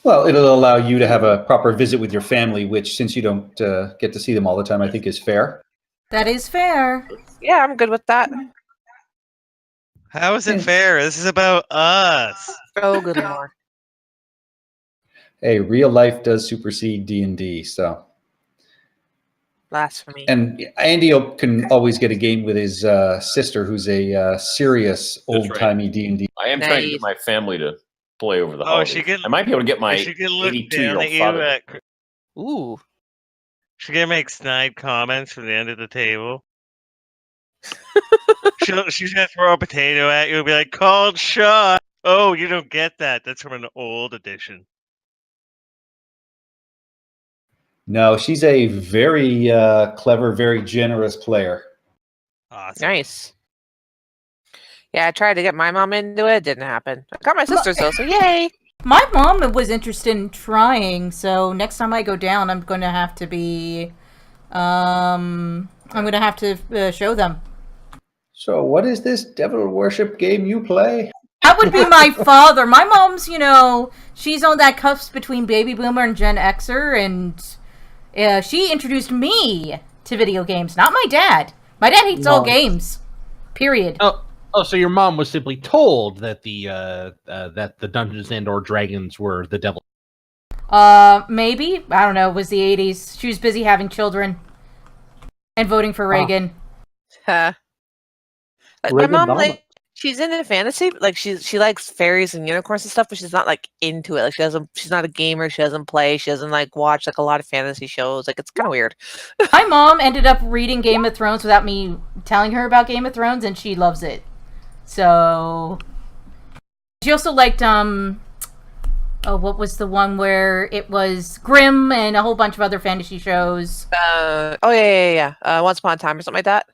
Well, it'll allow you to have a proper visit with your family, which, since you don't get to see them all the time, I think is fair. That is fair. yeah, I'm good with that. How is it fair? This is about us. Oh, good lord. Hey, real life does supersede D&D, so Blasphemy. And Andy can always get a game with his sister, who's a serious old timey D&D. I am trying to Nice. get my family to play over the Oh, holidays. she can- I might be able to get my She can look down 82-year-old at you. father. Ooh. She can make snide comments from the end of the table. She's gonna throw a potato at you and be like, "Called shot." Oh, you don't get that. That's from an old edition. No, she's a very clever, very generous player. Awesome. Nice. Yeah, I tried to get my mom into it. Didn't happen. I got my sisters though, so yay. My mom was interested in trying, so next time I go down, I'm going to have to be, I'm going to have to show them. So what is this devil worship game you play? That would be my father. My mom's, she's on that cusp between baby boomer and Gen Xer, and she introduced me to video games, not my dad. My dad hates all games. Period. Oh, so your mom was simply told that the Dungeons and/or Dragons were the devil. Maybe. I don't know. It was the 80s. She was busy having children and voting for Reagan. My Reagan mom, Obama. she's into fantasy. Like she likes fairies and unicorns and stuff, but she's not like into it. Like she's not a gamer. She doesn't play. She doesn't like watch like a lot of fantasy shows. Like it's kind of weird. My mom ended up reading Game of Thrones without me telling her about Game of Thrones, and she loves it. So she also liked what was the one where it was Grimm and a whole bunch of other fantasy shows? Yeah. Once Upon a Time or something like that.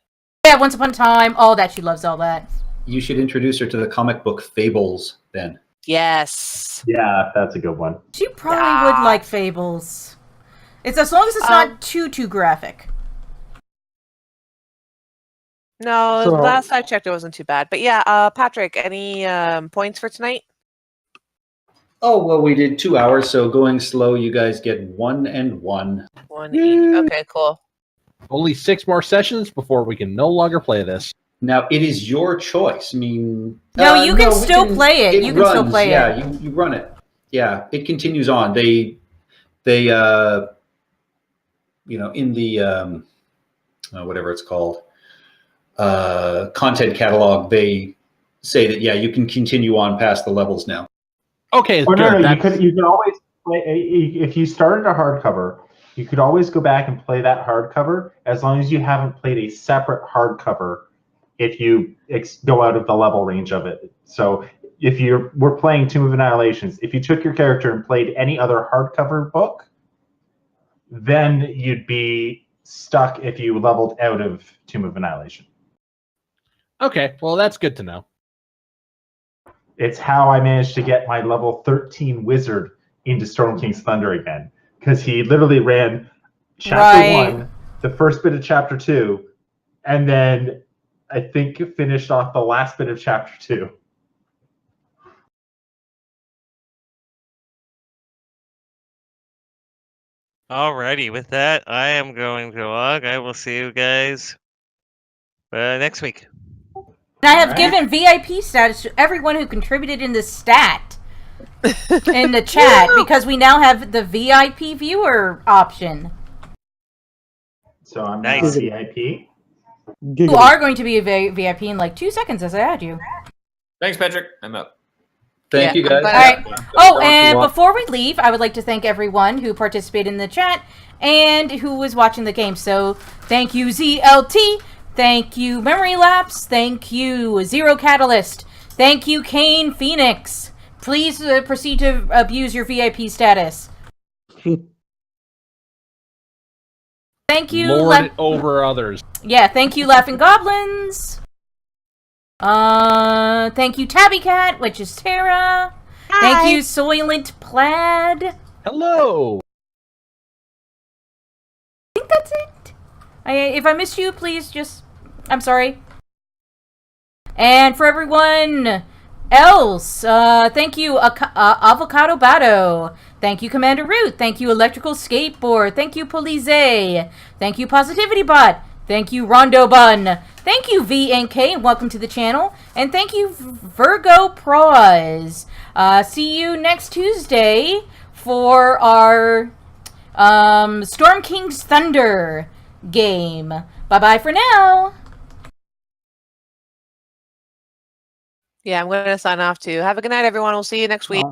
Yeah, Once Upon a Time. All that. She loves all that. You should introduce her to the comic book Fables then. Yes. Yeah, that's a good one. She probably would like Fables. It's as long as it's not too graphic. No, So- last I checked, it wasn't too bad. But yeah, Patrick, any points for tonight? Oh, well, we did 2 hours, so going slow, you guys get 1 and 1. One each. Okay, cool. Only 6 more sessions before we can no longer play this. Now, it is your choice. I mean... No, you can we still play it. You can still play it. Yeah, you run it. Yeah, it continues on. They in the, whatever it's called, content catalog, they say that, yeah, you can continue on past the levels now. Okay, Oh, good. no, you can always play, if you started a hardcover, you could always go back and play that hardcover as long as you haven't played a separate hardcover if you go out of the level range of it. So if we're playing Tomb of Annihilations, if you took your character and played any other hardcover book, then you'd be stuck if you leveled out of Tomb of Annihilation. Okay, well, that's good to know. It's how I managed to get my level 13 wizard into Storm King's Thunder again, because he literally ran chapter 1, the first bit of chapter 2, and then I think finished off the last bit of chapter 2. Alrighty, with that, I am going to log. I will see you guys next week. And I have given VIP status to everyone who contributed in the stat in the chat because we now have the VIP viewer option. So I'm Nice. now VIP. You are going to be a VIP in like 2 seconds as I add you. Thanks, Patrick. I'm up. Thank you, guys. All right. Oh, and before we leave, I would like to thank everyone who participated in the chat and who was watching the game. So thank you, ZLT. Thank you, Memory Lapse. Thank you, Zero Catalyst. Thank you, Kane Phoenix. Please proceed to abuse your VIP status. Thank you. Lord it over others. Yeah, thank you, Laughing Goblins. Thank you, Tabby Cat, which is Tara. Hi. Thank you, Soylent Plaid. Hello. I think that's it. If I missed you, please just... I'm sorry. And for everyone else, thank you, Avocado Bato. Thank you, Commander Root. Thank you, Electrical Skateboard. Thank you, Polize. Thank you, Positivity Bot. Thank you, Rondo Bun. Thank you, VNK. Welcome to the channel. And thank you, Virgo Proz. See you next Tuesday for our Storm King's Thunder game. Bye-bye for now. Yeah, I'm going to sign off too. Have a good night, everyone. We'll see you next week.